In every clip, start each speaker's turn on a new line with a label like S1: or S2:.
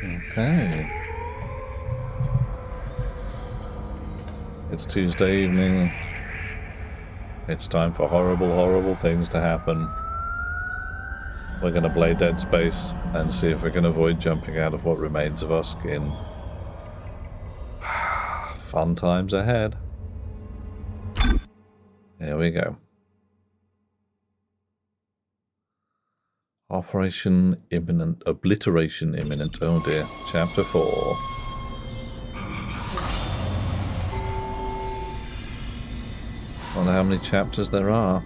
S1: Okay. It's Tuesday evening. It's time for horrible, horrible things to happen. We're going to play Dead Space and see if we can avoid jumping out of what remains of our skin. Fun times ahead. Here we go. Operation Imminent. Obliteration Imminent. Oh dear. Chapter 4. I wonder how many chapters there are.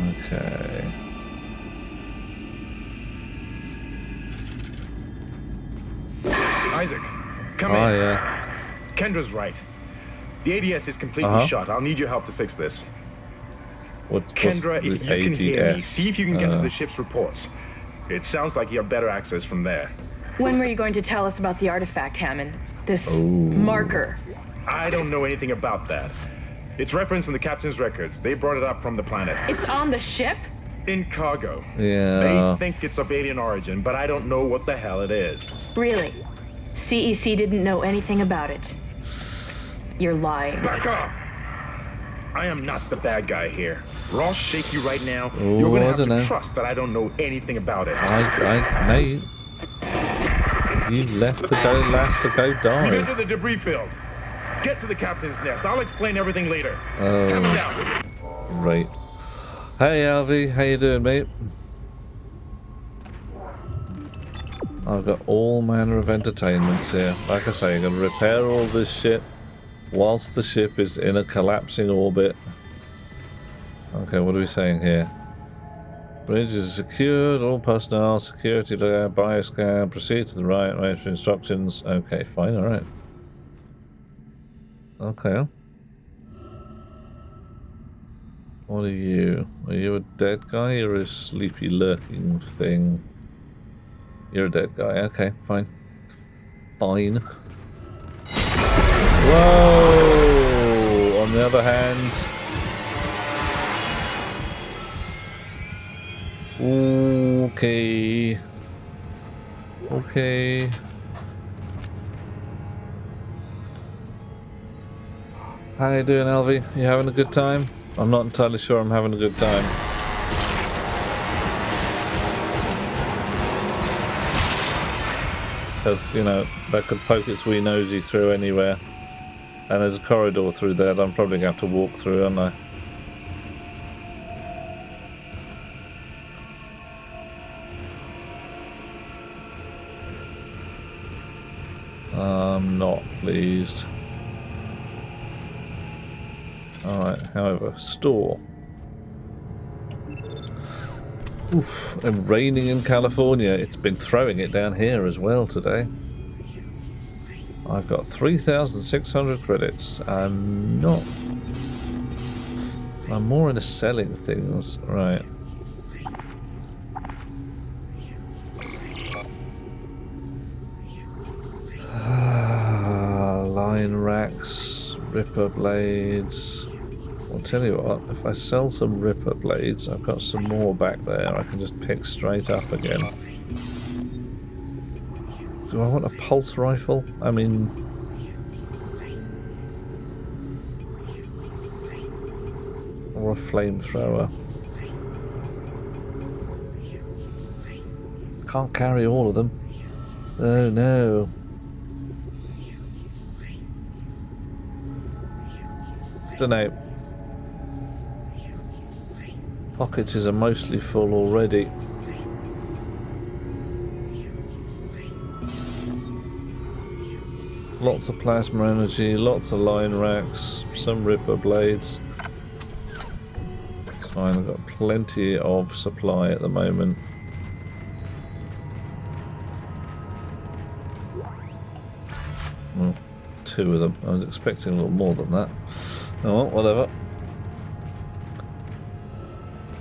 S1: Okay.
S2: Isaac, come in.
S1: Yeah.
S2: Kendra's right. The ADS is completely shut. I'll need your help to fix this.
S1: What's
S2: Kendra, if you
S1: ADS?
S2: can hear me, see if you can get to the ship's reports. It sounds like you have better access from there.
S3: When were you going to tell us about the artifact, Hammond? This marker?
S2: I don't know anything about that. It's referenced in the captain's records. They brought it up from the planet.
S3: It's on the ship?
S2: In cargo.
S1: Yeah.
S2: They think it's of alien origin, but I don't know what the hell it is.
S3: Really? CEC didn't know anything about it. You're lying.
S2: Back up! I am not the bad guy here. Ross shake you right now.
S1: Oh,
S2: you're gonna
S1: I
S2: have
S1: don't
S2: to
S1: know.
S2: trust that I don't know anything about it.
S1: Mate, you left to go last to go die.
S2: You enter the debris field. Get to the captain's nest. I'll explain everything later. Come down.
S1: Great. Hey, Alvy, how you doing, mate? I've got all manner of entertainments here. Like I say, I'm going to repair all this shit whilst the ship is in a collapsing orbit. Okay, what are we saying here? Bridge is secured, all personnel, security layer, bioscan, proceed to the right, wait for instructions. Okay, fine, alright. Okay. What are you? Are you a dead guy or a sleepy lurking thing? You're a dead guy, okay, fine. Fine. Whoa! On the other hand... Okay. Okay. How you doing, Alvy? You having a good time? I'm not entirely sure I'm having a good time. Because, you know, that could poke its wee nosy through anywhere. And there's a corridor through there that I'm probably going to have to walk through, aren't I? I'm not pleased. Alright, however, store. Oof, and raining in California. It's been throwing it down here as well today. I've got 3,600 credits. I'm more into selling things. Right. Line racks, ripper blades. I'll tell you what, if I sell some ripper blades, I've got some more back there. I can just pick straight up again. Do I want a pulse rifle? I mean... Or a flamethrower. Can't carry all of them. Oh no. Dunno. Pockets are mostly full already. Lots of plasma energy, lots of line racks, some ripper blades. It's fine, I've got plenty of supply at the moment. Well, 2 of them. I was expecting a little more than that. Oh well, whatever.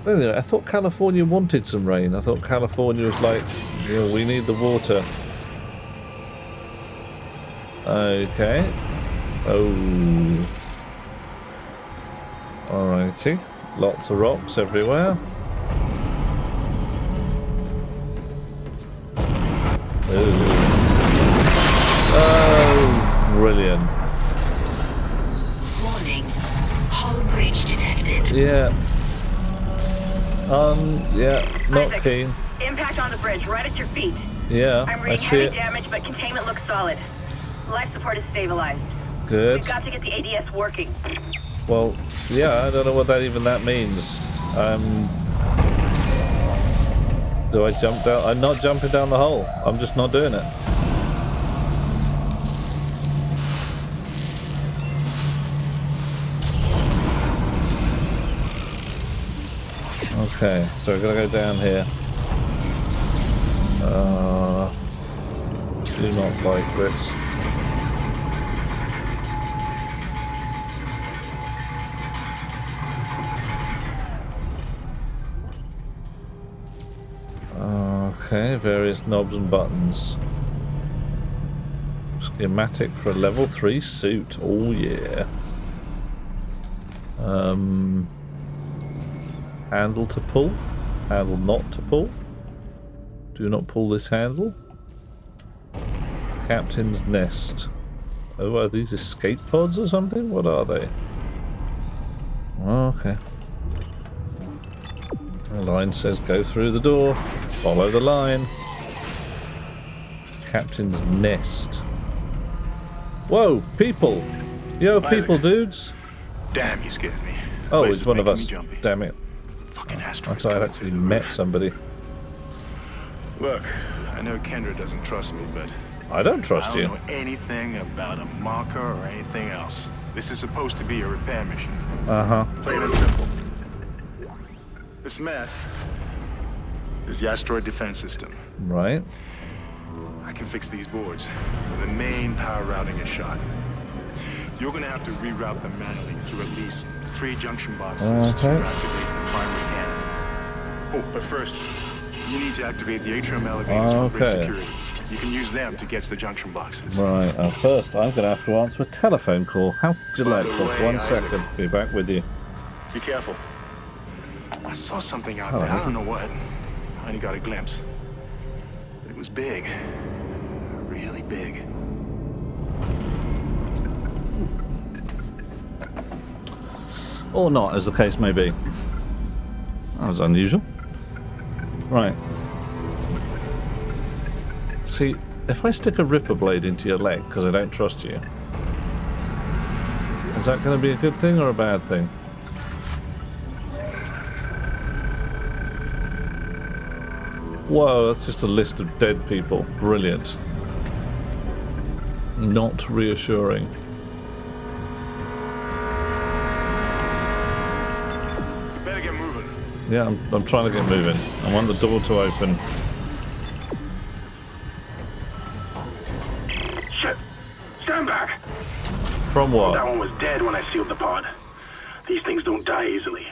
S1: Anyway, I thought California wanted some rain. I thought California was like, you know, we need the water. Okay. Oh. Alrighty. Lots of rocks everywhere. Ooh. Oh, brilliant.
S4: Warning. Hull breach detected.
S1: Yeah. Yeah, not
S5: Isaac,
S1: keen.
S5: Impact on the bridge, right at your feet.
S1: Yeah,
S5: I'm
S1: I
S5: reading
S1: see
S5: heavy
S1: it.
S5: damage, but containment looks solid. Life support is stabilized.
S1: Good.
S5: We've got to get the ADS working.
S1: Well, yeah, I don't know what that means. Do I jump down? I'm not jumping down the hole. I'm just not doing it. Okay, so we're gonna go down here. Do not like this. Okay, various knobs and buttons. Schematic for a level 3 suit. Oh yeah. Handle to pull. Handle not to pull. Do not pull this handle. Captain's nest. Oh, are these escape pods or something? What are they? Okay. The line says go through the door. Follow the line. Captain's nest. Whoa, people! Yo,
S6: Isaac.
S1: people, dudes!
S6: Damn, you scared me.
S1: Oh,
S6: Place
S1: it's
S6: is
S1: one of
S6: making
S1: us.
S6: me jumpy.
S1: Damn it.
S6: Fucking
S1: I
S6: asteroids
S1: thought I'd
S6: coming
S1: actually
S6: through the
S1: met
S6: roof.
S1: somebody.
S6: Look, I know Kendra doesn't trust me, but
S1: I don't trust
S6: I don't
S1: you.
S6: know anything about a marker or anything else. This is supposed to be a repair mission.
S1: Uh-huh.
S6: Plain and simple. This mess is the asteroid defense system.
S1: Right.
S6: I can fix these boards when the main power routing is shot. You're gonna have to reroute them manually through at least 3 junction boxes
S1: Okay.
S6: to activate the primary cannon. Oh, but first, you need to activate the atrium elevators for bridge
S1: Okay.
S6: security. You can use them to get to the junction boxes.
S1: Right. First, I'm going to have to answer a telephone call. How delightful.
S6: way,
S1: 1
S6: Isaac.
S1: second. Be back with you.
S6: Be careful. I saw something out
S1: Oh,
S6: there. I
S1: is
S6: don't know what. I only got a glimpse. But it was big. Really big.
S1: Or not, as the case may be. That was unusual. Right. See, if I stick a ripper blade into your leg because I don't trust you, is that going to be a good thing or a bad thing? Whoa, that's just a list of dead people. Brilliant. Not reassuring.
S6: You better get moving.
S1: Yeah, I'm trying to get moving. I want the door to open.
S7: Shit! Stand back!
S1: From
S7: That
S1: what?
S7: one was dead when I sealed the pod. These things don't die easily.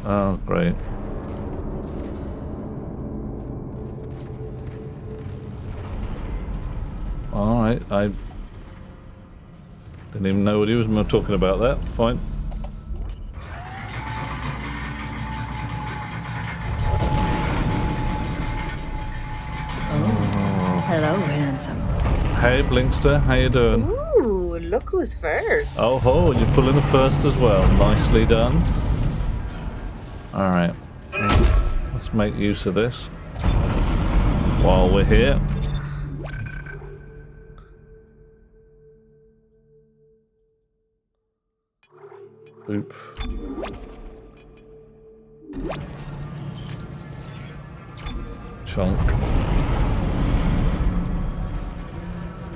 S1: Oh, great. Alright, I didn't even know what he was talking about that. Fine.
S8: Hello, handsome.
S1: Hey, Blinkster, how you doing?
S9: Ooh, look who's first.
S1: Oh ho, you're pulling the first as well. Nicely done. Alright. Let's make use of this while we're here. Boop. Chunk.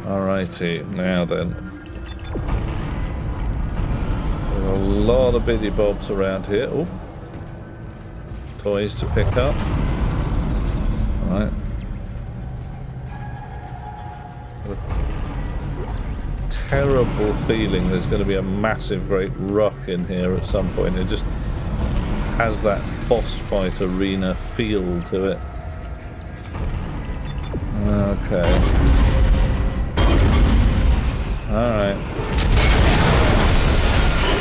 S1: Alrighty, now then. There's a lot of bitty bobs around here. Oh. Toys to pick up. Alright. Terrible feeling there's going to be a massive great rock in here at some point. It just has that boss fight arena feel to it. Okay. Alright.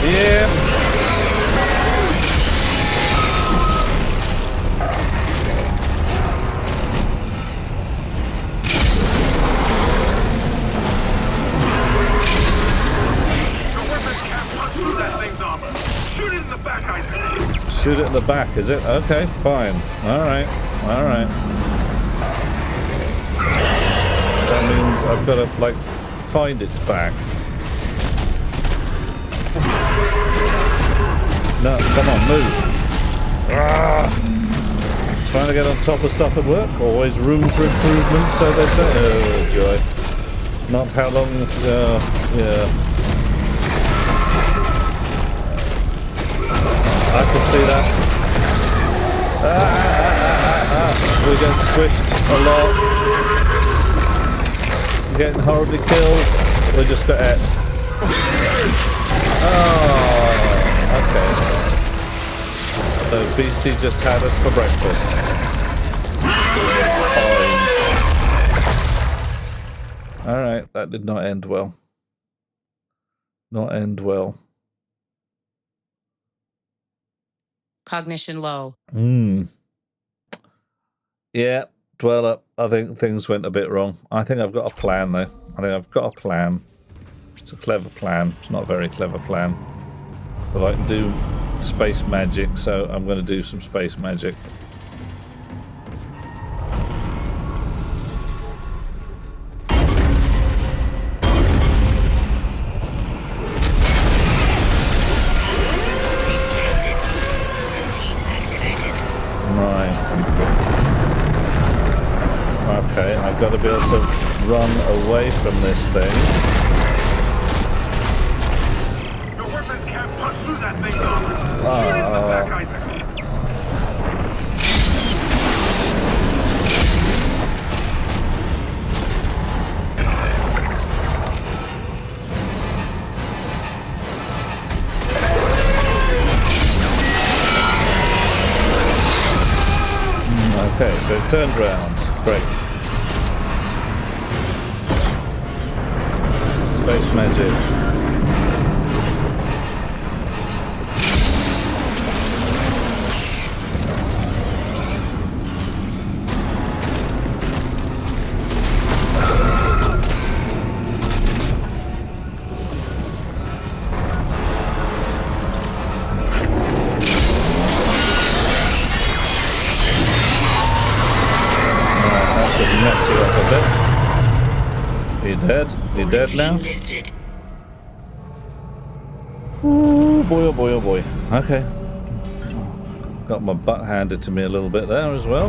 S1: Yeah. Shoot it in the back, is it? Okay, fine. Alright, alright. That means I've got to, like, find its back. No, come on, move. Trying to get on top of stuff at work. Always room for improvement, so they say. Oh, joy. Not how long, yeah. I can see that. We're getting squished a lot. We're getting horribly killed. We just got it. Oh, okay. So Beastie just had us for breakfast. Alright, that did not end well. Not end well.
S10: Cognition low.
S1: Yeah, dwell up. I think things went a bit wrong. I think I've got a plan though. I think I've got a plan. It's a clever plan. It's not a very clever plan. But I can do space magic, so I'm going to do some space magic. Okay, I've got to be able to run away from this thing.
S7: Your weapons can't punch through that thing, Dom. Shoot it in the back, Isaac.
S1: Okay, so it turned around. Great. Space magic. You dead now? Oh boy, oh boy, oh boy. Okay. Got my butt handed to me a little bit there as well.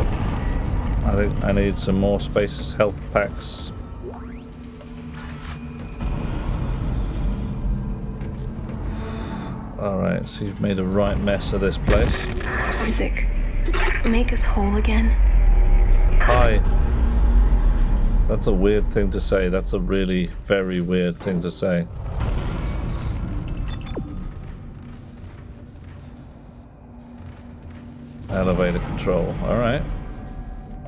S1: I think I need some more space health packs. Alright, so you've made a right mess of this place.
S3: Isaac, make us whole again.
S1: Hi. That's a weird thing to say. That's a really very weird thing to say. Elevator control. Alright.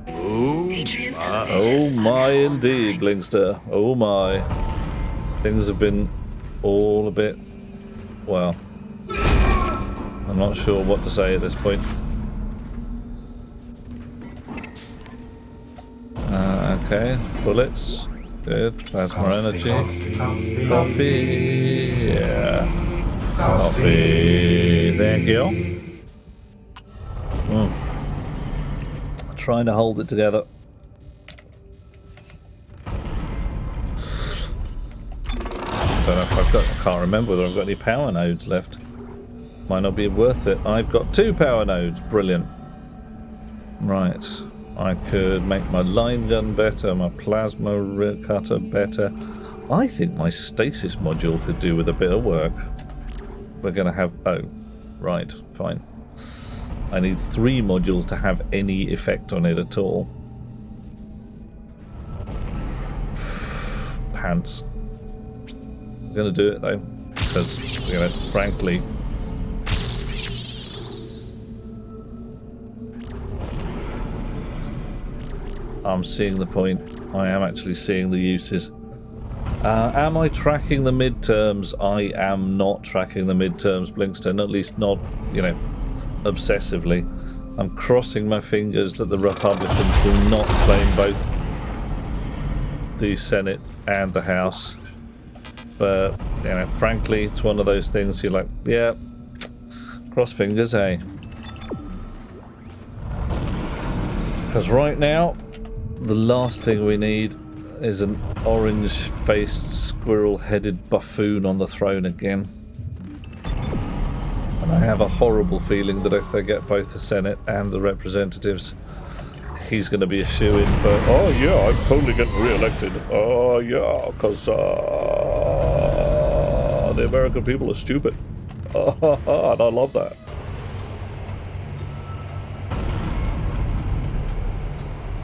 S1: Oh my indeed, Blinkster. Oh my. Things have been all a bit... well, I'm not sure what to say at this point. Okay, bullets. Good. Plasma energy. Coffee. Yeah. Coffee. Thank you. Trying to hold it together. Don't know if I've got... I can't remember whether I've got any power nodes left. Might not be worth it. I've got 2 power nodes. Brilliant. Right. I could make my line gun better, my plasma cutter better. I think my stasis module could do with a bit of work. We're going to have... oh, right, fine. I need 3 modules to have any effect on it at all. Pants. I'm going to do it though, because, you know, frankly... I'm seeing the point. I am actually seeing the uses. Am I tracking the midterms? I am not tracking the midterms, Blinkstone. At least not, you know, obsessively. I'm crossing my fingers that the Republicans will not claim both the Senate and the House. But, you know, frankly, it's one of those things you're like, yeah, cross fingers, eh? Because right now, the last thing we need is an orange-faced, squirrel-headed buffoon on the throne again. And I have a horrible feeling that if they get both the Senate and the representatives, he's going to be a shoo-in for, oh yeah, I'm totally getting re-elected. Oh yeah, because the American people are stupid. And I love that.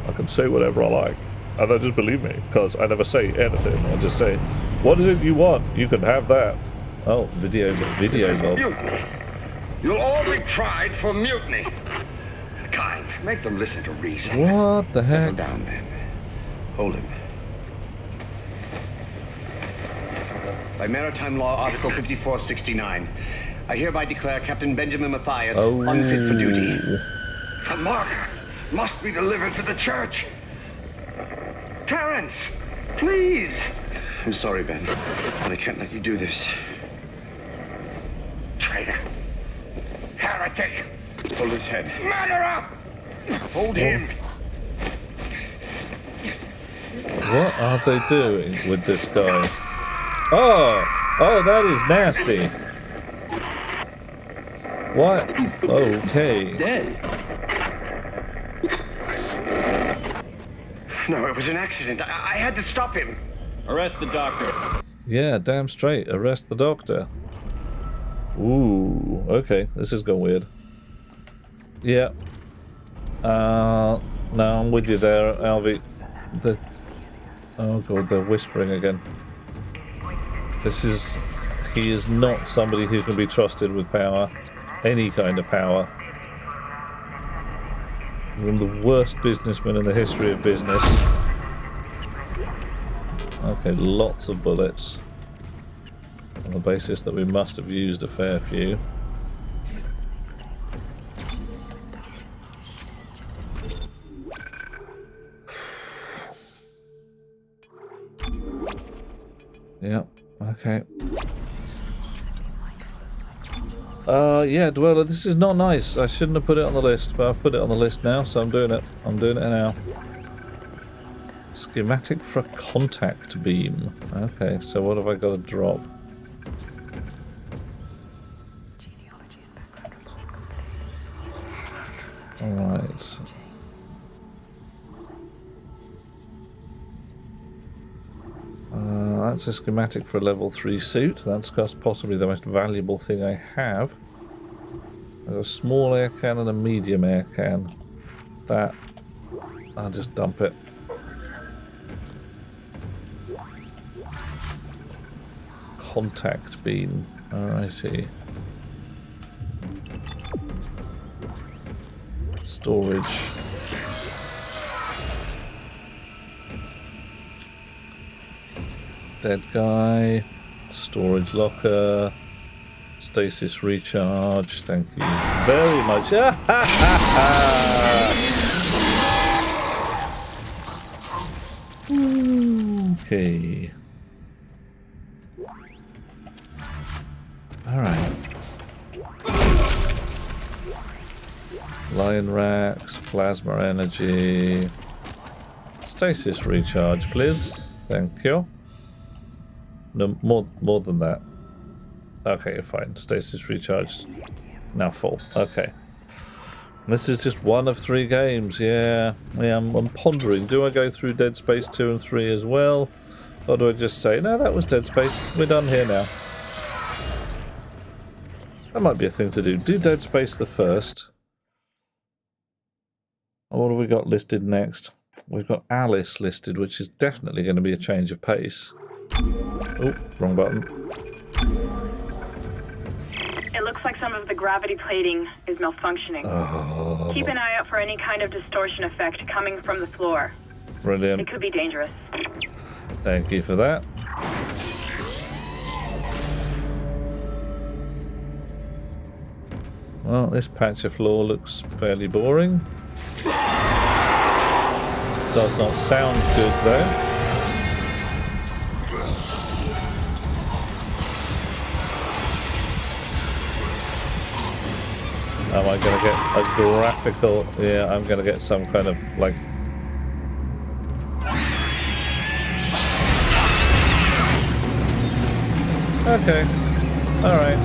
S1: I can say whatever I like. And they just believe me, because I never say anything. I just say, what is it you want? You can have that. Oh, video Bob.
S7: Mutiny. You'll all be tried for mutiny. Kind, make them listen to reason.
S1: What the heck?
S7: Settle down, then. Hold him. By Maritime Law, Article 5469, I hereby declare Captain Benjamin Mathias unfit for duty. The mark must be delivered to the church. Terrence, please. I'm sorry, Ben, but I can't let you do this. Traitor. Heretic. Hold his head. Murderer! Hold him.
S1: What are they doing with this guy? Oh, that is nasty. What? Okay.
S7: Dead. No, it was an accident. I had to stop him. Arrest the doctor.
S1: Yeah, damn straight. Arrest the doctor. Ooh, okay. This is going weird. Yeah. No, I'm with you there, Alvy. Oh god, they're whispering again. He is not somebody who can be trusted with power. Any kind of power. One of the worst businessmen in the history of business. Okay, lots of bullets. On the basis that we must have used a fair few. Yep, okay. Yeah, Dweller, this is not nice. I shouldn't have put it on the list, but I've put it on the list now, so I'm doing it. I'm doing it now. Schematic for a contact beam. Okay, so what have I got to drop? Alright. That's a schematic for a level 3 suit. That's possibly the most valuable thing I have. I've got a small air can and a medium air can. That, I'll just dump it. Contact beam. Alrighty. Storage. Dead guy. Storage locker. Stasis recharge. Thank you very much. Okay. Alright. Lion racks, plasma energy. Stasis recharge, please. Thank you. No, more than that. Okay, fine. Stasis recharged. Now full. Okay. This is just one of 3 games. Yeah, I'm pondering. Do I go through Dead Space 2 and 3 as well? Or do I just say, no, that was Dead Space. We're done here now. That might be a thing to do. Do Dead Space the first. What have we got listed next? We've got Alice listed, which is definitely going to be a change of pace. Oh, wrong button.
S5: It looks like some of the gravity plating is malfunctioning.
S1: Oh.
S5: Keep an eye out for any kind of distortion effect coming from the floor.
S1: Brilliant.
S5: It could be dangerous.
S1: Thank you for that. Well, this patch of floor looks fairly boring. Does not sound good though. Am I going to get a graphical? Yeah, I'm going to get some kind of, like... Okay. Alright.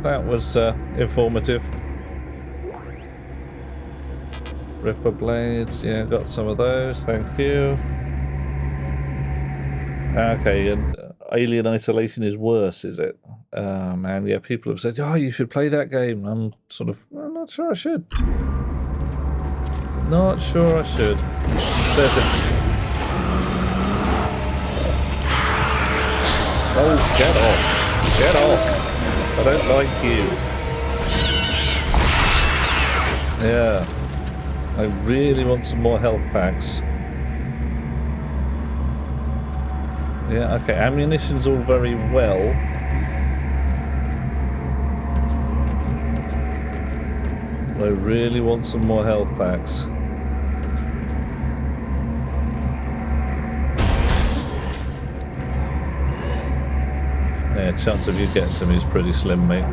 S1: That was informative. Ripper blades, yeah, got some of those, thank you. Okay, and Alien Isolation is worse, is it? Man, yeah, people have said, oh, you should play that game. I'm sort of, I'm not sure I should. Not sure I should. There's it. Oh, get off. Get off. I don't like you. Yeah. I really want some more health packs. Yeah, okay, ammunition's all very well. I really want some more health packs. Yeah, chance of you getting to me is pretty slim, mate.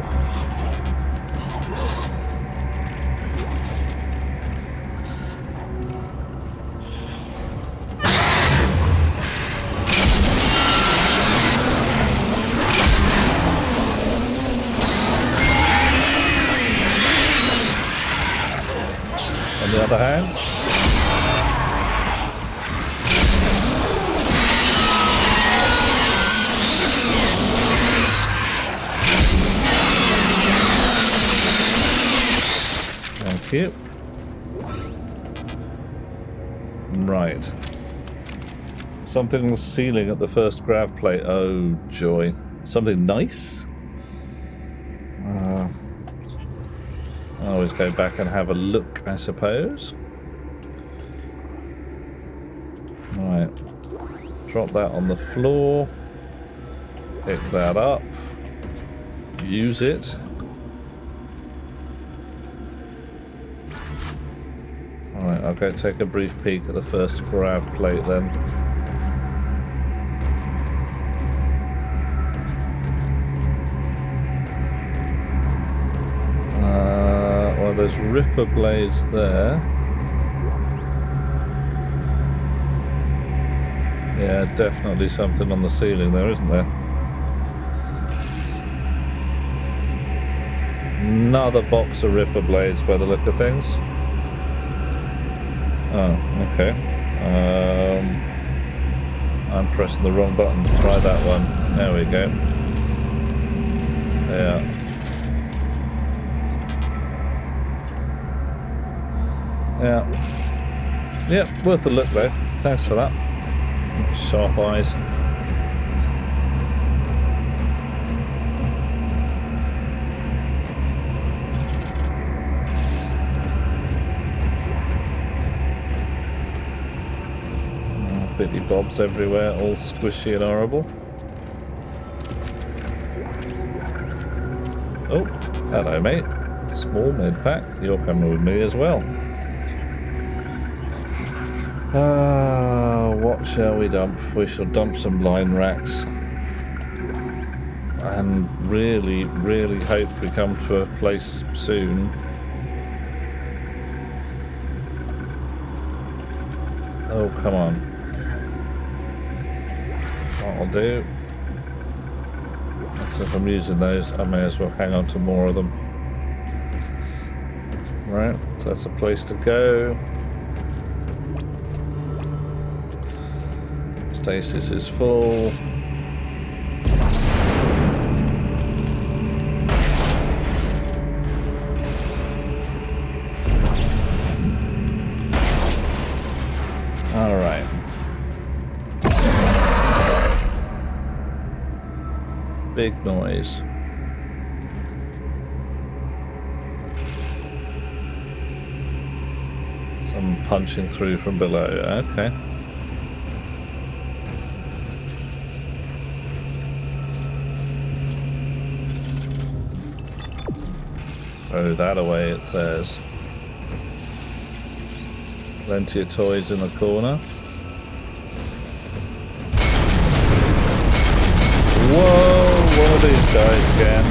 S1: On the other hand, thank you. Right. Something on the ceiling at the first grav plate. Oh, joy. Something nice? I always go back and have a look, I suppose. Right. Drop that on the floor. Pick that up. Use it. Alright, I'll go take a brief peek at the first grav plate then. Well, there's ripper blades there. Yeah, definitely something on the ceiling there, isn't there? Another box of ripper blades by the look of things. Oh, okay. I'm pressing the wrong button. Try that one. There we go. Yeah. Yeah. Yep, worth a look though. Thanks for that. Sharp eyes. Bitty bobs everywhere, all squishy and horrible. Oh, hello mate. Small med pack. You're coming with me as well. What shall we dump? We shall dump some line racks. And really, really hope we come to a place soon. Oh, come on. What I'll do, so if I'm using those, I may as well hang on to more of them. Right, so that's a place to go. Stasis is full. All right. Big noise. Some punching through from below. Okay. Throw that away, it says. Plenty of toys in the corner. Whoa, one of these guys again.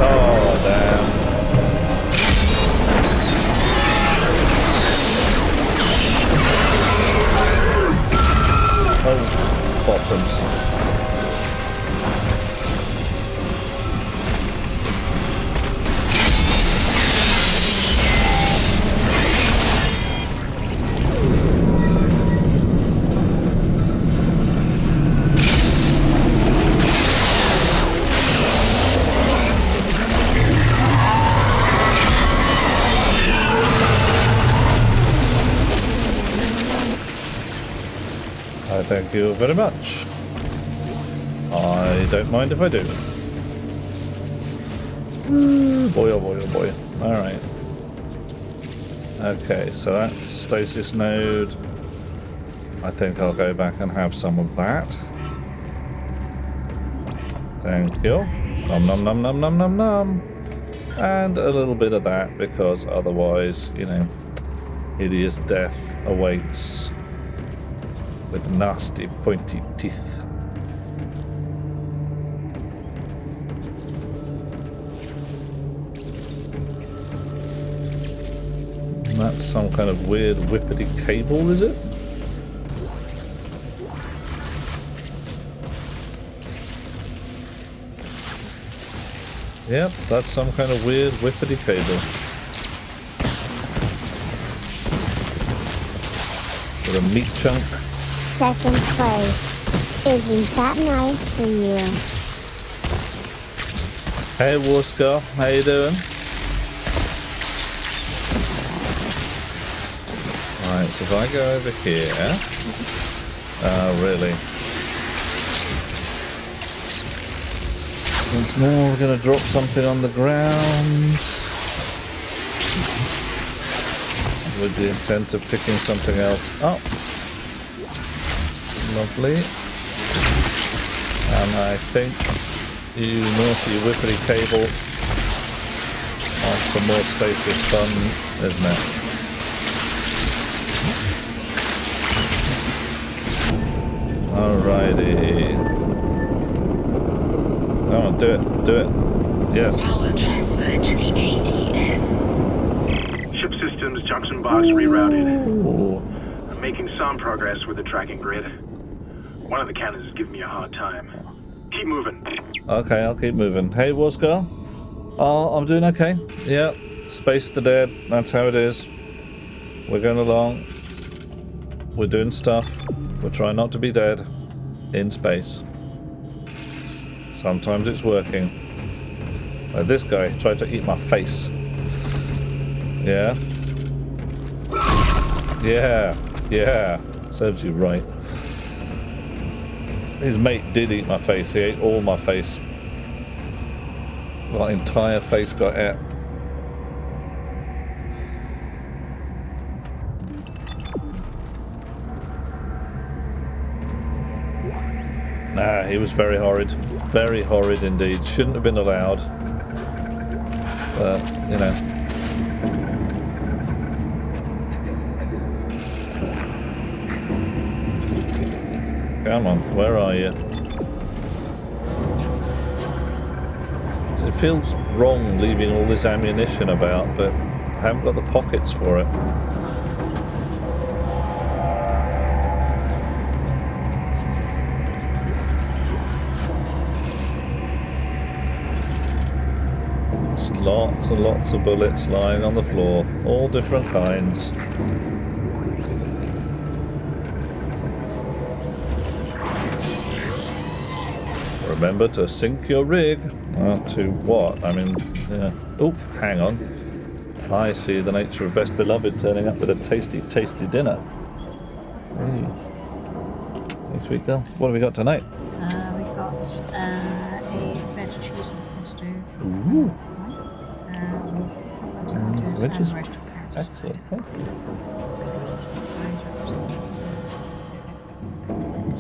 S1: Oh, damn. Oh, bottoms. Thank you very much. I don't mind if I do. Boy, oh boy, oh boy. Alright. Okay, so that's stasis node. I think I'll go back and have some of that. Thank you. Nom nom nom nom nom nom nom. And a little bit of that, because otherwise, you know, hideous death awaits. With nasty pointy teeth. And that's some kind of weird whippety cable, is it? Yep, that's some kind of weird whippety cable. With a meat chunk.
S10: Second place. Isn't that nice for you?
S1: Hey Warska, how you doing? Alright, so if I go over here... really? Once more, we're going to drop something on the ground. With the intent of picking something else up. Lovely. And I think you naughty whippity cable wants some more stasis fun, isn't it? Alrighty. Come on, do it, do it. Yes.
S4: Power transfer to the ADS.
S6: Ship systems, junction box rerouted.
S1: Ooh.
S6: I'm making some progress with the tracking grid. One of the cannons is giving me a hard time. Keep moving.
S1: Okay, I'll keep moving. Hey, Warscar. Oh, I'm doing okay. Yeah, space the dead. That's how it is. We're going along. We're doing stuff. We're trying not to be dead. In space. Sometimes it's working. Like this guy tried to eat my face. Yeah. Yeah. Yeah. Serves you right. His mate did eat my face. He ate all my face. My entire face got ate. Nah, he was very horrid. Very horrid indeed. Shouldn't have been allowed. But, you know. Come on, where are you? So it feels wrong leaving all this ammunition about, but I haven't got the pockets for it. Just lots and lots of bullets lying on the floor, all different kinds. Remember to sync your rig. To what? I mean, yeah. Oh, hang on. I see the nature of Best Beloved turning up with a tasty, tasty dinner. Hey. Hey, sweet girl. What have we got tonight?
S9: We've got a feta cheese and pesto.
S1: Ooh.
S9: Which is
S1: excellent. Thank you.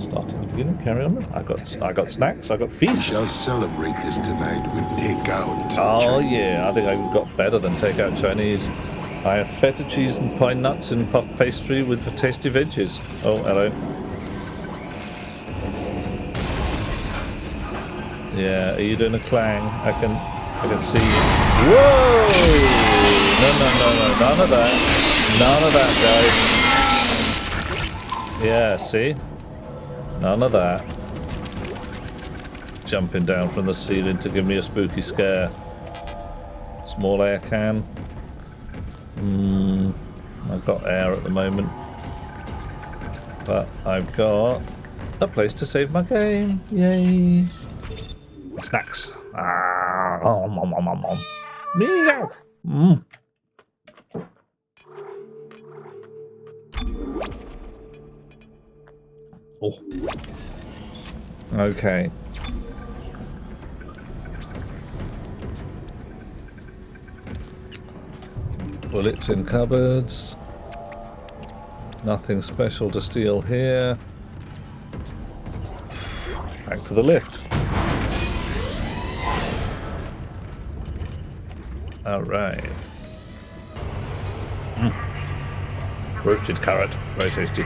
S1: Start at the beginning, carry on. I got snacks, I got feast.
S11: Shall celebrate this tonight with takeout.
S1: Oh
S11: Chinese.
S1: yeah, I think I got better than takeout Chinese. I have feta cheese and pine nuts and puff pastry with the tasty veggies. Oh, hello. Yeah, are you doing a clang? I can I can see you. Whoa! No. None of that. None of that, guys. Yeah, see? None of that. Jumping down from the ceiling to give me a spooky scare. Small air can. I've got air at the moment. But I've got a place to save my game. Yay. Snacks. Meow. Oh. Okay. Bullets in cupboards. Nothing special to steal here. Back to the lift. Alright. Roasted carrot. Very tasty.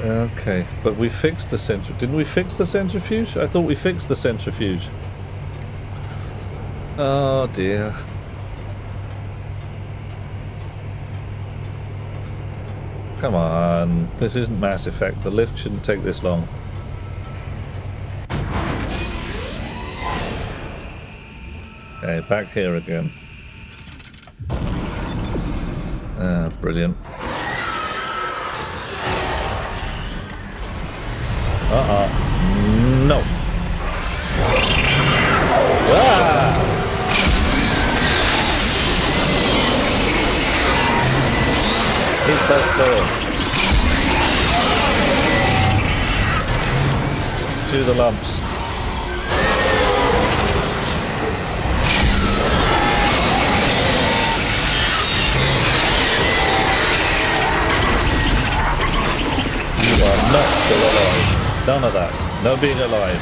S1: Okay, but we fixed the centrifuge. Didn't we fix the centrifuge? I thought we fixed the centrifuge. Oh dear. Come on, this isn't Mass Effect. The lift shouldn't take this long. Okay, back here again. Brilliant. No. Ah! Hit that soul. To the lumps. You are not still alive. None of that. No being alive.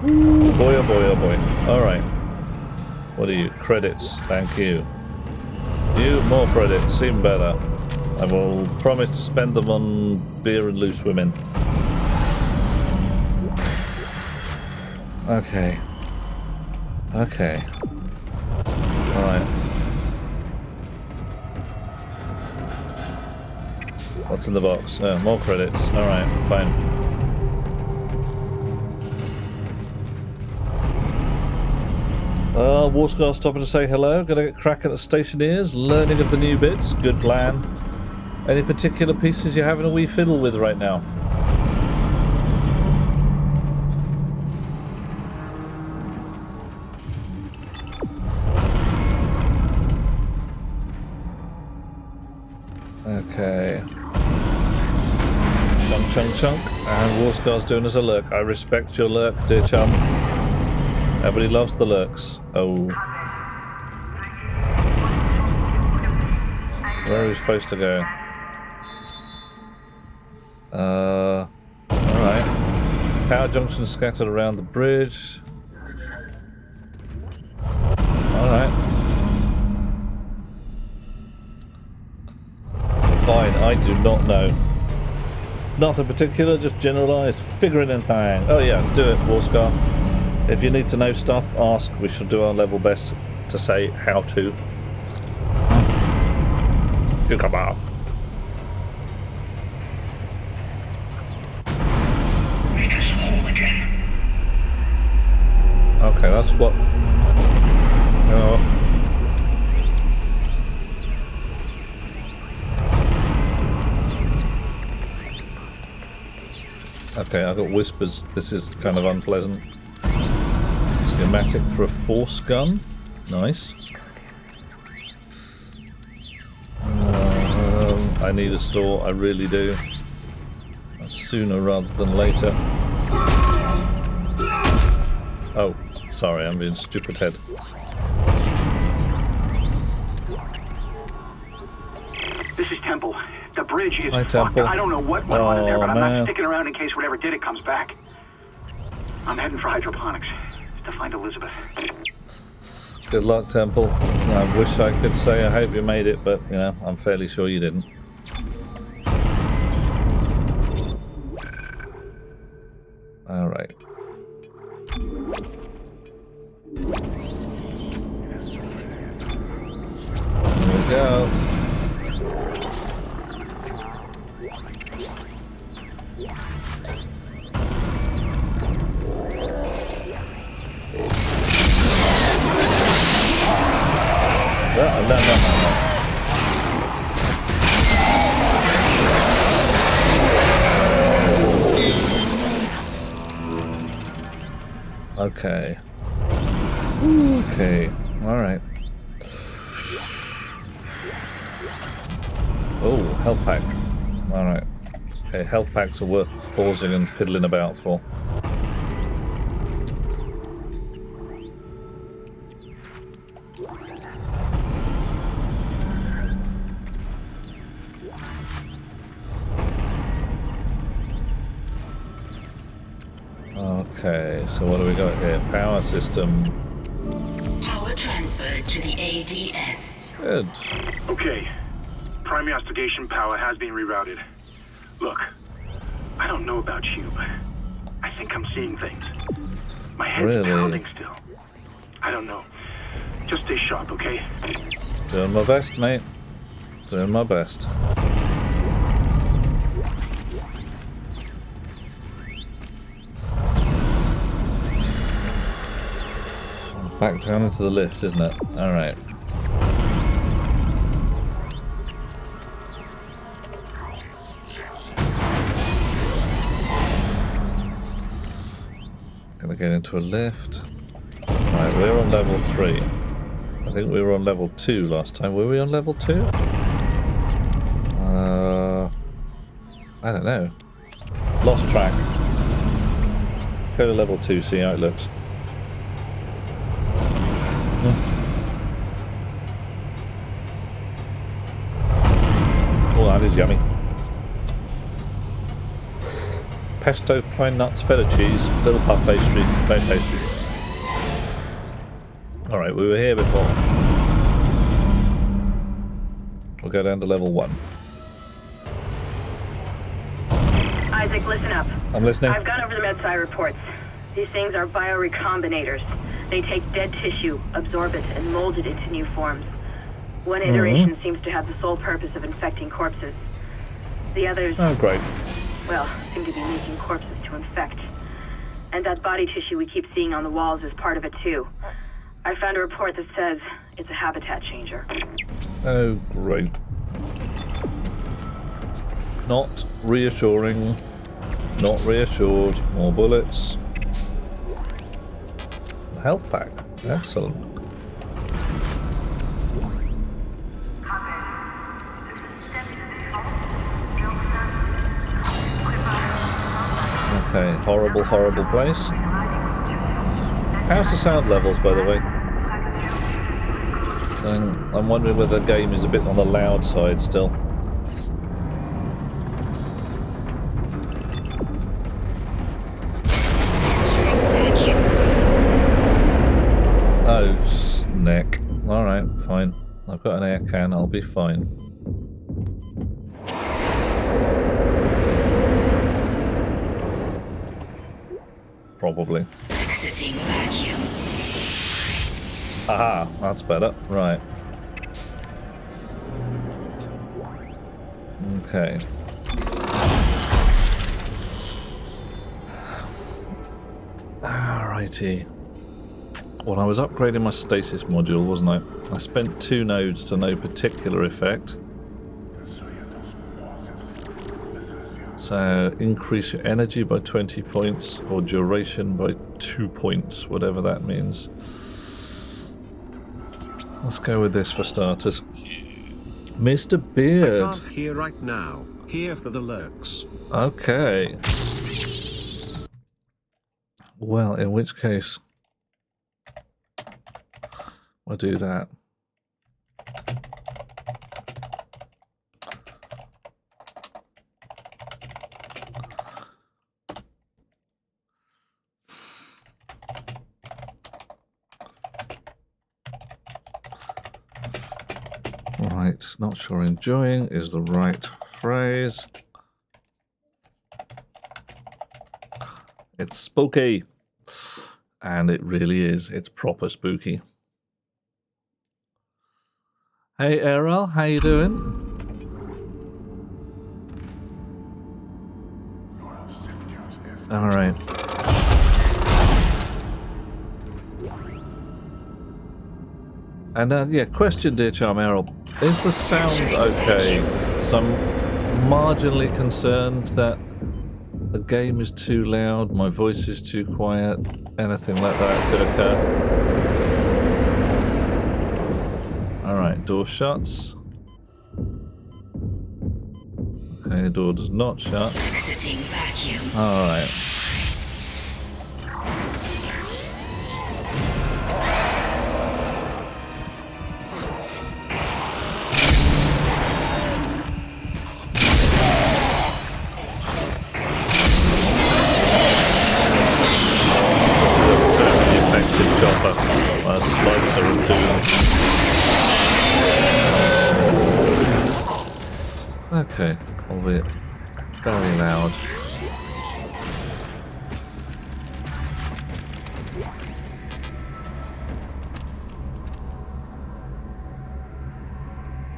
S1: Ooh, boy, oh boy, oh boy. Alright. What are you? Credits. Thank you. You, more credits. Even better. I will promise to spend them on beer and loose women. Okay. Okay. Alright. What's in the box? Oh, more credits. Alright, fine. Warscar stopping to say hello. Gonna get cracking at Stationeers. Learning of the new bits. Good plan. Any particular pieces you're having a wee fiddle with right now? Okay. Chunk. And Warscar's doing us a lurk. I respect your lurk, dear chum. Everybody loves the lurks. Oh. Where are we supposed to go? Alright. Power junctions scattered around the bridge. Alright. Fine, I do not know. Nothing particular, just generalised figuring in thing. Oh yeah, do it, Warscar. If you need to know stuff, ask. We shall do our level best to say how to. You come out.
S7: Make us whole again.
S1: Okay, that's what. Okay, I got whispers. This is kind of unpleasant. Schematic for a force gun. Nice. I need a store, I really do. Sooner rather than later. Oh, sorry, I'm being stupid head.
S7: This is Temple. The bridge is
S1: fucked.
S7: I don't know what went on in there, but I'm not sticking around in case whatever did it comes back. I'm heading for hydroponics. to find Elizabeth.
S1: Good luck, Temple. I wish I could say I hope you made it, but, you know, I'm fairly sure you didn't. Alright. Here we go. No. Okay. Okay. All right. Oh, health pack. All right. Okay, health packs are worth pausing and piddling about for. Okay, so what do we got here? Power system.
S4: Power transferred to the ADS.
S1: Good.
S6: Okay. Primary oscillation power has been rerouted. Look, I don't know about you, but I think I'm seeing things. My head's pounding still. I don't know. Just stay sharp, okay?
S1: Doing my best, mate. Doing my best. Back down into the lift, isn't it? Alright. Gonna get into a lift. Right, we're on level 3. I think we were on level 2 last time. Were we on level 2? I don't know. Lost track. Go to level 2, see how it looks. Oh, that is yummy. Pesto, pine nuts, feta cheese, little puff pastry, bone pastry. Alright, we were here before. We'll go down to level 1.
S5: Isaac, listen up.
S1: I'm listening.
S5: I've gone over the MedSci reports. These things are biorecombinators. They take dead tissue, absorb it, and mold it into new forms. One iteration seems to have the sole purpose of infecting corpses. The others...
S1: Oh, great.
S5: Well, seem to be making corpses to infect. And that body tissue we keep seeing on the walls is part of it, too. I found a report that says it's a habitat changer.
S1: Oh, great. Not reassuring. Not reassured. More bullets. Health pack. Excellent. Okay, horrible, horrible place. How's the sound levels, by the way? I'm wondering whether the game is a bit on the loud side still. Oh, snick. Alright, fine. I've got an air can, I'll be fine. Probably.
S4: Exiting vacuum.
S1: Aha, that's better. Right. Okay. Alrighty. Well, I was upgrading my stasis module, wasn't I? I spent 2 nodes to no particular effect. So, increase your energy by 20 points, or duration by 2 points, whatever that means. Let's go with this for starters. Mr. Beard.
S11: I can't hear right now. Here for the lurks.
S1: Okay. Well, in which case, we'll do that. Right, not sure enjoying is the right phrase. It's spooky. And it really is. It's proper spooky. Hey, Errol, how you doing? All right. And yeah, question, dear Charm Errol, is the sound okay? So I'm marginally concerned that the game is too loud, my voice is too quiet, anything like that could occur. Alright, door shuts. Okay, the door does not shut. Alright. Okay, albeit very loud.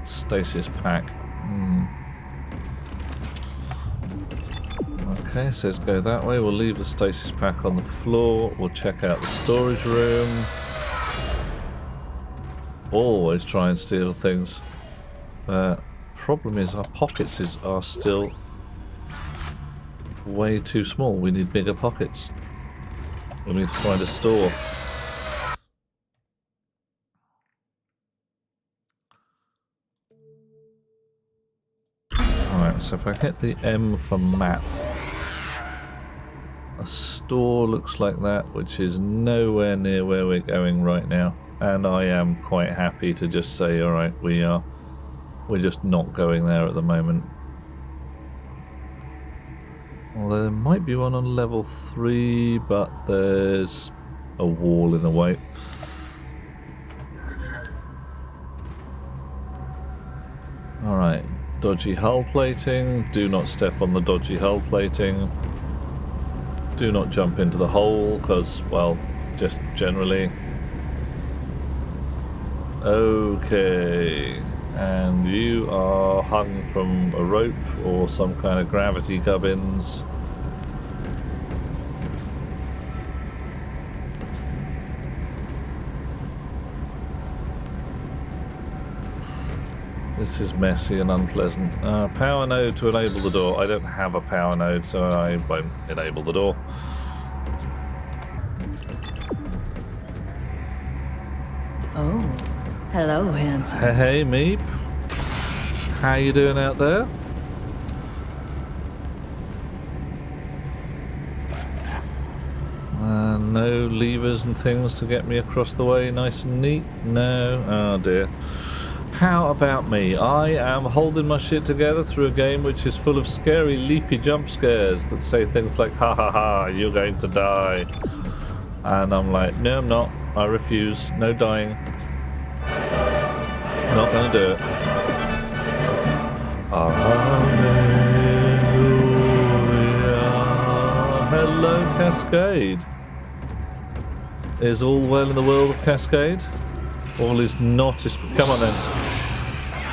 S1: Stasis pack. Okay, says go that way. We'll leave the stasis pack on the floor. We'll check out the storage room. Always try and steal things. Problem is our pockets are still way too small. We need bigger pockets. We need to find a store. Alright, so if I hit the M for map, a store looks like that, which is nowhere near where we're going right now. And I am quite happy to just say, alright, we're just not going there at the moment. Although there might be one on level 3, but there's a wall in the way. Alright, dodgy hull plating. Do not step on the dodgy hull plating. Do not jump into the hole, because, well, just generally. Okay. And you are hung from a rope or some kind of gravity gubbins. This is messy and unpleasant. Power node to enable the door. I don't have a power node, so I won't enable the door.
S8: Oh, hello, handsome.
S1: Hey, Meep. How you doing out there? No levers and things to get me across the way nice and neat? No? Oh dear. How about me? I am holding my shit together through a game which is full of scary, leapy jump scares that say things like, ha ha ha, you're going to die. And I'm like, no, I'm not. I refuse. No dying. Not gonna do it. Hallelujah. Hello, Cascade. Is all well in the world of Cascade? All is not. Come on then.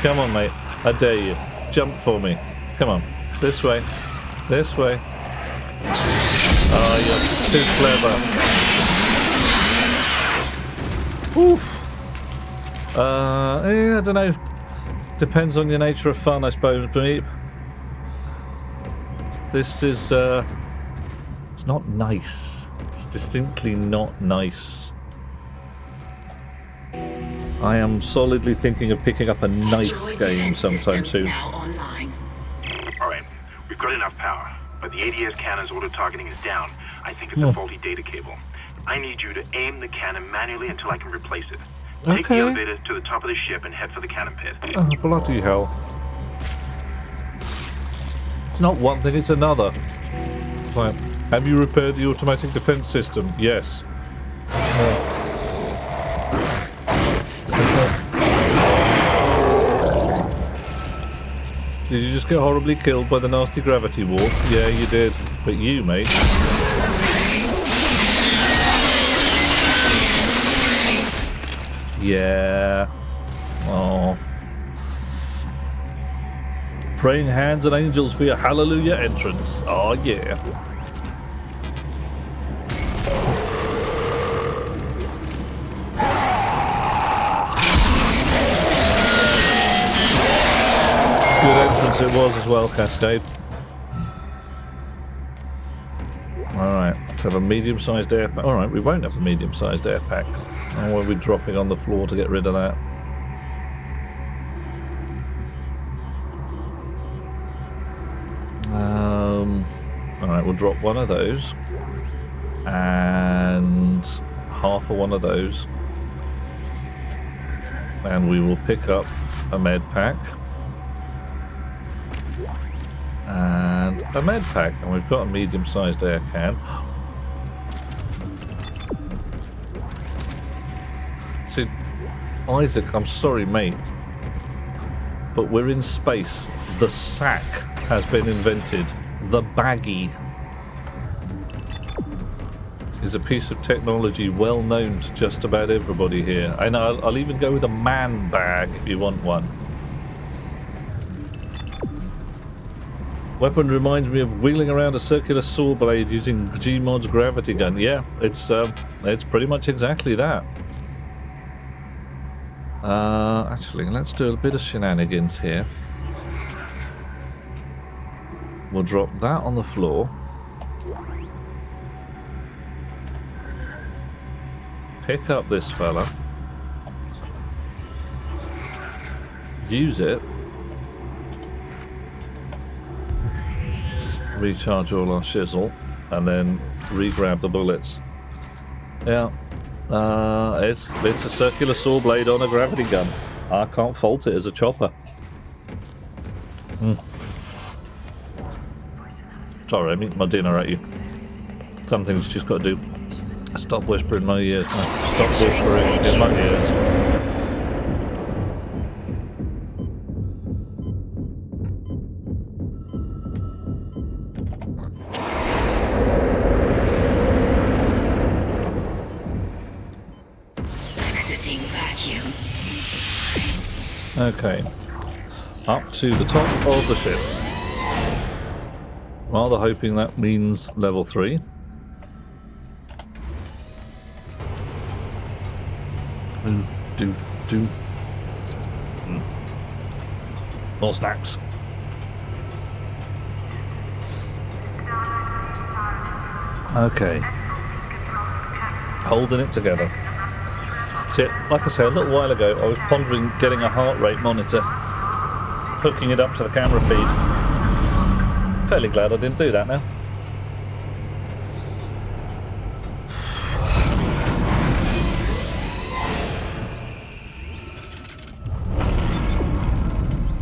S1: Come on, mate. I dare you. Jump for me. Come on. This way. This way. Oh, you're too clever. Oof. I don't know. Depends on your nature of fun, I suppose, Beep. This is, it's not nice. It's distinctly not nice. I am solidly thinking of picking up a nice game sometime soon.
S6: Alright, we've got enough power, but the ADS cannon's auto targeting is down. I think it's a faulty data cable. I need you to aim the cannon manually until I can replace it. Take the elevator to the top of the ship and head for the cannon pit.
S1: Oh, bloody hell. It's not one thing, it's another. It's like, have you repaired the automatic defense system? Yes. did you just get horribly killed by the nasty gravity warp? Yeah, you did. But you, mate. Yeah. Oh. Praying hands and angels for your hallelujah entrance. Oh, yeah. Good entrance it was as well, Cascade. Alright, let's have a medium-sized air pack. Alright, we won't have a medium-sized air pack. And we'll be dropping on the floor to get rid of that. Alright, we'll drop one of those. And half of one of those. And we will pick up a med pack. And a med pack. And we've got a medium-sized air can. See, Isaac, I'm sorry, mate, but we're in space. The sack has been invented. The baggie is a piece of technology well known to just about everybody here. And I'll even go with a man bag if you want one. Weapon reminds me of wheeling around a circular saw blade using Gmod's gravity gun. Yeah, it's pretty much exactly that. Actually, let's do a bit of shenanigans here. We'll drop that on the floor. Pick up this fella. Use it. Recharge all our shizzle. And then re-grab the bullets. Yeah. It's a circular saw blade on a gravity gun. I can't fault it as a chopper. Sorry, I'm eating my dinner at you. Some things you just got to do. Stop whispering in my ears. No, stop whispering in my ears. Okay, up to the top of the ship. Rather hoping that means level 3. Do. More snacks. Okay. Holding it together. See, like I said, a little while ago, I was pondering getting a heart rate monitor, hooking it up to the camera feed. Fairly glad I didn't do that now.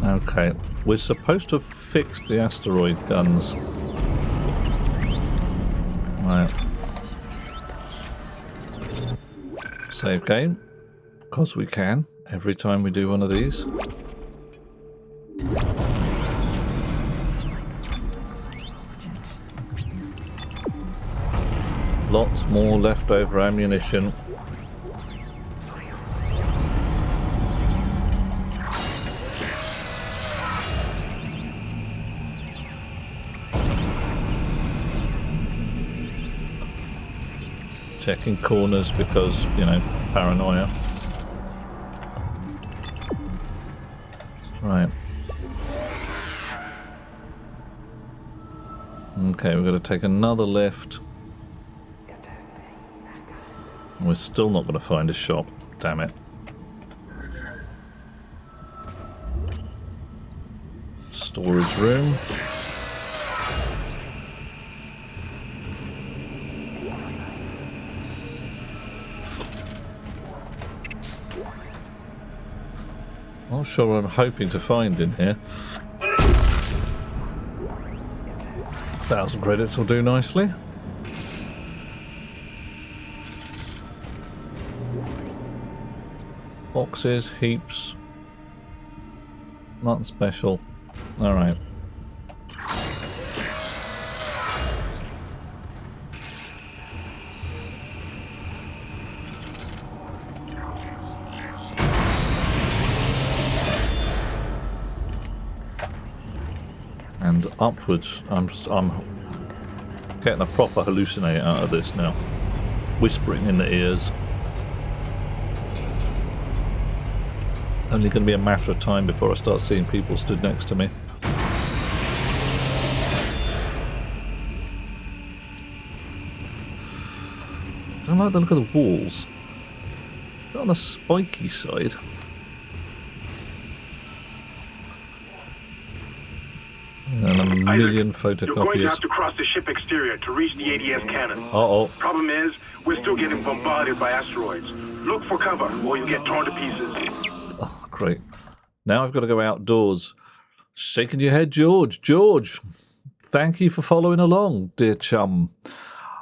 S1: Okay, we're supposed to have fixed the asteroid guns. Right. Save game, because we can, every time we do one of these. Lots more leftover ammunition. Checking corners because, you know, paranoia. Right. Okay, we've got to take another lift. We're still not going to find a shop. Damn it. Storage room. Not sure what I'm hoping to find in here. 1,000 credits will do nicely. Boxes, heaps. Nothing special. Alright. And upwards. I'm getting a proper hallucinate out of this now. Whispering in the ears. Only going to be a matter of time before I start seeing people stood next to me. Don't like the look of the walls. They're on the spiky side. And a million photocopiers.
S6: You're going to have to cross the ship exterior to reach the ADS cannon.
S1: Uh-oh.
S6: Problem is, we're still getting bombarded by asteroids. Look for cover, or you get torn to pieces.
S1: Oh, great. Now I've got to go outdoors. Shaking your head, George. George, thank you for following along, dear chum.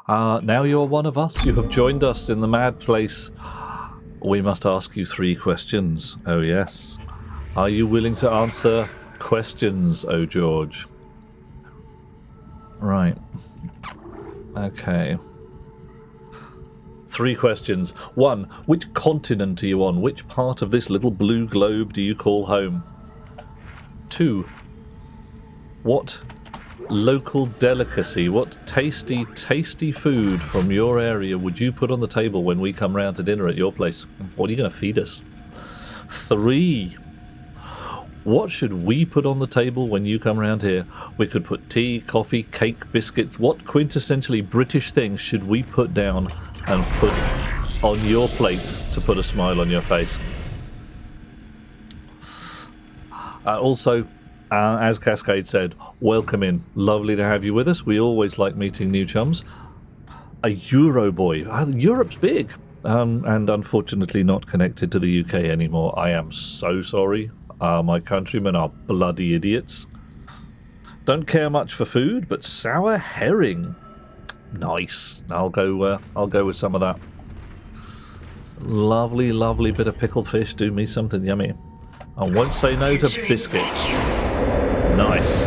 S1: Now you're one of us. You have joined us in the mad place. We must ask you 3 questions. Oh, yes. Are you willing to answer questions, oh George? Right. Okay. 3 questions. 1. Which continent are you on? Which part of this little blue globe do you call home? 2. What local delicacy, what tasty, tasty food from your area would you put on the table when we come round to dinner at your place? What are you going to feed us? 3. What should we put on the table when you come round here? We could put tea, coffee, cake, biscuits. What quintessentially British things should we put down and put on your plate to put a smile on your face? Also, as Cascade said, welcome in. Lovely to have you with us. We always like meeting new chums. A Euro boy. Europe's big. And unfortunately not connected to the UK anymore. I am so sorry. My countrymen are bloody idiots. Don't care much for food, but sour herring. Nice. I'll go with some of that. Lovely, lovely bit of pickled fish. Do me something yummy. I won't say no to biscuits. Nice.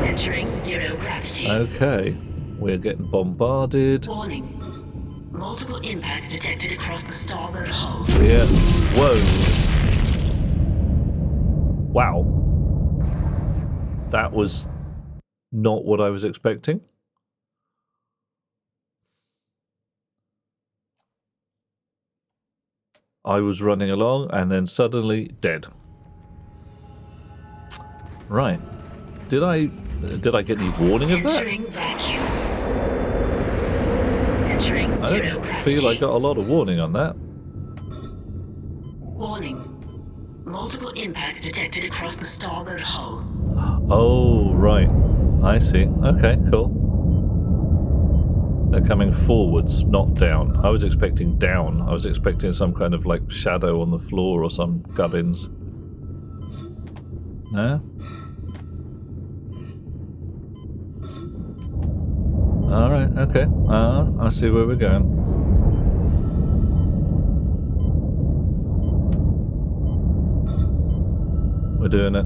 S4: Entering 0 gravity.
S1: Okay. We're getting bombarded.
S4: Warning. Multiple impacts detected across the starboard hull.
S1: Yeah. Whoa. Wow. That was not what I was expecting. I was running along and then suddenly dead. Right. Did I get any warning of that? I don't feel I got a lot of warning on that.
S4: Warning. Multiple impacts detected across the starboard hull.
S1: Oh, right. I see. Okay, cool. They're coming forwards, not down. I was expecting down. I was expecting some kind of, like, shadow on the floor or some gubbins. No? Alright, okay. I see where we're going. We're doing it.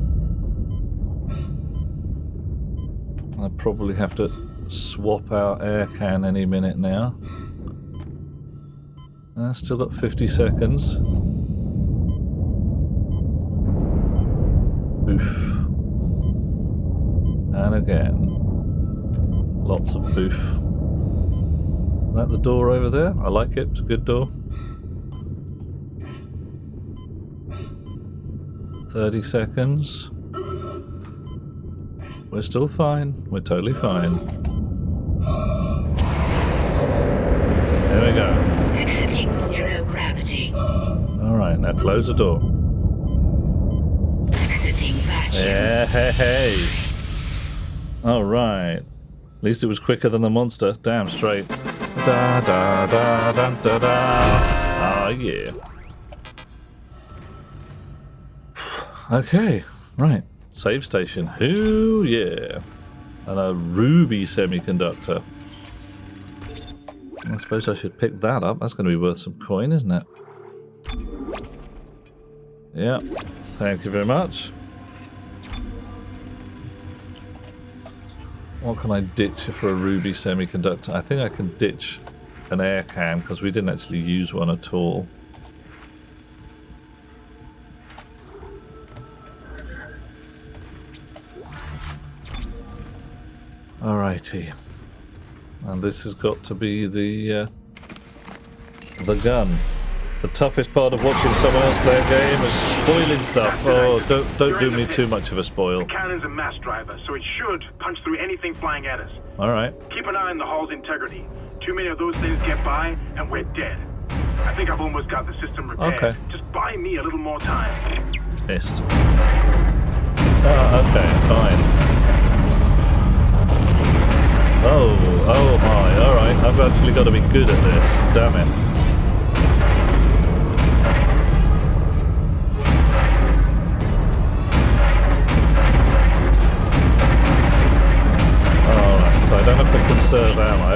S1: I probably have to swap our air can any minute now. Still got 50 seconds. Boof. And again. Lots of boof. Is that the door over there? I like it. It's a good door. 30 seconds. We're still fine. We're totally fine. There we go.
S4: Exiting 0 gravity.
S1: Alright, now close the door.
S4: Exiting vacuum.
S1: Yeah, hey. Alright. At least it was quicker than the monster. Damn straight. Da da da da da da. Ah, yeah. Okay, right. Save station. Ooh, yeah. And a ruby semiconductor. I suppose I should pick that up. That's going to be worth some coin, isn't it? Yeah. Thank you very much. What can I ditch for a ruby semiconductor? I think I can ditch an air can because we didn't actually use one at all. Alrighty. And this has got to be the gun. The toughest part of watching someone else play a game is spoiling stuff. Oh, don't do me too much of a spoil.
S6: The cannon's a mass driver, so it should punch through anything flying at us.
S1: Alright.
S6: Keep an eye on the hull's integrity. Too many of those things get by, and we're dead. I think I've almost got the system repaired.
S1: Okay.
S6: Just buy me a little more time.
S1: Missed. Oh, okay, fine. Oh my, alright. I've actually got to be good at this. Damn it. So I don't have to conserve ammo.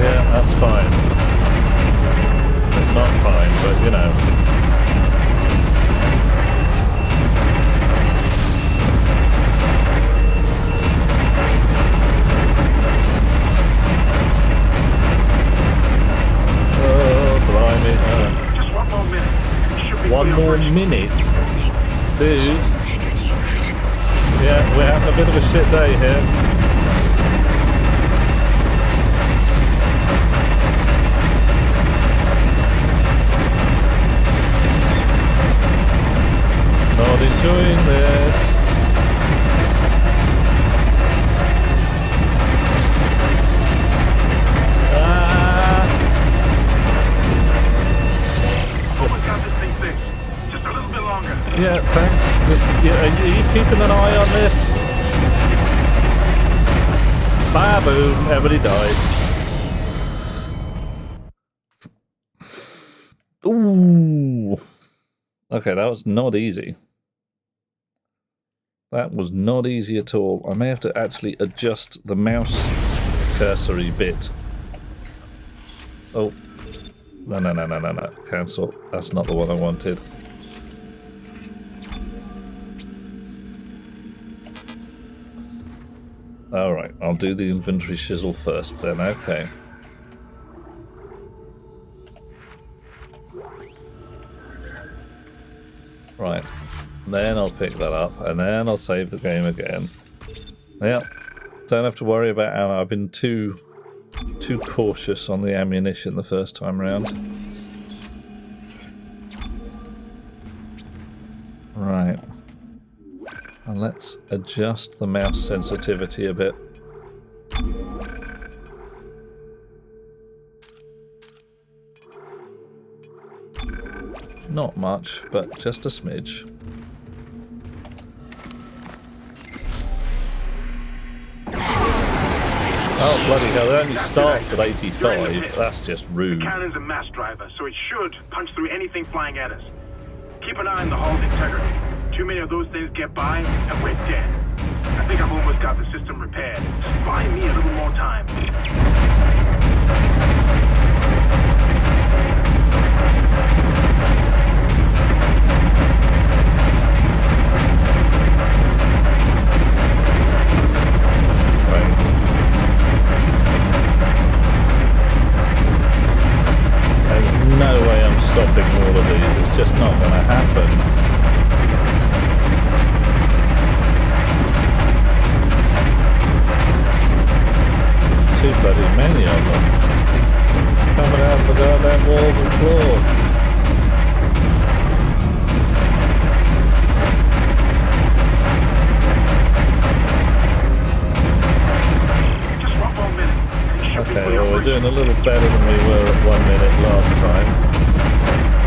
S1: Yeah, that's fine. It's not fine, but you know. Oh, blimey.
S6: Just one more minute. It should be
S1: one more minute? Dude. Yeah, we're having a bit of a shit day here. Not enjoying this.
S6: Almost got this thing fixed. Just a little bit longer.
S1: Yeah, thanks. Are you keeping an eye on this? Ba-boom, everybody dies. Ooh. Okay, that was not easy. That was not easy at all. I may have to actually adjust the mouse cursory bit. Oh. No. Cancel. That's not the one I wanted. Alright, I'll do the inventory shizzle first then, okay. Right, then I'll pick that up, and then I'll save the game again. Yep, don't have to worry about ammo. I've been too cautious on the ammunition the first time round. Right. And let's adjust the mouse sensitivity a bit. Not much, but just a smidge. Oh, bloody hell, it only starts at 85. That's just rude.
S6: The cannon's a mass driver, so it should punch through anything flying at us. Keep an eye on the hull's integrity. Too many of those things get by, and we're dead. I think I've almost got the system repaired. Just buy me a little more time.
S1: There's no way I'm stopping all of these. It's just not going to happen. Too bloody many of them coming out of the goddamn walls and floor.
S6: Just one more minute.
S1: Okay, well we're doing a little better than we were at 1 minute last time.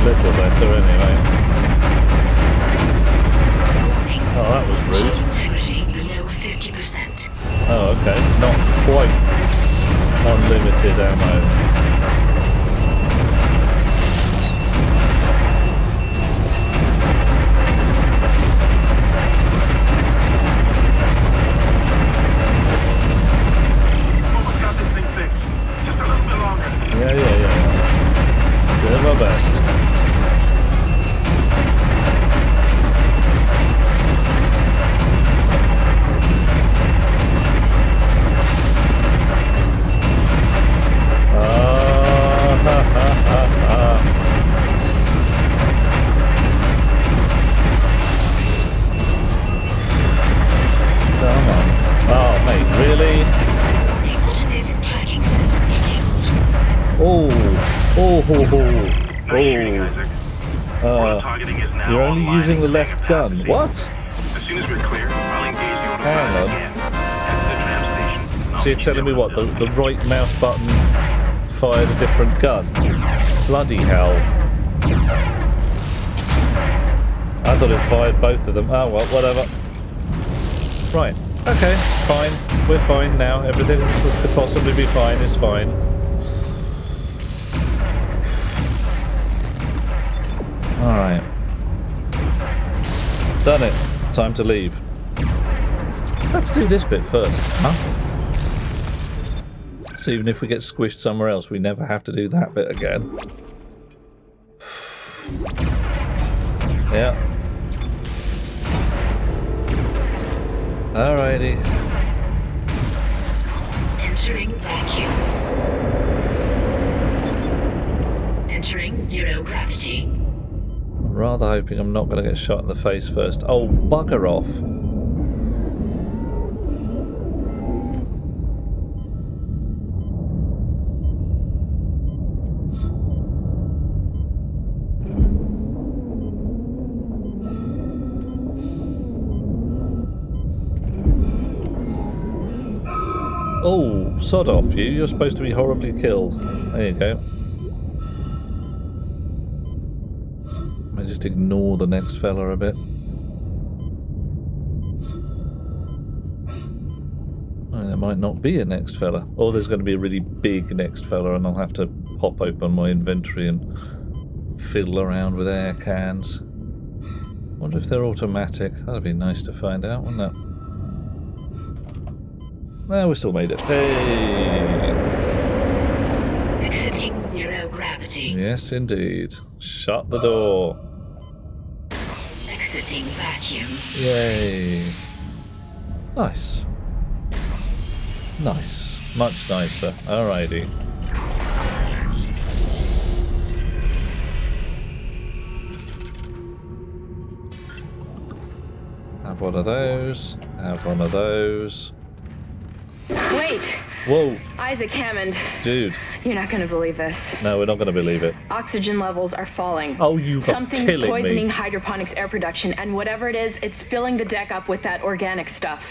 S1: A little better anyway. Oh, that was rude. Oh, okay, not quite unlimited ammo.
S6: Almost got this thing fixed. Just a little bit longer.
S1: Yeah. Doing my best.
S6: Nice shooting, Isaac. What I'm targeting is now
S1: You're only
S6: online
S1: using the
S6: and
S1: left gun.
S6: capacity.
S1: What?
S6: As soon as we're clear, I'll engage you on
S1: Hang
S6: fire
S1: on.
S6: again. Head to the tram station.
S1: So you're telling me what? The right mouse button fired a different gun? Bloody hell. I thought it fired both of them. Oh well, whatever. Right. Okay, fine. We're fine now. Everything that could possibly be fine is fine. Alright. Done it. Time to leave. Let's do this bit first, huh? So even if we get squished somewhere else, we never have to do that bit again. Yeah. Alrighty.
S4: Entering vacuum. Entering zero gravity.
S1: I'm rather hoping I'm not going to get shot in the face first. Oh, bugger off. Oh, sod off you. You're supposed to be horribly killed. There you go. I just ignore the next fella a bit. Oh, there might not be a next fella. Or there's going to be a really big next fella and I'll have to pop open my inventory and fiddle around with air cans. Wonder if they're automatic. That'd be nice to find out, wouldn't it? No, we still made it. Hey!
S4: Exiting zero gravity.
S1: Yes, indeed. Shut the door.
S4: Exiting vacuum.
S1: Yay. Nice. Nice. Much nicer. Alrighty. Have one of those. Have one of those.
S3: Wait!
S1: Whoa.
S3: Isaac Hammond.
S1: Dude.
S3: You're not going to believe this.
S1: No, we're not going to believe it.
S3: Oxygen levels are falling.
S1: Oh, you got
S3: Something's
S1: killing
S3: poisoning
S1: me.
S3: hydroponics air production, and whatever it is, it's filling the deck up with that organic stuff.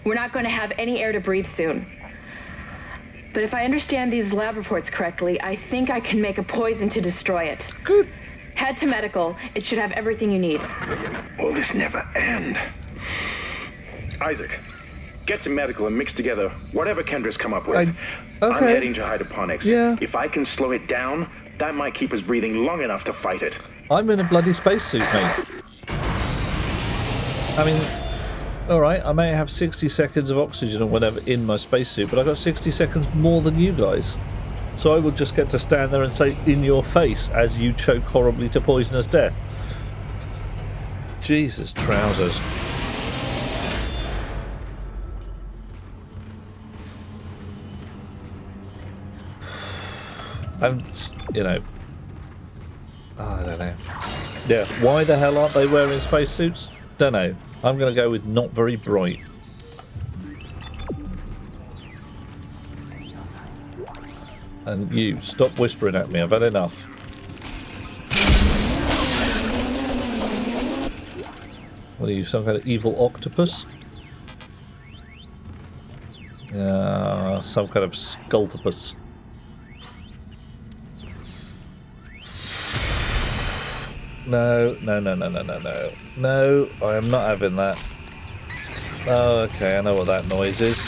S3: We're not going to have any air to breathe soon. But if I understand these lab reports correctly, I think I can make a poison to destroy it.
S1: Good.
S3: Head to medical. It should have everything you need.
S2: Will this never end? Isaac, get to medical and mix together whatever Kendra's come up with.
S1: Okay.
S2: I'm heading to hydroponics.
S1: Yeah.
S2: If I can slow it down, that might keep us breathing long enough to fight it.
S1: I'm in a bloody spacesuit, mate. I mean, alright, I may have 60 seconds of oxygen or whatever in my spacesuit, but I've got 60 seconds more than you guys. So I will just get to stand there and say in your face as you choke horribly to poisonous death. Jesus, trousers. I'm, you know, I don't know. Yeah, why the hell aren't they wearing spacesuits? Don't know. I'm going to go with not very bright. And you, stop whispering at me. I've had enough. What are you, some kind of evil octopus? Some kind of scultopus. No, no, no, no, no, no, no. No, I am not having that. Oh, okay, I know what that noise is.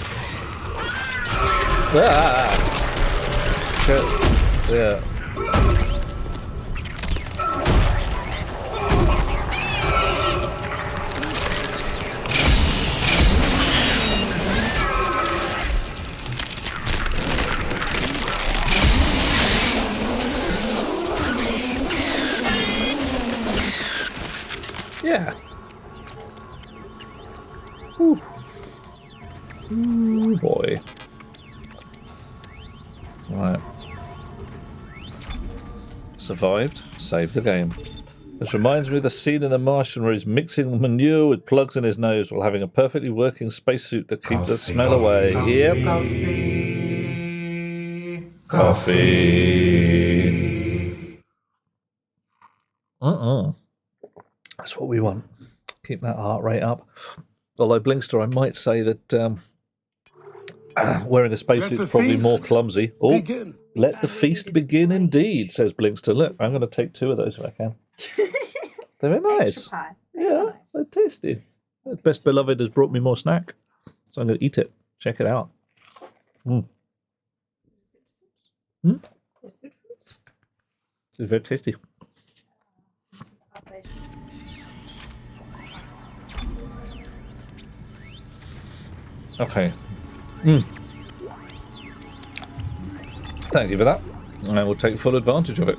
S1: Ah! Yeah. Yeah. Ooh. Ooh, boy. Right. Survived. Saved the game. This reminds me of the scene in The Martian where he's mixing manure with plugs in his nose while having a perfectly working spacesuit to keep the smell away. Yep. Coffee. That's what we want. Keep that heart rate up. Although, Blinkster, I might say that wearing a spacesuit is probably more clumsy. Oh, let the feast begin indeed, says Blinkster. Look, I'm going to take 2 of those if I can. They're very nice. Yeah, they're tasty. Best Beloved has brought me more snack, so I'm going to eat it. Check it out. It's very tasty. Okay. Thank you for that. I will take full advantage of it.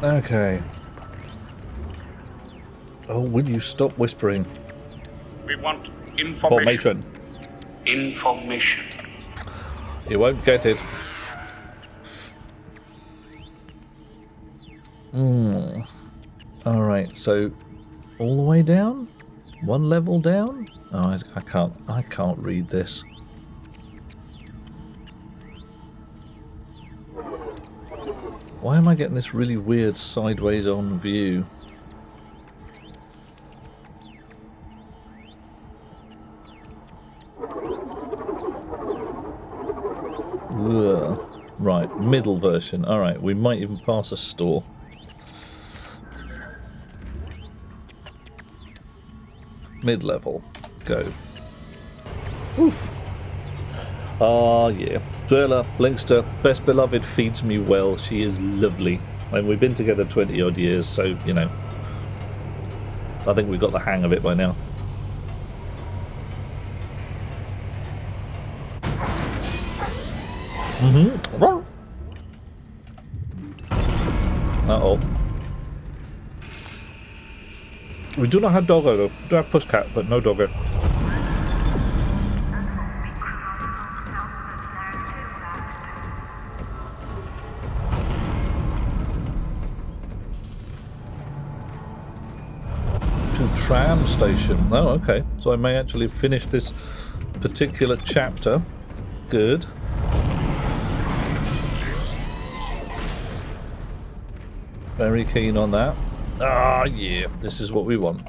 S1: Okay. Oh, will you stop whispering?
S12: We want information.
S1: Information. You won't get it. Alright, so all the way down? 1 level down? Oh, I can't read this. Why am I getting this really weird sideways on view? Ugh. Right, middle version. Alright, we might even pass a store. Mid-level. Go. Oof. Ah, yeah. Dweller, Blinkster, Best Beloved feeds me well. She is lovely. And we've been together 20-odd years, so, you know. I think we've got the hang of it by now. Uh-oh. We do not have Doggo, though. We do have Pusscat, but no Doggo. To tram station. Oh, okay. So I may actually finish this particular chapter. Good. Very keen on that. Ah, yeah. This is what we want.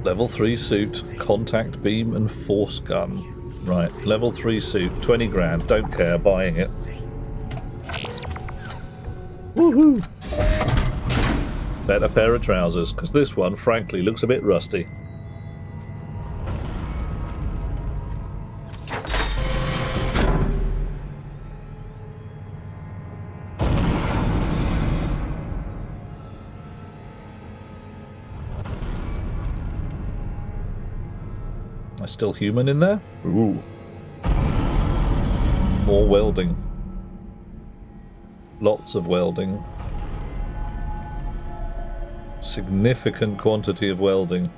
S1: Level 3 suit, contact beam and force gun. Right, level 3 suit, 20 grand. Don't care, buying it. Woohoo! Better pair of trousers, because this one, frankly, looks a bit rusty. Still human in there? Ooh. More welding. Lots of welding. Significant quantity of welding.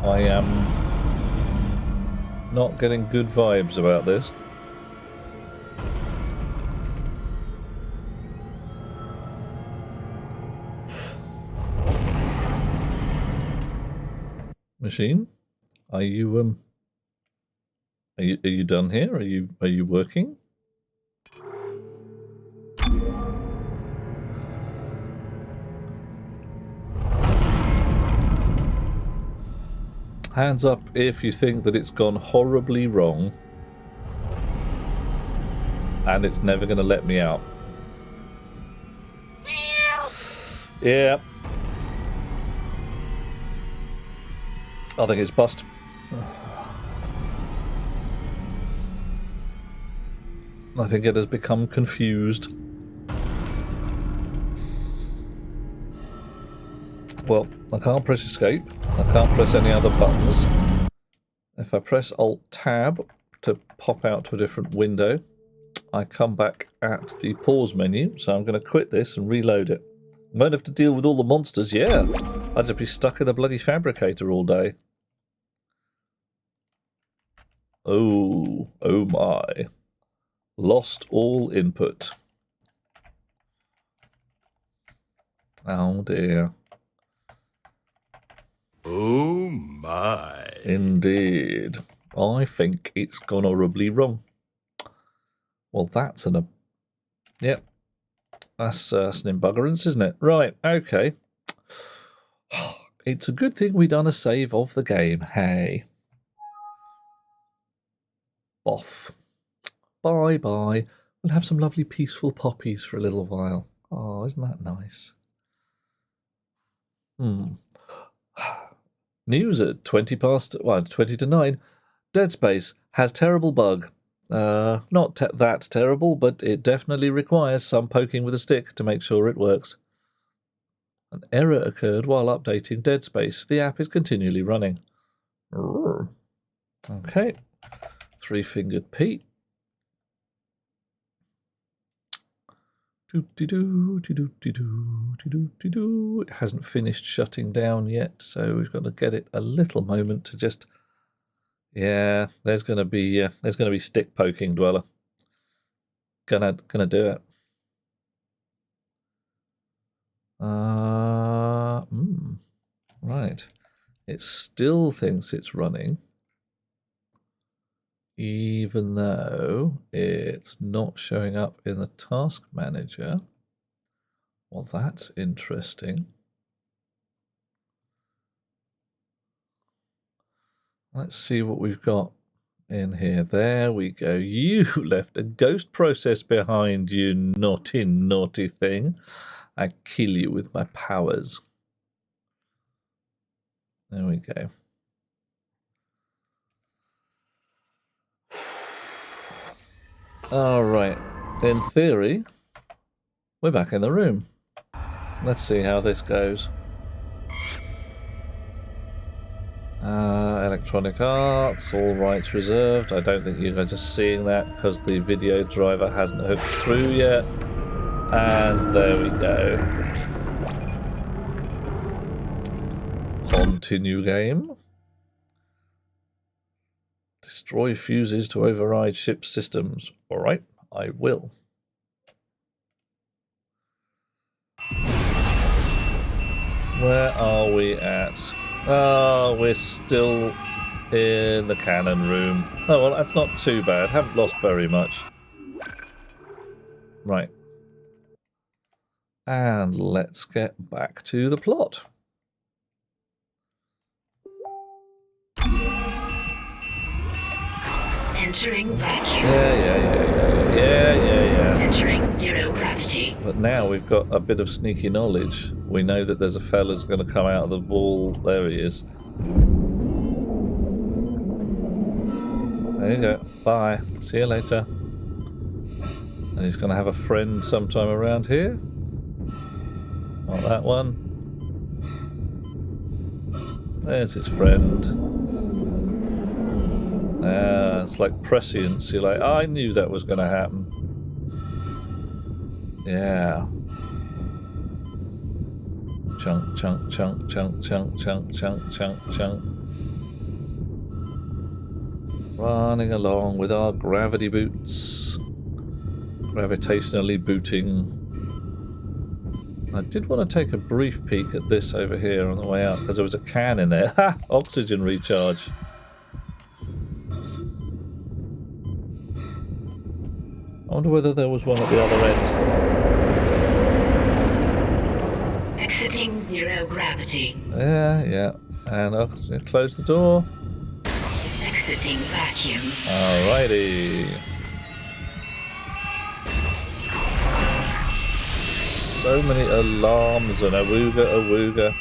S1: I am not getting good vibes about this. Machine, are you done here? Are you working? Hands up if you think that it's gone horribly wrong and it's never going to let me out. Yeah. I think it's bust. I think it has become confused. Well, I can't press escape. I can't press any other buttons. If I press Alt-Tab to pop out to a different window, I come back at the pause menu. So I'm going to quit this and reload it. I won't have to deal with all the monsters. Yeah, I'd just be stuck in a bloody fabricator all day. Oh my. Lost all input. Oh dear.
S13: Oh my.
S1: Indeed. I think it's gone horribly wrong. Well, that's an... Yep. That's an embuggerance, isn't it? Right, okay. It's a good thing we done a save of the game, hey. Off. Bye-bye. We'll have some lovely peaceful poppies for a little while. Oh, isn't that nice? News at 20 to 9. Dead Space has terrible bug. Not that terrible, but it definitely requires some poking with a stick to make sure it works. An error occurred while updating Dead Space. The app is continually running. Okay. Three-fingered Pete. It hasn't finished shutting down yet, so we've got to get it a little moment to just... Yeah, there's gonna be stick poking, Dweller. Gonna do it. Right. It still thinks it's running, even though it's not showing up in the task manager. Well, that's interesting. Let's see what we've got in here. There we go. You left a ghost process behind, you naughty, naughty thing. I kill you with my powers. There we go. All right. In theory, we're back in the room. Let's see how this goes. Electronic Arts, all rights reserved. I don't think you guys are seeing that because the video driver hasn't hooked through yet. And there we go. Continue game. Destroy fuses to override ship systems. Alright, I will. Where are we at? Oh, we're still in the cannon room. Oh, well, that's not too bad. Haven't lost very much. Right. And let's get back to the plot.
S4: Entering vacuum.
S1: Yeah.
S4: Entering zero gravity.
S1: But now we've got a bit of sneaky knowledge. We know that there's a fella's going to come out of the wall. There he is. There you go. Bye. See you later. And he's going to have a friend sometime around here. Not that one. There's his friend. It's like prescience. You're like, I knew that was going to happen. Yeah. Chunk, chunk, chunk, chunk, chunk, chunk, chunk, chunk, chunk. Running along with our gravity boots. Gravitationally booting. I did want to take a brief peek at this over here on the way out because there was a can in there. Ha! Oxygen recharge. I wonder whether there was one at the other end.
S4: Exiting zero gravity.
S1: Yeah. And close the door.
S4: Exiting vacuum.
S1: Alrighty. So many alarms and awooga.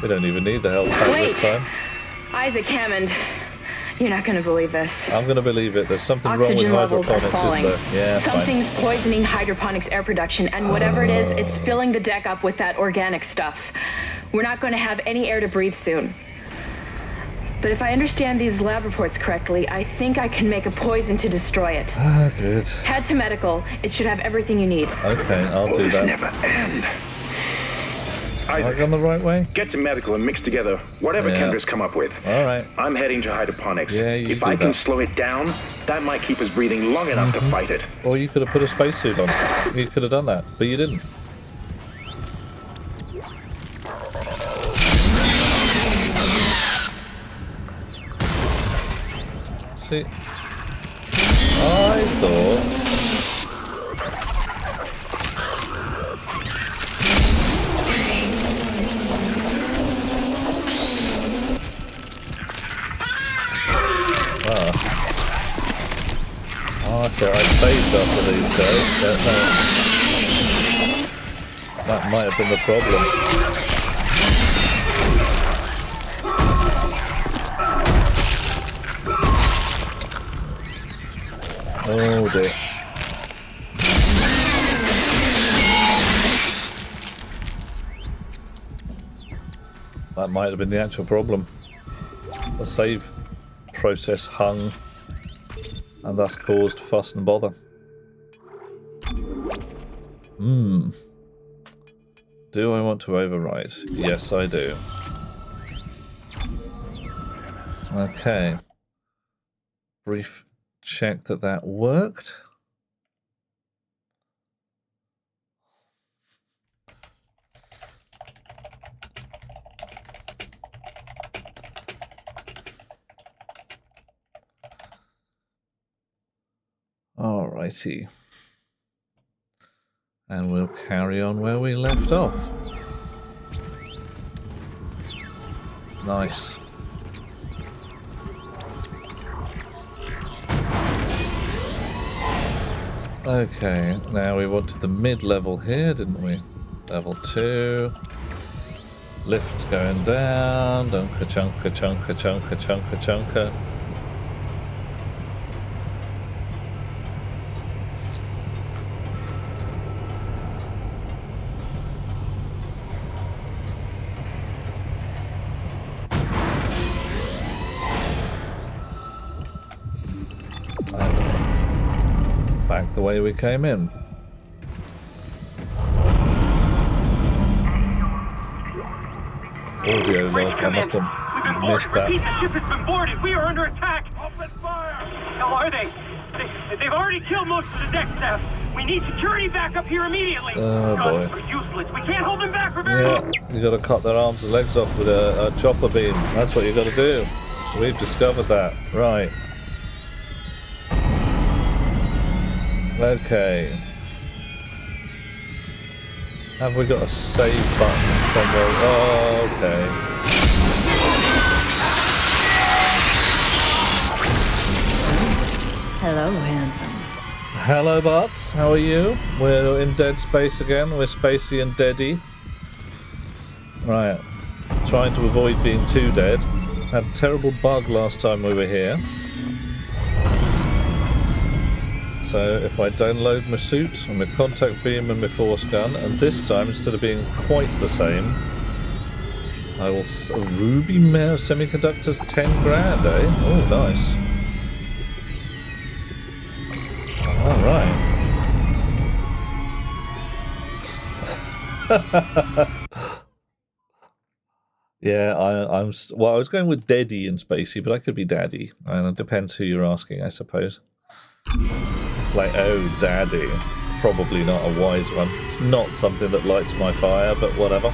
S1: We don't even need the help this time.
S3: Isaac Hammond. You're not going to believe this.
S1: I'm going to believe it. There's something
S3: Oxygen
S1: wrong with
S3: levels are
S1: hydroponics,
S3: falling.
S1: isn't there? Yeah,
S3: Something's
S1: fine.
S3: poisoning hydroponics air production, and whatever it is, it's filling the deck up with that organic stuff. We're not going to have any air to breathe soon. But if I understand these lab reports correctly, I think I can make a poison to destroy it.
S1: Ah, good.
S3: Head to medical. It should have everything you need.
S1: Okay, I'll do
S2: This
S1: that.
S2: never end.
S1: Have I gone the right way?
S2: Get to medical and mix together whatever
S1: Yeah.
S2: Kendra's come up with.
S1: All right.
S2: I'm heading to hydroponics.
S1: Yeah, you
S2: if
S1: do
S2: I can
S1: that.
S2: slow it down, that might keep us breathing long enough to fight it.
S1: Or you could have put a spacesuit on. You could have done that, but you didn't. See, I thought... I thought I saved up for these guys, but no. That might have been the problem. Oh dear. That might have been the actual problem. The save process hung and thus caused fuss and bother. Do I want to overwrite? Yes, I do. Okay. Brief check that that worked. Alrighty. And we'll carry on where we left off. Nice. Okay, now we wanted the mid-level here, didn't we? Level 2. Lift going down. Dunka chunka chunka chunka chunka chunka. Back the way we came in. Audio log, I must have missed that.
S6: The ship has been boarded. We are under attack. Open fire! How are they? They've already killed most of the deck staff. We need security back up here immediately.
S1: Oh boy.
S6: We're useless. We can't hold them back for very long.
S1: Yeah, you got to cut their arms and legs off with a chopper beam. That's what you got to do. We've discovered that. Right. Okay. Have we got a save button somewhere? Oh, okay.
S8: Hello, handsome.
S1: Hello, Butts. How are you? We're in dead space again. We're Spacey and Deady. Right. Trying to avoid being too dead. Had a terrible bug last time we were here. So if I download my suit and my contact beam and my force gun, and this time instead of being quite the same, I will Ruby Mare Semiconductors 10 grand, eh? Oh, nice. Alright. Yeah, I was going with Deady and Spacey, but I could be Daddy. And it depends who you're asking, I suppose. It's like, oh, Daddy. Probably not a wise one. It's not something that lights my fire, but whatever.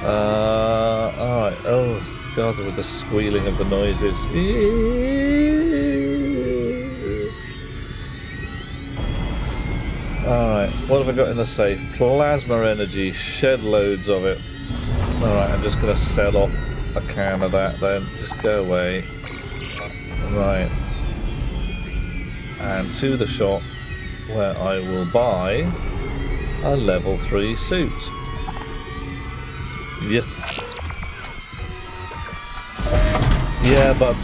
S1: Alright. Oh, God, with the squealing of the noises. Alright, what have I got in the safe? Plasma energy. Shed loads of it. Alright, I'm just going to sell off a can of that then. Just go away. Right. And to the shop where I will buy a level 3 suit. Yes. Yeah, but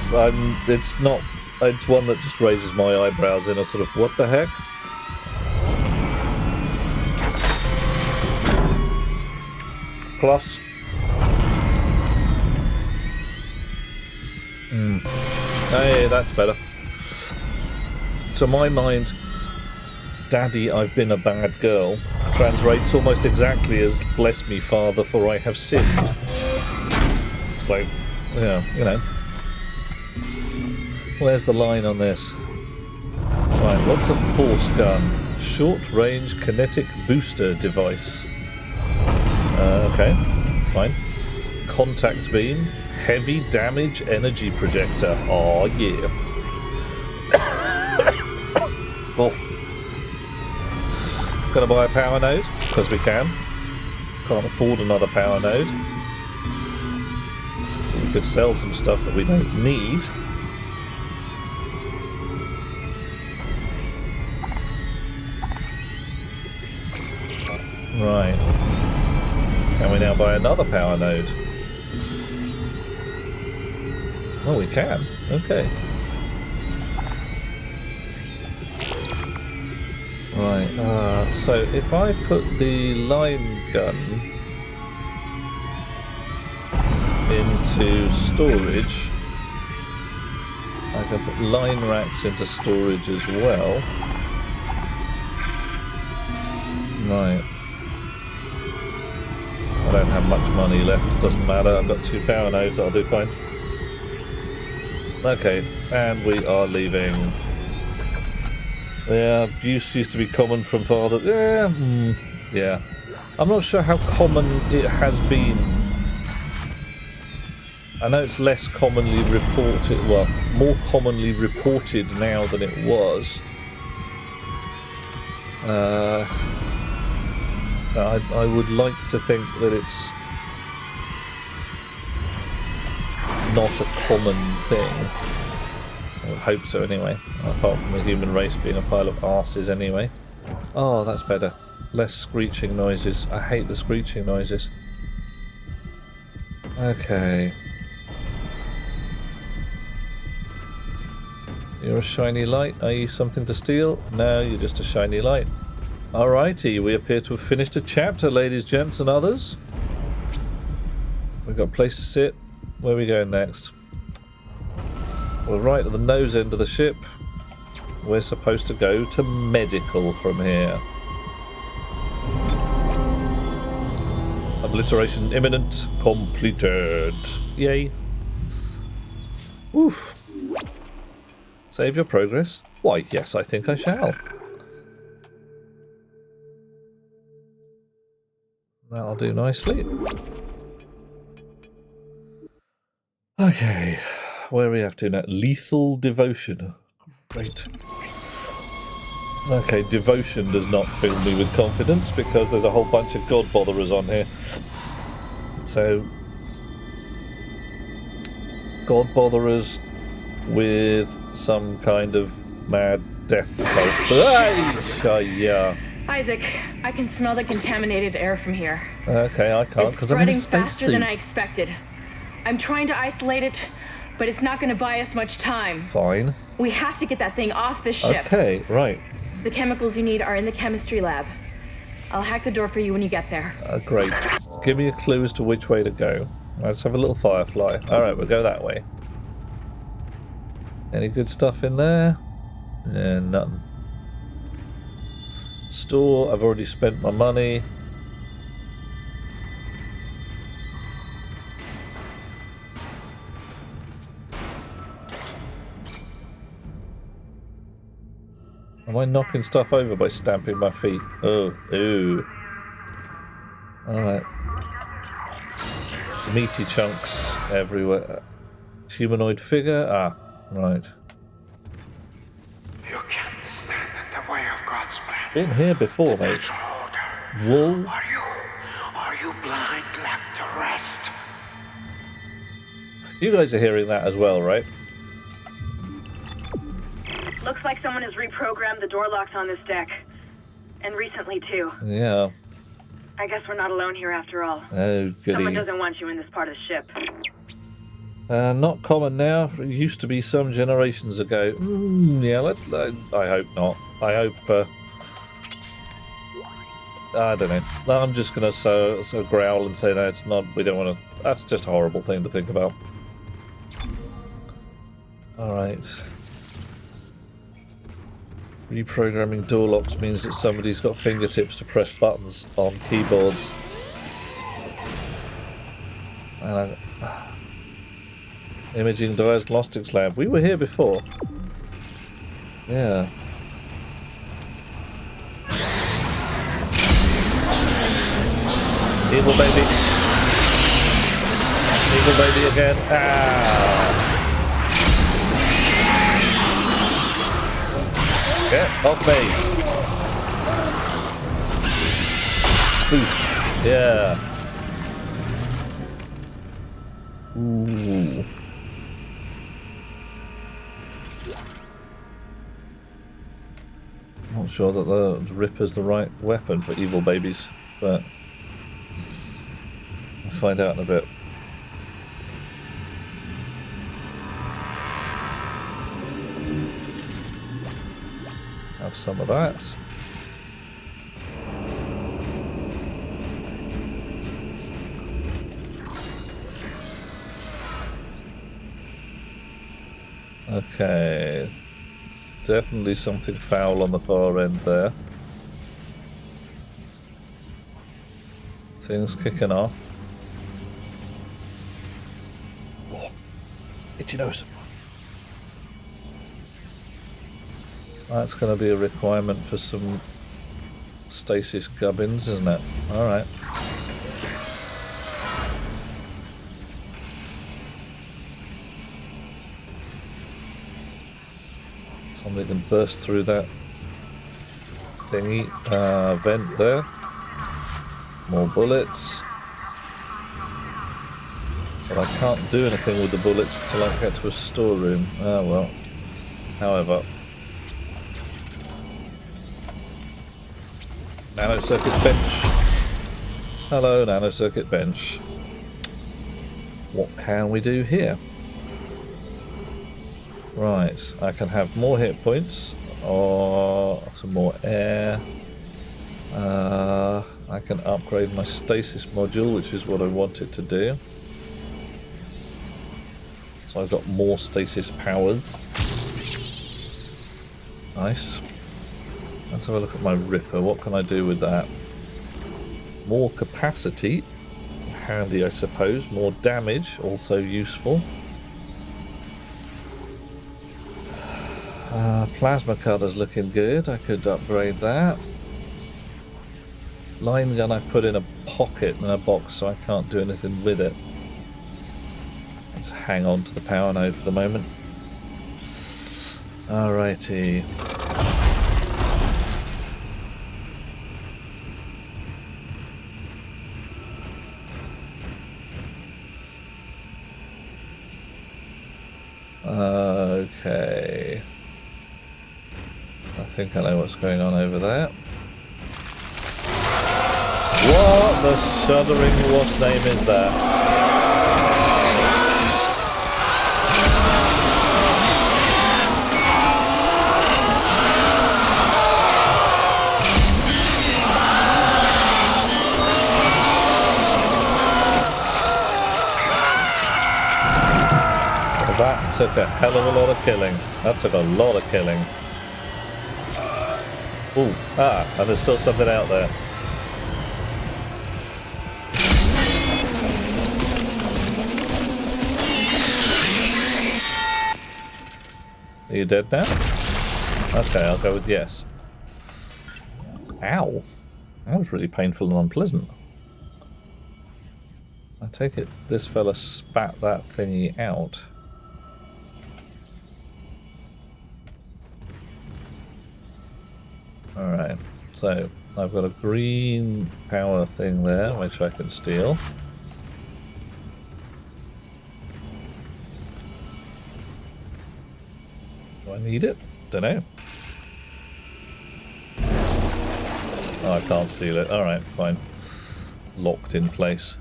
S1: it's not, it's one that just raises my eyebrows in a sort of, what the heck? Plus. Hey, that's better. To my mind, Daddy, I've been a bad girl, translates almost exactly as bless me, Father, for I have sinned. It's like, yeah, you know. Where's the line on this? Right, what's a force gun? Short-range kinetic booster device. Okay, fine. Contact beam, Heavy damage energy projector. Oh yeah. Oh. Gonna buy a power node, because we can. Can't afford another power node. We could sell some stuff that we don't need. Right. Can we now buy another power node? Oh, we can. Okay. Right. So if I put the line gun into storage, I can put line racks into storage as well. Right. I don't have much money left, doesn't matter. I've got 2 power nodes, that'll do fine. Okay, and we are leaving. Yeah, abuse used to be common from father. Yeah. I'm not sure how common it has been. I know it's less commonly reported, well, more commonly reported now than it was. I would like to think that it's not a common thing. I would hope so anyway, apart from the human race being a pile of arses anyway. Oh, that's better. Less screeching noises. I hate the screeching noises. Okay. You're a shiny light. Are you something to steal? No, you're just a shiny light. Alrighty, we appear to have finished a chapter, ladies, gents, and others. We've got a place to sit. Where are we going next? We're right at the nose end of the ship. We're supposed to go to medical from here. Obliteration imminent. Completed. Yay. Oof. Save your progress? Why, yes, I think I shall. That'll do nicely. Okay, where are we have to now? Lethal devotion. Great. Okay, devotion does not fill me with confidence because there's a whole bunch of god botherers on here. So, god botherers with some kind of mad death cult. Yeah.
S3: Isaac, I can smell the contaminated air from here.
S1: Okay, I can't because I'm in a
S3: spacesuit. It's
S1: spacesuit.
S3: faster than I expected. I'm trying to isolate it, but it's not going to buy us much time.
S1: Fine.
S3: We have to get that thing off the ship.
S1: Okay, right.
S3: The chemicals you need are in the chemistry lab. I'll hack the door for you when you get there.
S1: Great. Give me a clue as to which way to go. Let's have a little firefly. Alright, we'll go that way. Any good stuff in there? Yeah, nothing. Store, I've already spent my money. Am I knocking stuff over by stamping my feet? Oh, ooh. Alright. Meaty chunks everywhere. Humanoid figure? Ah, right.
S6: You can't stand in the way of God's plan.
S1: Been here before, mate. Wool?
S6: Are you blind, left to rest?
S1: You guys are hearing that as well, right?
S5: Looks like someone has reprogrammed the door locks on this deck. And recently, too.
S1: Yeah.
S5: I guess we're not alone here after all.
S1: Oh, goody.
S5: Someone doesn't want you in this part of the ship.
S1: Not common now. It used to be some generations ago. Yeah, I hope not. I hope... I don't know. I'm just going to so growl and say, no, it's not. We don't want to... That's just a horrible thing to think about. Alright. Reprogramming door locks means that somebody's got fingertips to press buttons on keyboards. And Imaging Diagnostics Lab. We were here before. Yeah. Evil baby. Evil baby again. Ah. Get off me. Oof. Yeah. Ooh. Not sure that the Ripper's the right weapon for evil babies, but I'll find out in a bit. Have some of that. Okay. Definitely something foul on the far end there. Things kicking off. Oh, itchy nose. That's going to be a requirement for some stasis gubbins, isn't it? Alright. Somebody can burst through that thingy, vent there. More bullets. But I can't do anything with the bullets until I get to a storeroom. Oh well. However. Nanocircuit bench. Hello, nanocircuit bench. What can we do here? Right, I can have more hit points or some more air. I can upgrade my stasis module, which is what I wanted to do. So I've got more stasis powers. Nice. Let's have a look at my Ripper. What can I do with that? More capacity. Handy, I suppose. More damage, also useful. Plasma cutter's looking good. I could upgrade that. Line gun I put in a pocket in a box, so I can't do anything with it. Let's hang on to the power node for the moment. Alrighty. Okay. I think I know what's going on over there. What the shuddering wasp name is that? Well, that took a hell of a lot of killing. That took a lot of killing. Ooh, and there's still something out there. Are you dead now? Okay, I'll go with yes. Ow. That was really painful and unpleasant. I take it this fella spat that thingy out. Alright, so I've got a green power thing there, which I can steal. Do I need it? Don't know. Oh, I can't steal it. Alright, fine. Locked in place.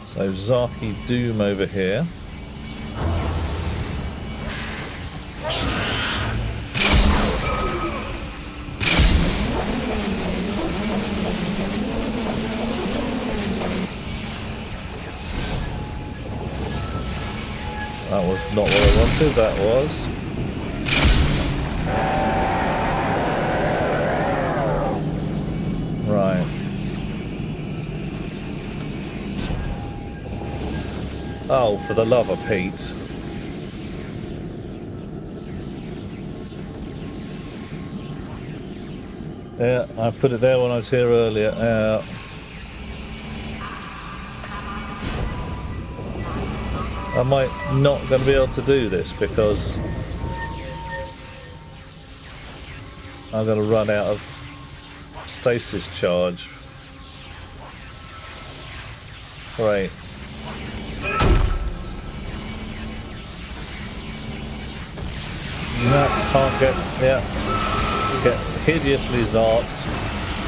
S1: So Zaki Doom over here. That was not what I wanted, that was. Right. Oh, for the love of Pete. Yeah, I put it there when I was here earlier. I might not going to be able to do this because I'm going to run out of stasis charge. Great. No, can't get, yeah. Get hideously zarked.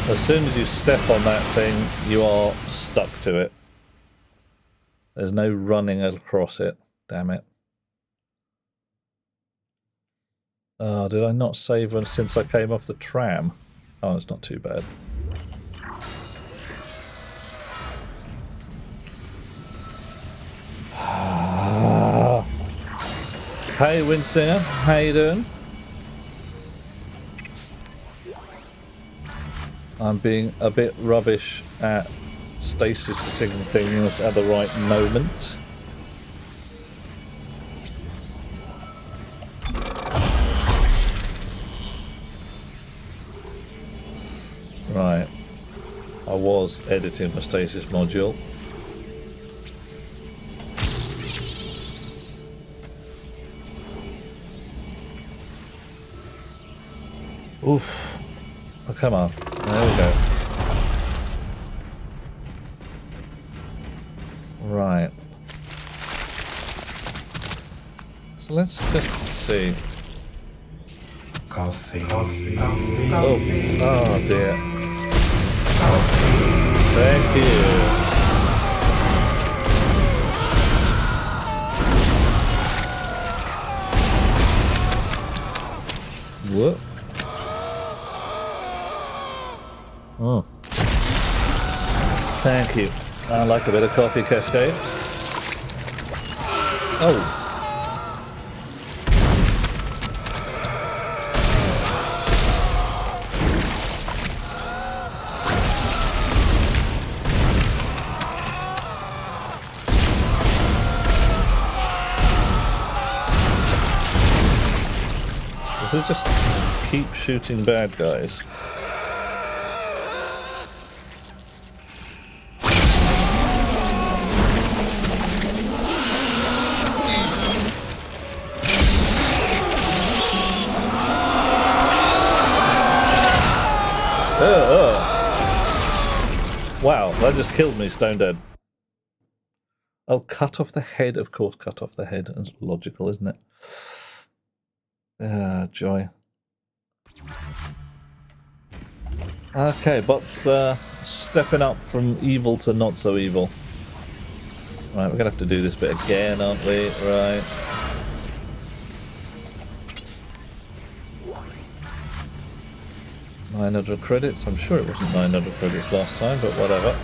S1: As soon as you step on that thing, you are stuck to it. There's no running across it. Damn it. Oh, did I not save one since I came off the tram? Oh, it's not too bad. Hey, Windsinger. How you doing? I'm being a bit rubbish at stasising things at the right moment. Right. I was editing the stasis module. Oof. Oh, come on. There we go. Right. So let's just see.
S14: Coffee.
S1: Oh dear. Thank you. What? Oh. Thank you. I like a bit of coffee, Cascade. Oh. Does it just keep shooting bad guys? Wow, that just killed me, stone dead. Oh, cut off the head, of course, cut off the head. That's logical, isn't it? Ah, joy. Okay, bots stepping up from evil to not so evil. Right, we're gonna have to do this bit again, aren't we? Right. $900 credits. I'm sure it wasn't 900 credits last time, but whatever.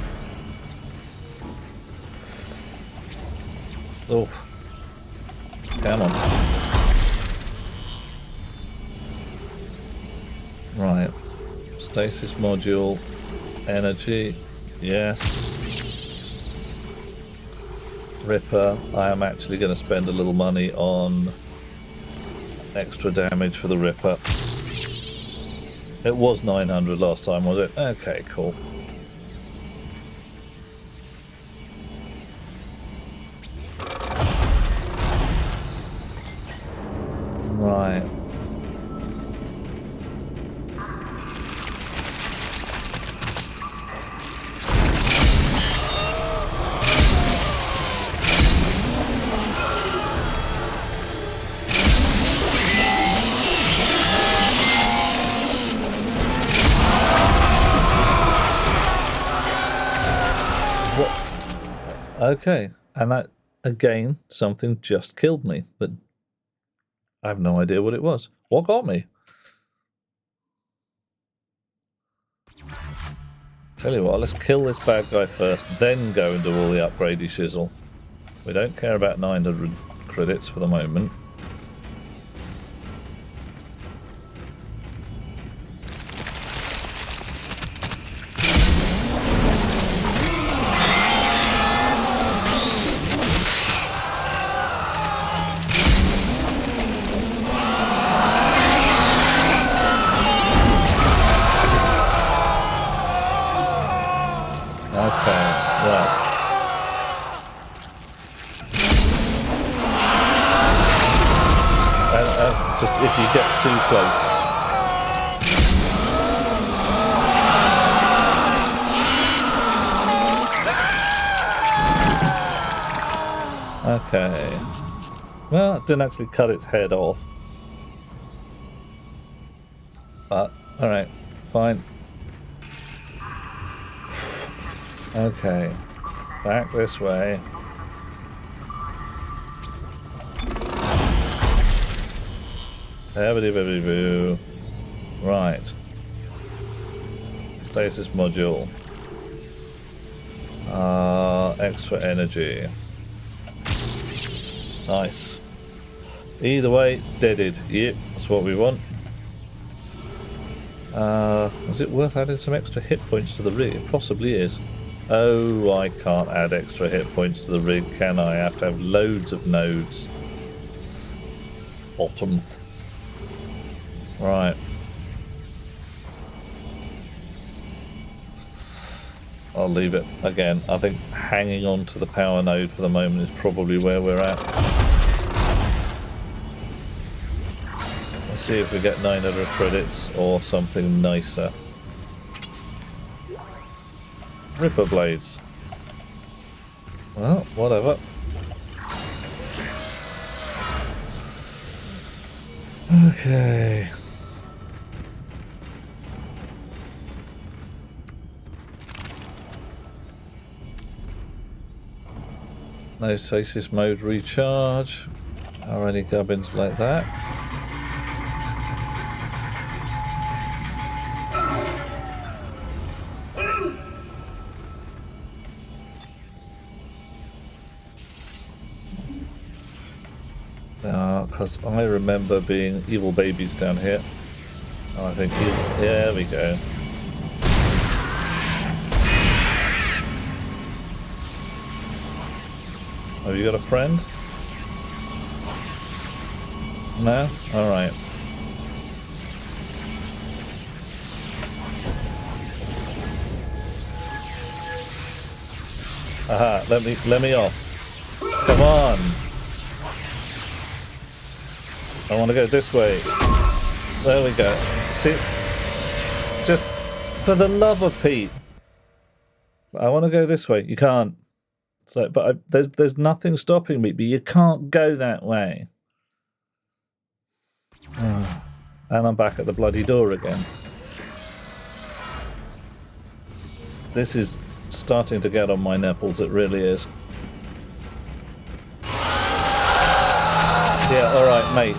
S1: Oh, come on. Right. Stasis module. Energy. Yes. Ripper. I am actually going to spend a little money on extra damage for the Ripper. It was 900 last time, was it? Okay, cool. Right. Okay, and that, again, something just killed me, but I have no idea what it was. What got me? Tell you what, let's kill this bad guy first, then go and do all the upgradey shizzle. We don't care about 900 credits for the moment. Just if you get too close. Okay. Well, it didn't actually cut its head off. But, alright, fine. Okay. Back this way. Boo. Right. Stasis module. Extra energy. Nice. Either way, deaded. Yep, that's what we want. Is it worth adding some extra hit points to the rig? It possibly is. Oh, I can't add extra hit points to the rig, can I? I have to have loads of nodes. Bottoms. Right. I'll leave it. Again, I think hanging on to the power node for the moment is probably where we're at. Let's see if we get 900 credits or something nicer. Ripper blades. Well, whatever. Okay. No stasis mode recharge or any gubbins like that. Because I remember being evil babies down here. Oh, I think there we go. Have you got a friend? No? Alright. Aha, let me off. Come on. I want to go this way. There we go. See? Just for the love of Pete. I want to go this way. You can't. It's like, but there's nothing stopping me, but you can't go that way. And I'm back at the bloody door again. This is starting to get on my nipples, it really is. Yeah, alright, mate,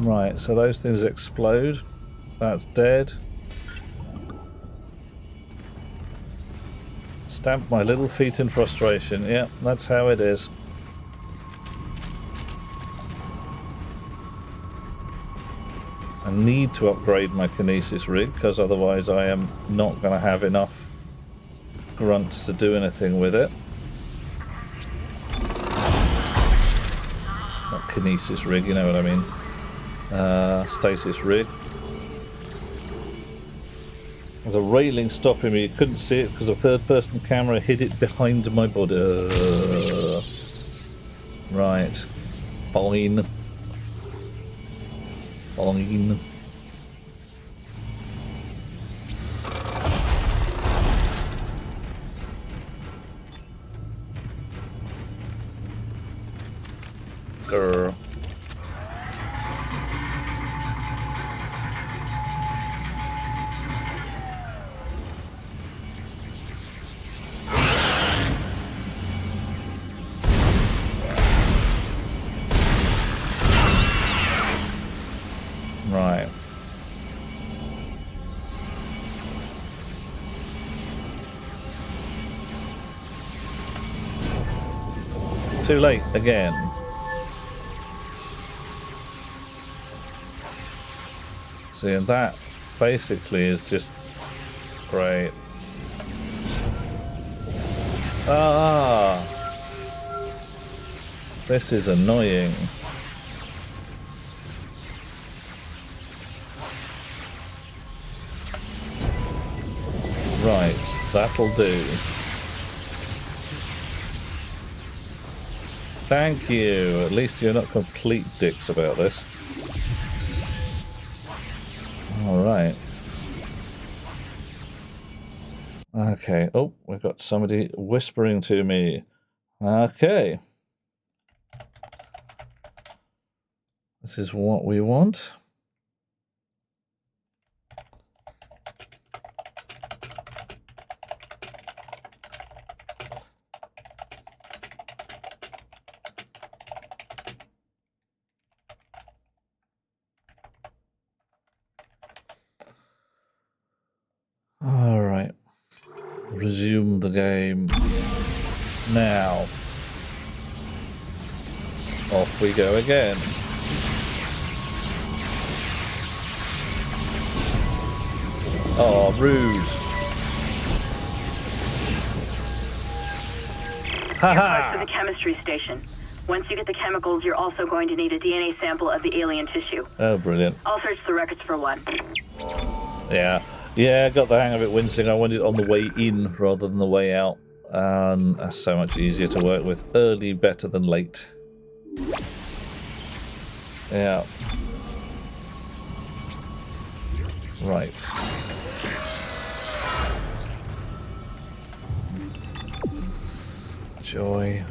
S1: Right, so those things explode. That's dead. Stamp my little feet in frustration. Yeah, that's how it is. I need to upgrade my kinesis rig, because otherwise I am not going to have enough grunts to do anything with it. Not kinesis rig, you know what I mean. Stasis rig. There's a railing stopping me. You couldn't see it because a third-person camera hid it behind my body. Right. Fine. Fine. Grr. Right. Too late again. See, and that basically is just great. Ah! This is annoying. Right, that'll do. Thank you. At least you're not complete dicks about this. Alright. Okay. Oh, we've got somebody whispering to me. Okay. This is what we want. Alright. Resume the game now. Off we go again. Oh, rude.
S5: Haha! To the chemistry station. Once you get the chemicals, you're also going to need a DNA sample of the alien tissue.
S1: Oh, brilliant.
S5: I'll search the records for one.
S1: Yeah. Yeah, got the hang of it, Winston. I wanted it on the way in rather than the way out. That's so much easier to work with. Early better than late. Yeah. Right. Joy.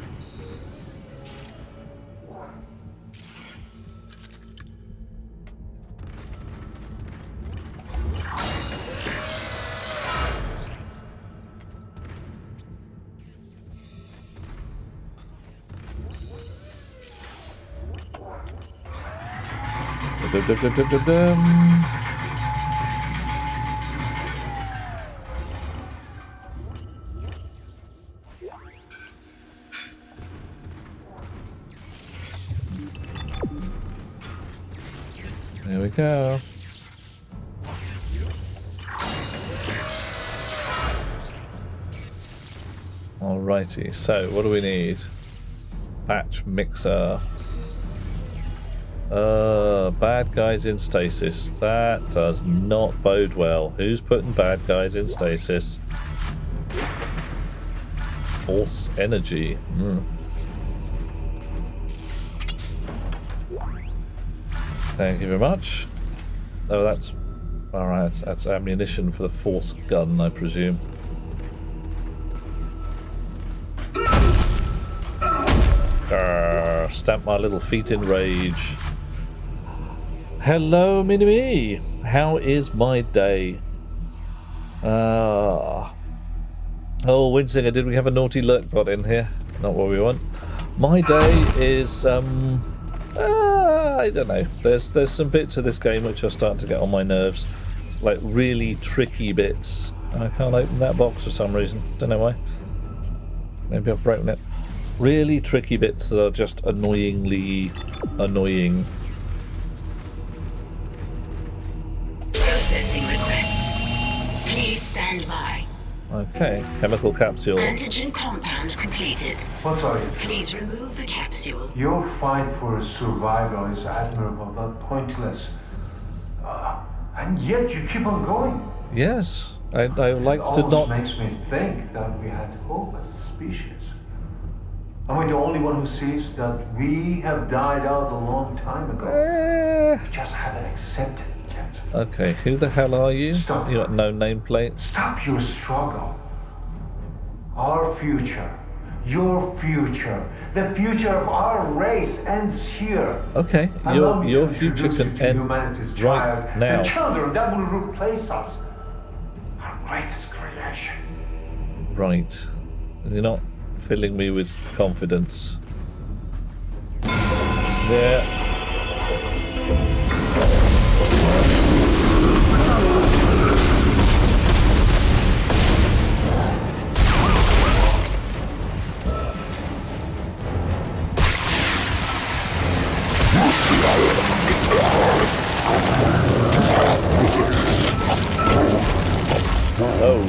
S1: There we go. Alrighty, so what do we need? Batch mixer. Bad guys in stasis. That does not bode well. Who's putting bad guys in stasis? Force energy. Thank you very much. Oh, that's... Alright, that's ammunition for the force gun, I presume. Stamp my little feet in rage. Hello, Mini-Me. How is my day? Oh, Winsinger, did we have a naughty lurk bot in here? Not what we want. My day is, I don't know. There's some bits of this game which are starting to get on my nerves. Like, really tricky bits. I can't open that box for some reason. Don't know why. Maybe I've broken it. Really tricky bits that are just annoyingly annoying.
S4: Processing request. Please stand by.
S1: Okay, chemical capsule.
S4: Antigen compound completed.
S14: What are you?
S4: Please remove the capsule.
S14: Your fight for survival is admirable but pointless. And yet you keep on going.
S1: Yes, I like to not...
S14: It makes me think that we had hope as a species. Am I the only one who sees that we have died out a long time ago? We just haven't accepted it yet.
S1: Okay, who the hell are you?
S14: Stop.
S1: You got no nameplate.
S14: Stop your struggle. Our future, your future, the future of our race ends here.
S1: Okay, your future can end right now.
S14: The children that will replace us. Our greatest creation.
S1: Right. You're not filling me with confidence. There. Oh.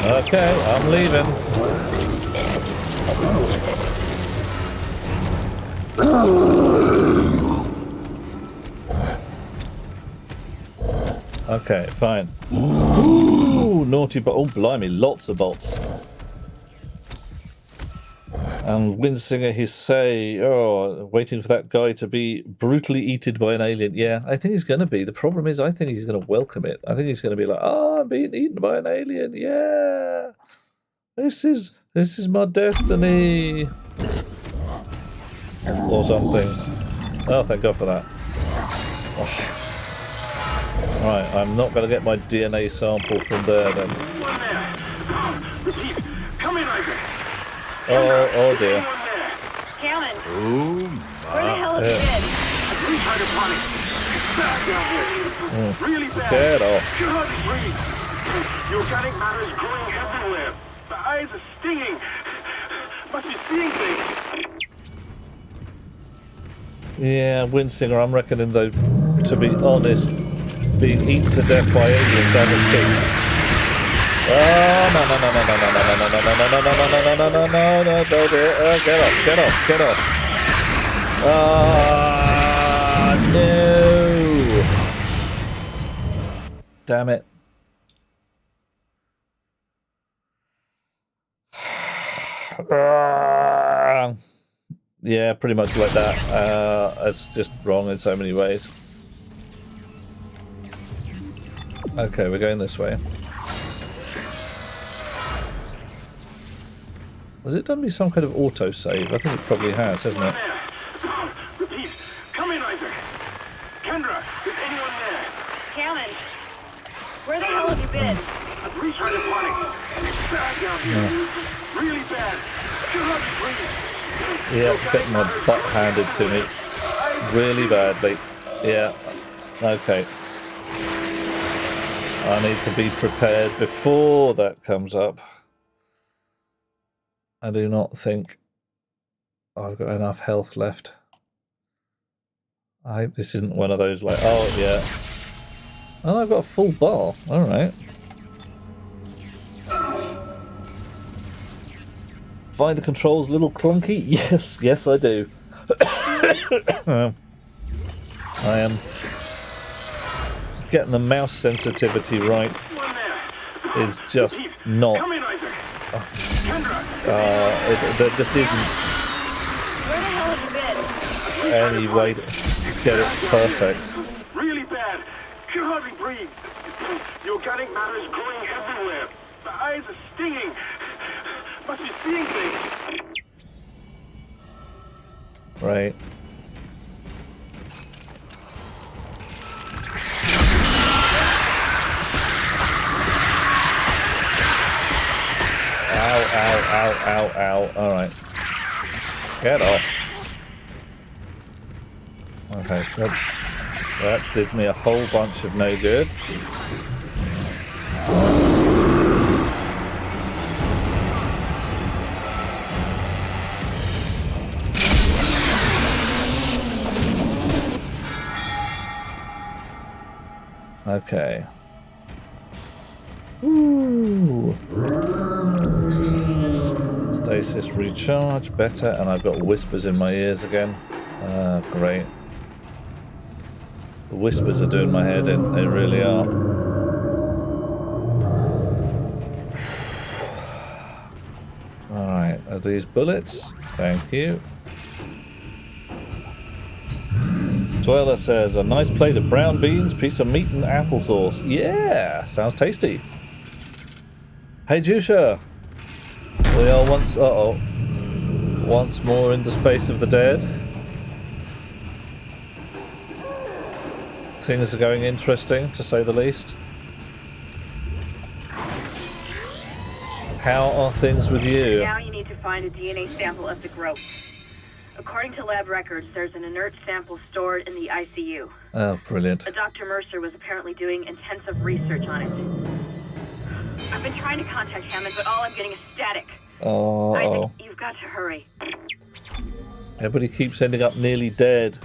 S1: Okay, I'm leaving. Okay, fine. Ooh, naughty but oh blimey, lots of bots. And Windsinger, he say, oh, waiting for that guy to be brutally eaten by an alien. Yeah, I think he's going to be. The problem is, I think he's going to welcome it. I think he's going to be like, oh, I'm being eaten by an alien. Yeah, this is my destiny, or something. Oh, thank God for that. Oh. Right, I'm not going to get my DNA sample from there then.
S6: Repeat. Come in, Isaac.
S1: Oh dear.
S5: Callan.
S13: Oh
S5: Where the hell have you been?
S6: Please try to panic. It's bad down here. Really bad.
S1: Get off.
S6: You hardly breathe. The organic matter is growing everywhere. My eyes are stinging. Must be seeing things.
S1: Yeah, Windsinger, I'm reckoning though, to be honest, being eaten to death by aliens on the king. Oh no, don't do it. Get off. No. Damn it. Yeah, pretty much like that. It's just wrong in so many ways. Okay, we're going this way. Has it done me some kind of auto-save? I think it probably has, hasn't it?
S6: Repeat. Come in, Isaac. Kendra, is anyone there?
S5: Callan. Where the hell have you been?
S6: I've restarted the panic. It's bad down here. Really bad. You hardly breathe.
S1: Yeah, getting my butt handed to me. Really badly. Yeah. Okay. I need to be prepared before that comes up. I do not think I've got enough health left. I hope this isn't one of those like, oh yeah. Oh, I've got a full bar. Alright. Find the controls a little clunky? Yes I do. I am getting the mouse sensitivity right is just not. There just isn't any way to get it perfect.
S6: Really bad. You hardly breathe. The organic matter is growing everywhere. My eyes are stinging. Must be seeing things.
S1: Right. Ow. Alright. Get off. Okay, so that did me a whole bunch of no good. Okay. Ooh. Stasis recharge, better, and I've got whispers in my ears again. Great. The whispers are doing my head in, they really are. Alright, are these bullets? Thank you. Dweller says, a nice plate of brown beans, piece of meat and applesauce. Yeah, sounds tasty. Hey Jusha! We are once more in the space of the dead. Things are going interesting, to say the least. How are things with you?
S5: Now you need to find a DNA sample of the growth. According to lab records, there's an inert sample stored in the ICU.
S1: Oh, brilliant.
S5: Dr. Mercer was apparently doing intensive research on it. I've been trying to contact Hammond, but all I'm getting is static.
S1: Oh.
S5: Isaac, you've got to hurry.
S1: Everybody keeps ending up nearly dead.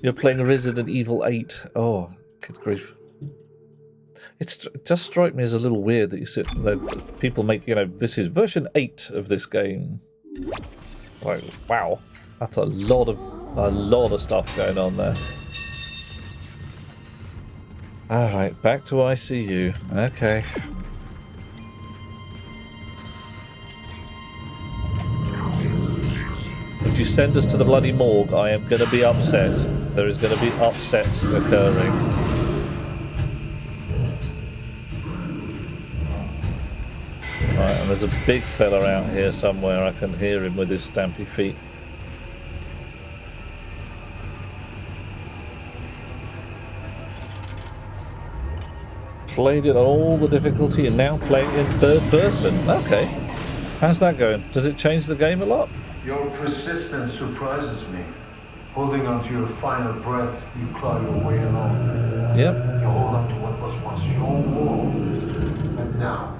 S1: You're playing Resident Evil 8. Oh, good grief. It just struck me as a little weird that people make, this is version 8 of this game. Like, wow, that's a lot of stuff going on there. All right, back to ICU. Okay. If you send us to the bloody morgue, I am going to be upset. There is going to be upset occurring. Right, and there's a big fella out here somewhere. I can hear him with his stampy feet. Played it on all the difficulty and now playing in third person. Okay. How's that going? Does it change the game a lot?
S14: Your persistence surprises me. Holding on to your final breath, you claw your way along.
S1: Yep.
S14: You hold on to what was once your world, but now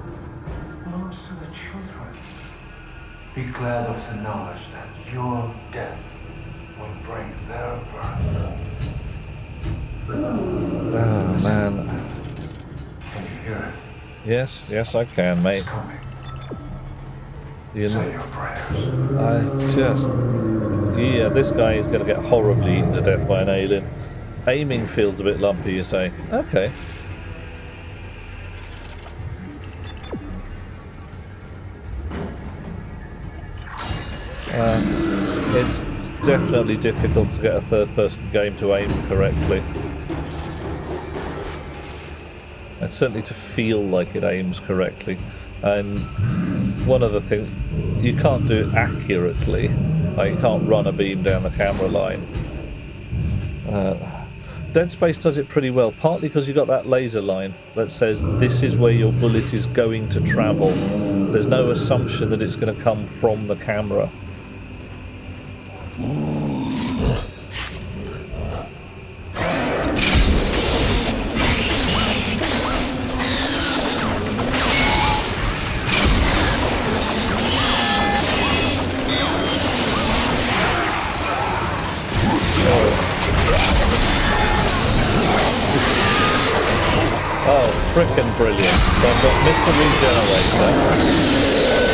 S14: belongs to the children. Be glad of the knowledge that your death will bring their birth.
S1: Oh, man.
S14: Can you hear it?
S1: Yes, I can, mate.
S14: It's coming.
S1: You
S14: Say
S1: know,
S14: your prayers.
S1: yeah, this guy is going to get horribly eaten to death by an alien. Aiming feels a bit lumpy, you say. Okay. It's definitely difficult to get a third-person game to aim correctly. And certainly to feel like it aims correctly. And one other thing, you can't do it accurately. Like, you can't run a beam down the camera line. Dead Space does it pretty well, partly because you've got that laser line that says this is where your bullet is going to travel. There's no assumption that it's going to come from the camera. Frickin' brilliant. So I've got Mr. Regenerator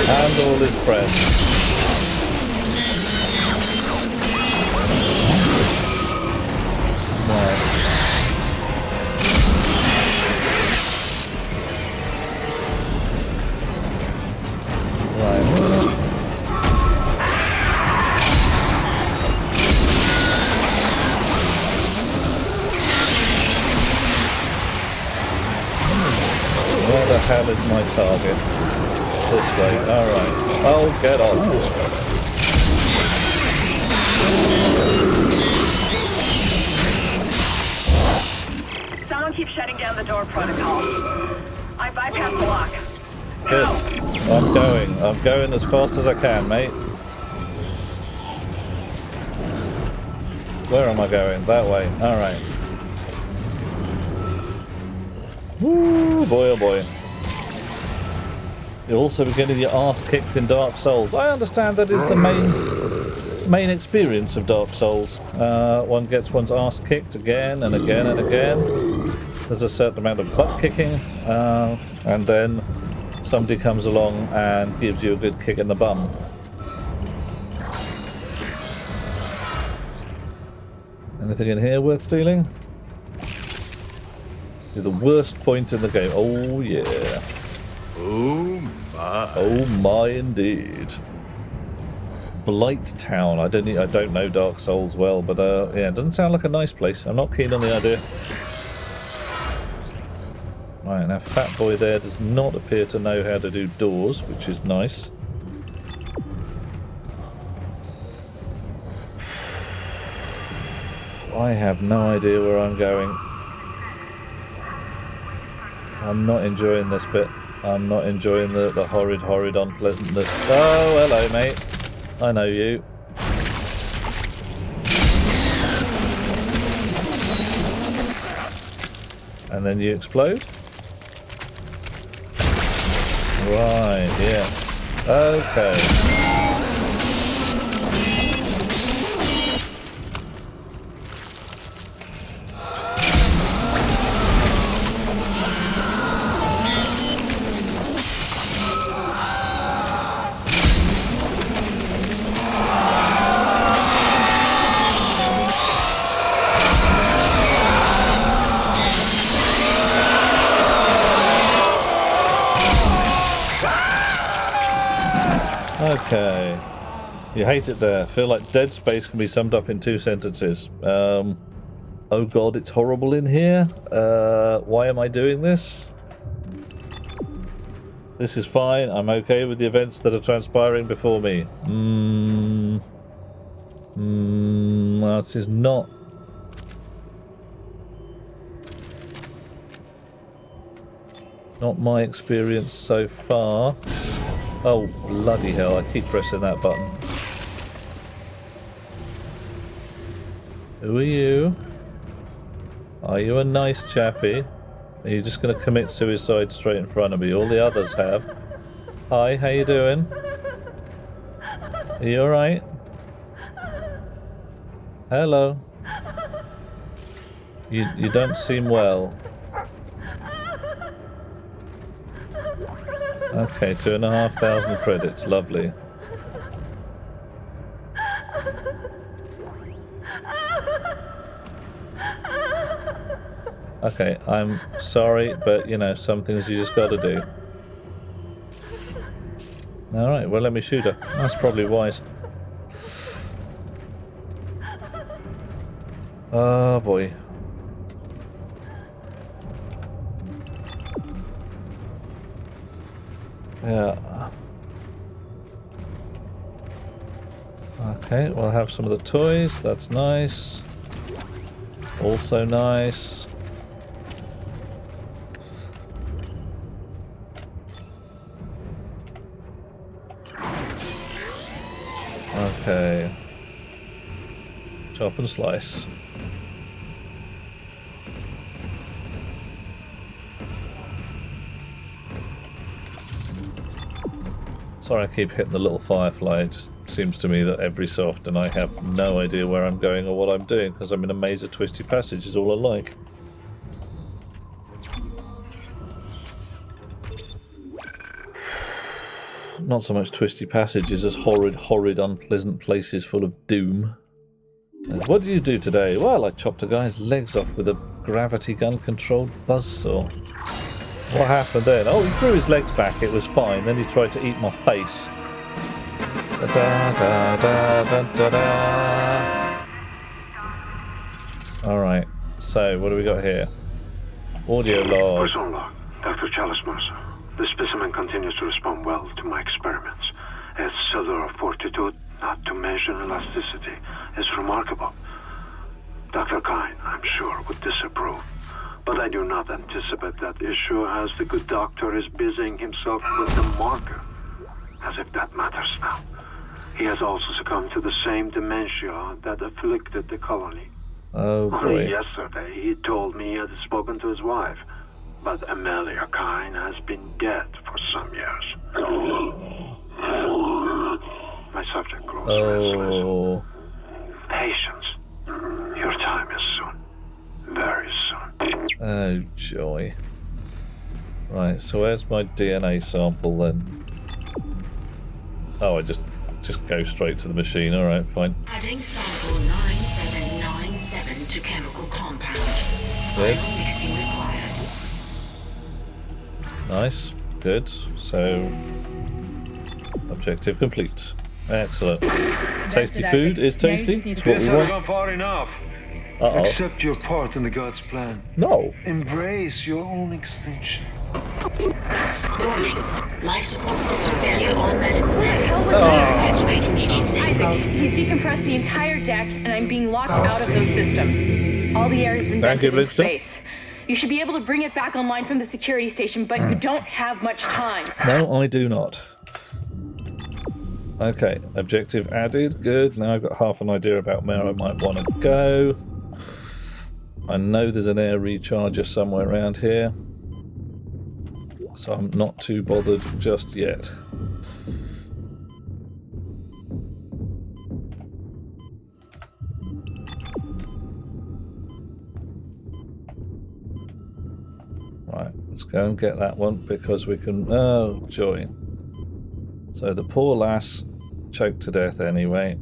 S1: and all his friends. Right. Where the hell is my target? This way. Alright. Oh, get off.
S5: Someone keeps shutting down the door protocol. I bypassed the lock.
S1: Good. I'm going as fast as I can, mate. Where am I going? That way. Alright. Woo, boy oh boy. You're also getting your ass kicked in Dark Souls. I understand that is the main experience of Dark Souls. One gets one's ass kicked again and again and again. There's a certain amount of butt kicking, and then somebody comes along and gives you a good kick in the bum. Anything in here worth stealing? You're the worst point in the game. Oh yeah.
S13: Oh my.
S1: Oh my indeed. Blight Town. I don't know Dark Souls well, but yeah, it doesn't sound like a nice place. I'm not keen on the idea. Right, now Fat Boy there does not appear to know how to do doors, which is nice. I have no idea where I'm going. I'm not enjoying this bit. I'm not enjoying the horrid unpleasantness. Oh, hello, mate. I know you. And then you explode? Right, yeah. Okay. Okay. You hate it there. Feel like Dead Space can be summed up in 2 sentences. Oh god, it's horrible in here. Why am I doing this? This is fine. I'm okay with the events that are transpiring before me. Well, this is not... not my experience so far. Oh, bloody hell, I keep pressing that button. Who are you? Are you a nice chappy? Are you just going to commit suicide straight in front of me? All the others have. Hi, how you doing? Are you alright? Hello. You don't seem well. Okay, 2,500 credits, lovely. Okay, I'm sorry, but you know, some things you just gotta do. Alright, well let me shoot her. That's probably wise. Oh boy. Yeah. Okay, we'll have some of the toys. That's nice. Also nice. Okay. Chop and slice. Sorry I keep hitting the little firefly. It just seems to me that every so often I have no idea where I'm going or what I'm doing because I'm in a maze of twisty passages all alike. Not so much twisty passages as horrid, unpleasant places full of doom. What did you do today? Well, I chopped a guy's legs off with a gravity gun-controlled buzzsaw. What happened then? Oh, he threw his legs back, it was fine. Then he tried to eat my face. Alright, so what do we got here? Audio log.
S6: Person log. Dr. Chalice Mercer. The specimen continues to respond well to my experiments. Its cellular fortitude, not to mention elasticity, is remarkable. Dr. Kine, I'm sure, would disapprove. But I do not anticipate that issue as the good doctor is busying himself with the marker. As if that matters now. He has also succumbed to the same dementia that afflicted the colony.
S1: Oh boy.
S6: Only yesterday he told me he had spoken to his wife. But Amelia Kine has been dead for some years. My subject grows restless. Patience. Your time is soon. Very soon.
S1: Oh, joy. Right, so where's my DNA sample then? Oh, I just go straight to the machine. Alright, fine.
S4: Adding sample 9797 to chemical compound.
S1: Good.
S4: Mixing required.
S1: Nice. Good. So, objective complete. Excellent. Tasty food is tasty. It's what we
S14: This has
S1: want.
S14: gone far enough.
S1: Uh-oh.
S14: Accept your part in the God's plan.
S1: No.
S14: Embrace your own extinction.
S4: Warning. Life support system failure on medical deck.
S3: Isaac, he's decompressed the entire deck, and I'm being locked out of those systems. All the air has been vented into space. You should be able to bring it back online from the security station, but you don't have much time.
S1: No, I do not. Okay, objective added. Good. Now I've got half an idea about where I might want to go. I know there's an air recharger somewhere around here, so I'm not too bothered just yet. Right, let's go and get that one because we can... Oh, joy. So the poor lass choked to death anyway.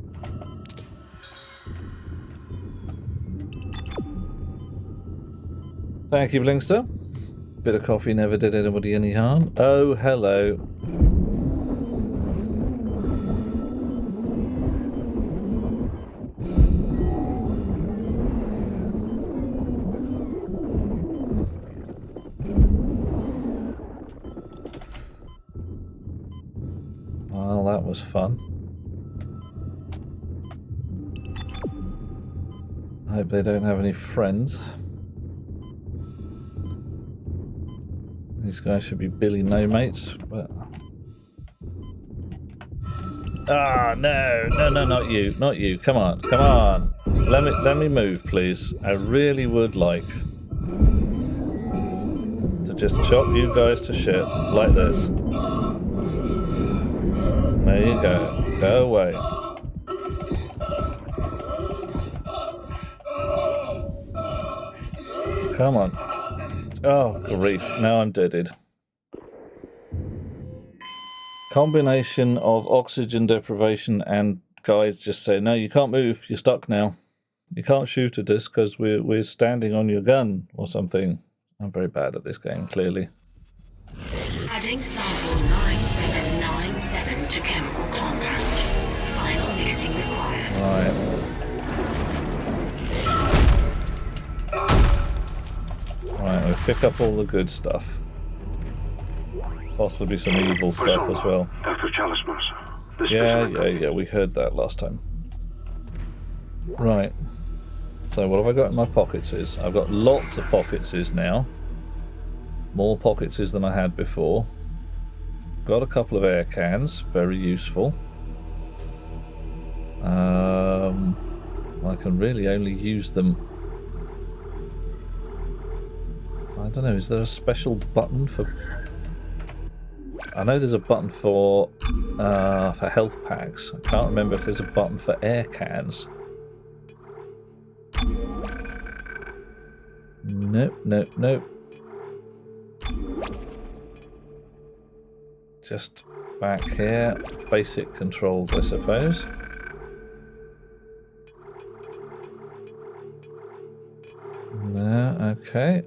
S1: Thank you, Blinkster. Bit of coffee never did anybody any harm. Oh, hello. that was fun. I hope they don't have any friends. These guys should be Billy No Mates, but... Ah, no, not you, not you. Come on, come on. Let me move, please. I really would like to just chop you guys to shit like this. There you go. Go away. Come on. Oh, grief. Now I'm deaded. Combination of oxygen deprivation and guys just say, no, you can't move. You're stuck now. You can't shoot at us because we're standing on your gun or something. I'm very bad at this game, clearly.
S4: Adding sample 9797 to chemical compound. Final mixing required.
S1: Right. Right, we pick up all the good stuff. Possibly some evil stuff as well.
S6: Dr. Chalismos.
S1: Yeah, we heard that last time. Right. So what have I got in my pockets? I've got lots of pockets now. More pockets than I had before. Got a couple of air cans, very useful. I can really only use them. I don't know, is there a special button for... I know there's a button for health packs. I can't remember if there's a button for air cans. Nope. Just back here. Basic controls, I suppose. No, okay.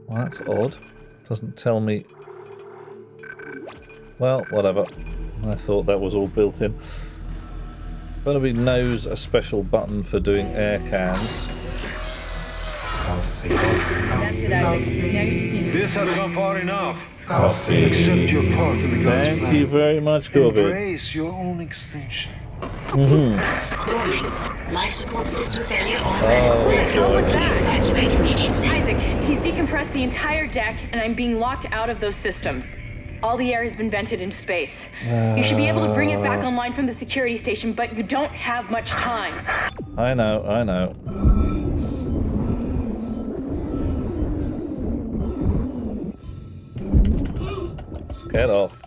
S1: Well, that's odd. Doesn't tell me... Well, whatever. I thought that was all built in. Barnaby knows a special button for doing air cans.
S7: Coffee. This has gone far enough.
S14: Coffee. Accept your part in the God's
S1: Thank you very much, Corvid.
S14: Embrace your own extinction.
S4: Warning. Life support system failure on Please evacuate immediately.
S3: Isaac, he's decompressed the entire deck, and I'm being locked out of those systems. All the air has been vented into space. You should be able to bring it back online from the security station, but you don't have much time.
S1: I know. Get off.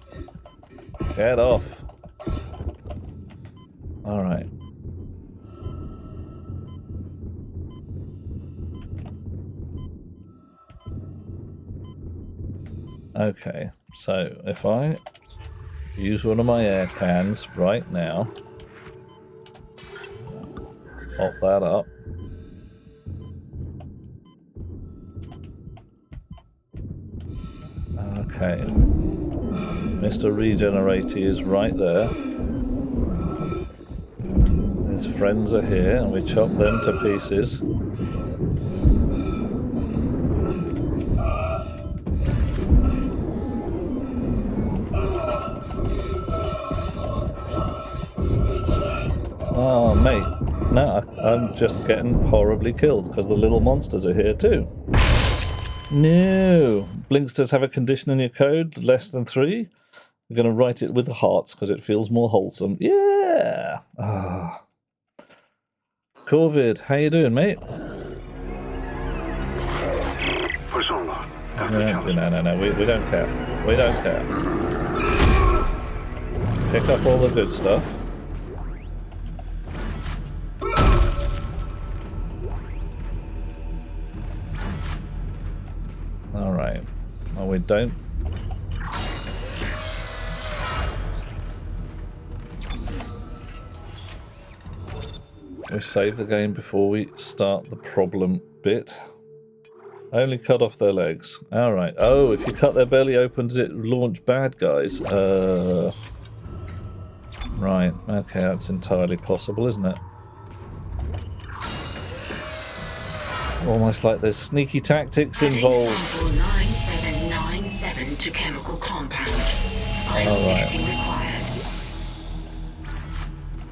S1: Get off. All right. Okay, so if I use one of my air cans right now, pop that up. Okay. Mr. Regenerator is right there. His friends are here, and we chop them to pieces. Oh, mate. No, I'm just getting horribly killed because the little monsters are here too. No. Blinksters have a condition in your code, less than 3. We're going to write it with the hearts because it feels more wholesome. Yeah. Ah. Corvid, how you doing, mate?
S6: Persona.
S1: No, we don't care. We don't care. Pick up all the good stuff. Alright. Oh, we don't. We save the game before we start the problem bit. Only cut off their legs. Alright. Oh, if you cut their belly open, does it launch bad guys? Right. Okay, that's entirely possible, isn't it? Almost like there's sneaky tactics involved.
S4: Sample 9797 to chemical compound.
S1: Alright.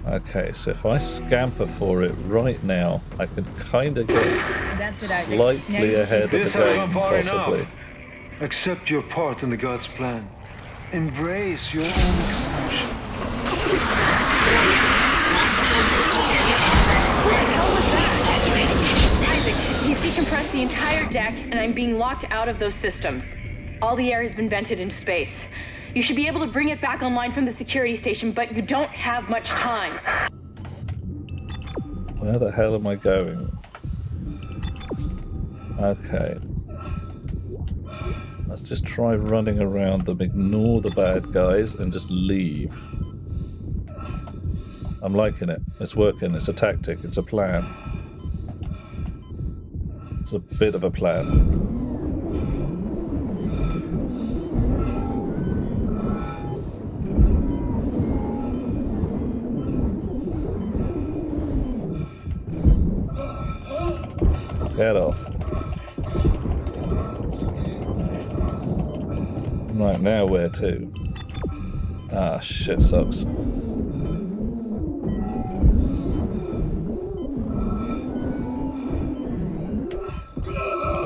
S1: Okay, so if I scamper for it right now, I can kind of get slightly ahead of the game, possibly.
S14: Accept your part in the God's plan. Embrace your own expansion.
S3: Isaac, he's decompressed the entire deck, and I'm being locked out of those systems. All the air has been vented into space. You should be able to bring it back online from the security station, but you don't have much time.
S1: Where the hell am I going? Okay. Let's just try running around them, ignore the bad guys, and just leave. I'm liking it. It's working. It's a tactic. It's a plan. It's a bit of a plan. Get off. Right, now where to? Ah, shit sucks.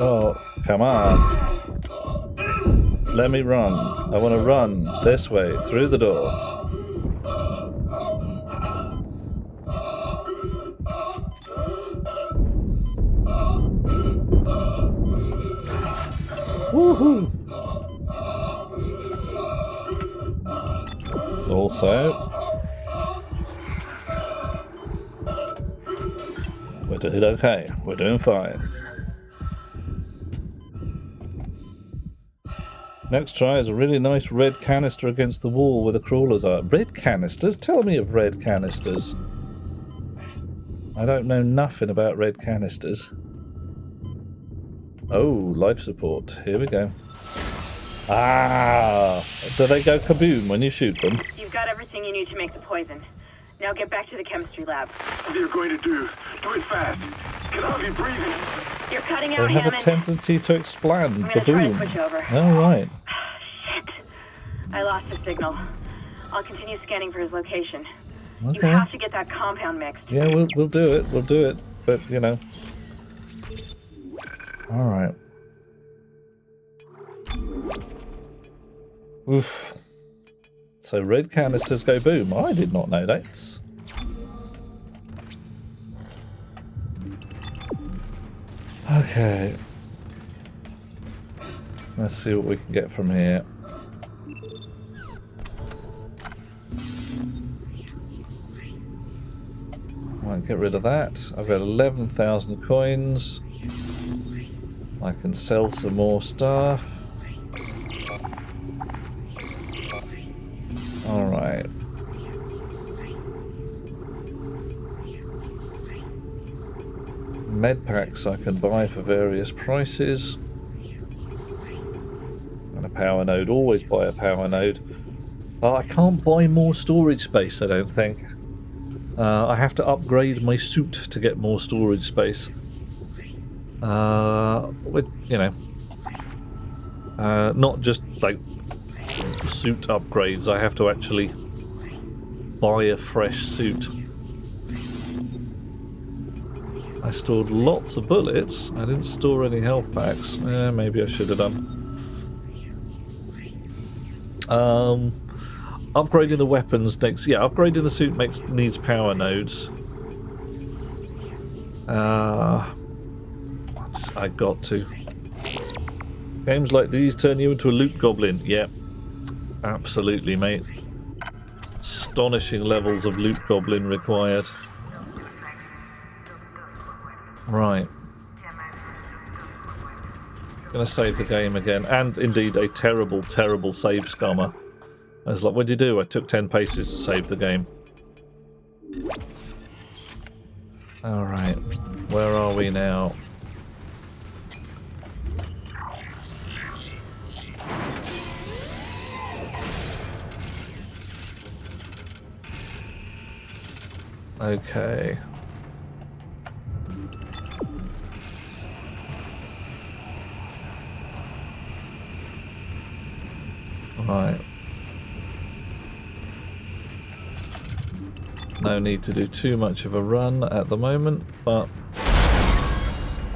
S1: Oh, come on. Let me run. I want to run this way, through the door. Woohoo! Also, we're doing okay. We're doing fine. Next try is a really nice red canister against the wall where the crawlers are. Red canisters? Tell me of red canisters. I don't know nothing about red canisters. Oh, life support. Here we go. Ah! Do they go kaboom when you shoot them?
S5: You've got everything you need to make the poison. Now get back to the chemistry lab.
S6: What are you going to do? Do it fast. Can I be breathing?
S5: You're cutting out,
S1: They have
S5: Hammond.
S1: a tendency to expand.
S5: I'm gonna try to
S1: Kaboom.
S5: switch over.
S1: Oh, right.
S5: Shit. I lost the signal. I'll continue scanning for his location.
S1: Okay.
S5: You have to get that compound mixed.
S1: Yeah, we'll do it. We'll do it. But, you know. Alright. Oof. So red canisters go boom. I did not know that. Okay. Let's see what we can get from here. Right, get rid of that. I've got 11,000 coins. I can sell some more stuff. Alright. Med packs I can buy for various prices. And a power node. Always buy a power node. Oh, I can't buy more storage space, I don't think. I have to upgrade my suit to get more storage space. With, you know, not just like suit upgrades, I have to actually buy a fresh suit. I stored lots of bullets. I didn't store any health packs. Maybe I should have done. Upgrading the weapons next. Yeah, upgrading the suit needs power nodes. I got to. Games like these turn you into a loot goblin. Yep. Absolutely, mate. Astonishing levels of loot goblin required. Right. Gonna save the game again. And indeed a terrible, terrible save scummer. I was like, what'd you do? I took 10 paces to save the game. Alright. Where are we now? Okay. Right. No need to do too much of a run at the moment, but...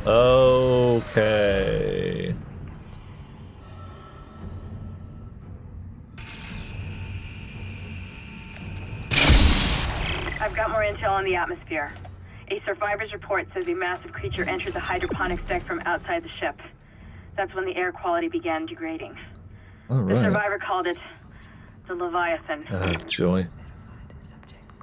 S1: Okay.
S5: I've got more intel on the atmosphere. A survivor's report says a massive creature entered the hydroponics deck from outside the ship. That's when the air quality began degrading.
S1: All right.
S5: The survivor called it the Leviathan.
S1: Oh, joy.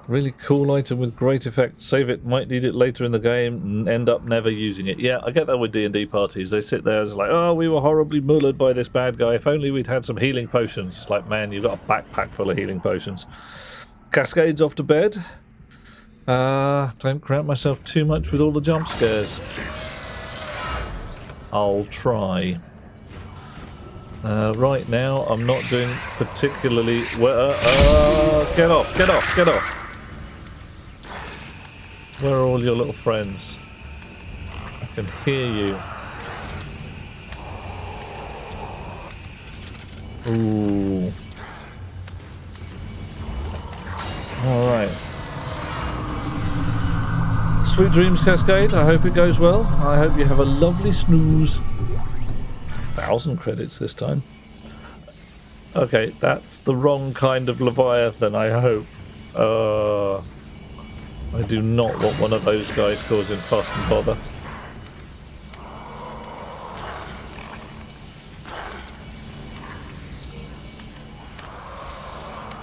S1: Really cool item with great effect. Save it, might need it later in the game, and end up never using it. Yeah, I get that with D&D parties. They sit there and it's like, oh, we were horribly mullered by this bad guy. If only we'd had some healing potions. It's like, man, you've got a backpack full of healing potions. Cascade's off to bed. Don't cramp myself too much with all the jump scares. I'll try. Right now, I'm not doing particularly well. Get off, get off, get off. Where are all your little friends? I can hear you. Ooh. Alright. Sweet dreams, Cascade. I hope it goes well. I hope you have a lovely snooze. 1,000 credits this time. Okay, that's the wrong kind of Leviathan, I hope. I do not want one of those guys causing fuss and bother.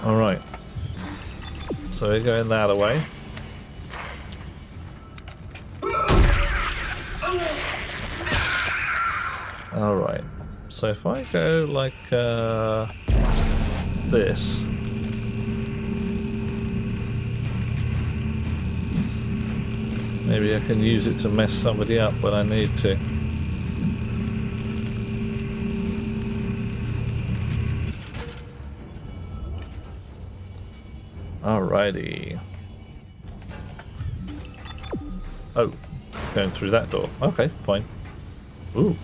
S1: Alright. So we're going that way. Alright. So if I go like this. Maybe I can use it to mess somebody up when I need to. Alrighty. Oh, going through that door. Okay, fine. Ooh.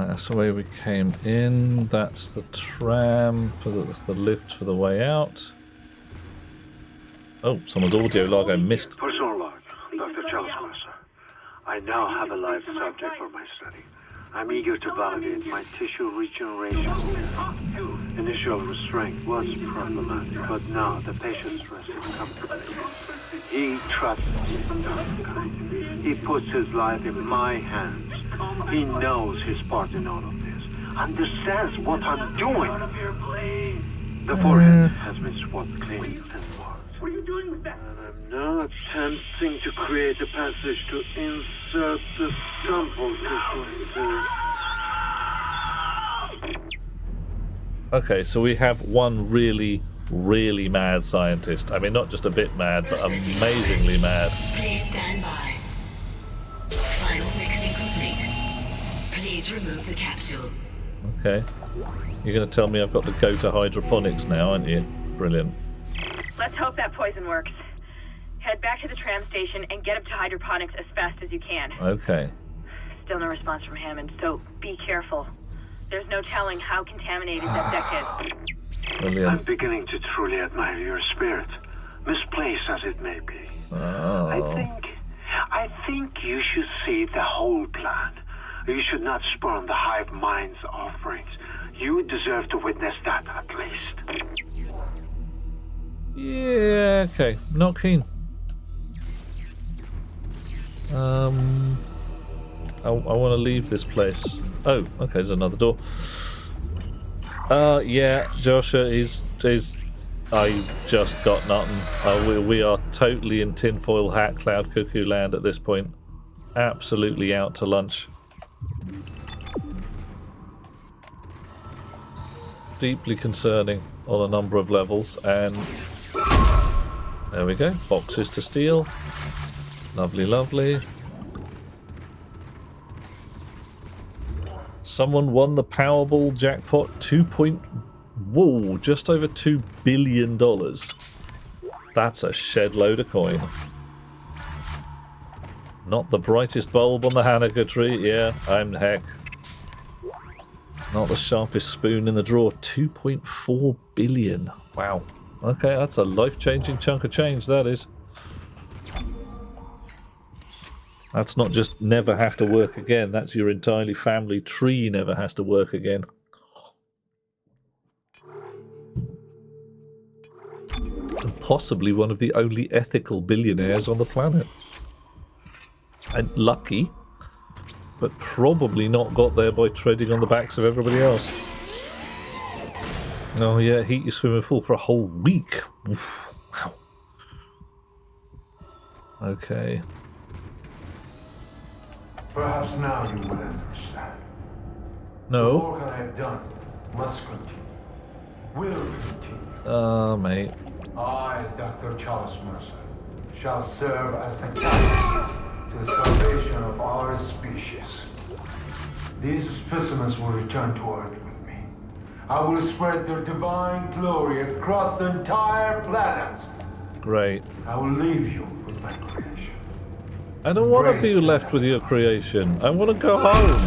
S1: That's the way we came in. That's the tram. That's the lift for the way out. Oh, someone's audio log I missed.
S6: Personal log, Dr. Charles Mercer. I now have a live subject for my study. I'm eager to validate my tissue regeneration. Initial restraint was problematic, but now the patient's rest is comfortable. He trusts me. He puts his life in my hands. He knows his part in all of this. Understands what I'm doing. The forehead has been swabbed clean and marked. What are you doing with that? And I'm now attempting to create a passage to insert the sample tissue.
S1: Okay, so we have one really mad scientist. I mean, not just a bit mad, but amazingly mad.
S4: Please stand by. Final mixing complete. Please remove the capsule.
S1: Okay. You're going to tell me I've got to go to hydroponics now, aren't you? Brilliant.
S5: Let's hope that poison works. Head back to the tram station and get up to hydroponics as fast as you can.
S1: Okay.
S5: Still no response from Hammond, so be careful. There's no telling how contaminated that deck is.
S1: Brilliant.
S6: I'm beginning to truly admire your spirit, misplaced as it may be.
S1: Oh.
S6: I think you should see the whole plan. You should not spurn the hive mind's offerings. You deserve to witness that at least.
S1: Yeah, okay. Not keen. I want to leave this place. Oh, okay, there's another door. Yeah, Joshua is I just got nothing. We are totally in tinfoil hat cloud cuckoo land at this point. Absolutely out to lunch. Deeply concerning on a number of levels, and there we go. Boxes to steal. Lovely, lovely. Someone won the Powerball jackpot. Whoa, just over $2 billion. That's a shed load of coin. Not the brightest bulb on the Hanukkah tree. Yeah, I'm heck. Not the sharpest spoon in the drawer. 2.4 billion. Wow. Okay, that's a life-changing chunk of change, that is. That's not just never have to work again. That's your entirely family tree never has to work again. And possibly one of the only ethical billionaires on the planet. And lucky, but probably not got there by treading on the backs of everybody else. Oh yeah, heat your swimming pool for a whole week. Oof. Wow. Okay.
S14: Perhaps now you will understand.
S1: No.
S14: The work I have done must continue. Will continue.
S1: Mate.
S14: I, Dr. Charles Mercer, shall serve as the catalyst to the salvation of our species. These specimens will return to Earth with me. I will spread their divine glory across the entire planet.
S1: Great.
S14: I will leave you with my creation.
S1: I don't want to be left with your creation. I want to go home.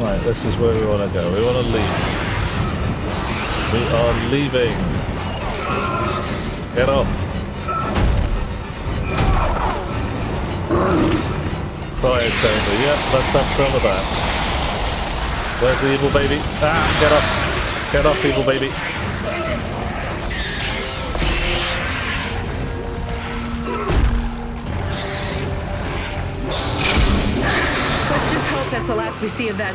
S1: Right, this is where we want to go. We want to leave. We are leaving. Get off. Cryo chamber, yep, let's have some of that. Where's the evil baby? Ah, get off. Get off, evil baby.
S3: Let's just hope that's the last we see of that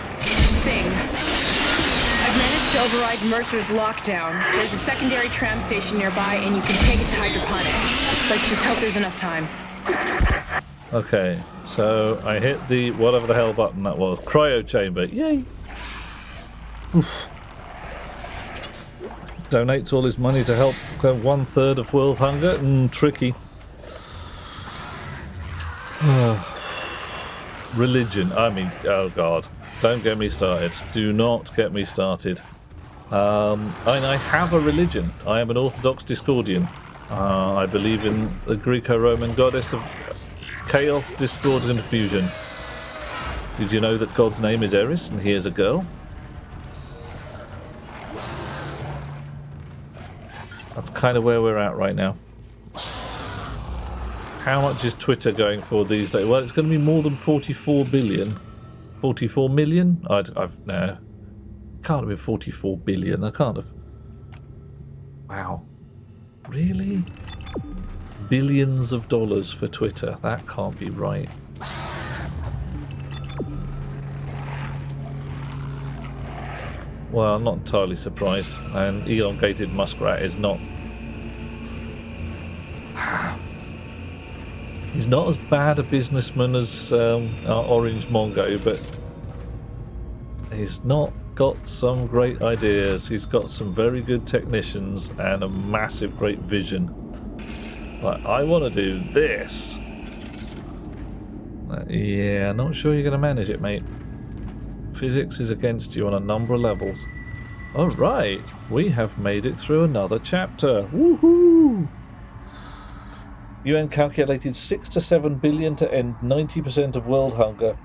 S3: thing. I've managed to override Mercer's lockdown. There's a secondary tram station nearby, and you can take it to hydroponic. Let's just hope there's enough time.
S1: Okay, so I hit the whatever the hell button that was. Cryo chamber. Yay! Oof. Donates all his money to help 1/3 of world hunger. Tricky. Religion. I mean, oh god. Don't get me started. Do not get me started. I have a religion. I am an Orthodox Discordian. I believe in the Greco-Roman goddess of chaos, discord, and confusion. Did you know that God's name is Eris and he is a girl? That's kind of where we're at right now. How much is Twitter going for these days? Well, it's going to be more than 44 billion. 44 million? No. Can't have been 44 billion. I can't have. Wow. Really? Billions of dollars for Twitter. That can't be right. Well, I'm not entirely surprised. And elongated muskrat is not... He's not as bad a businessman as our Orange Mongo, but he's not got some great ideas. He's got some very good technicians and a massive great vision. But I want to do this. Yeah, not sure you're going to manage it, mate. Physics is against you on a number of levels. Alright, we have made it through another chapter. Woohoo! UN calculated 6 to 7 billion to end 90% of world hunger.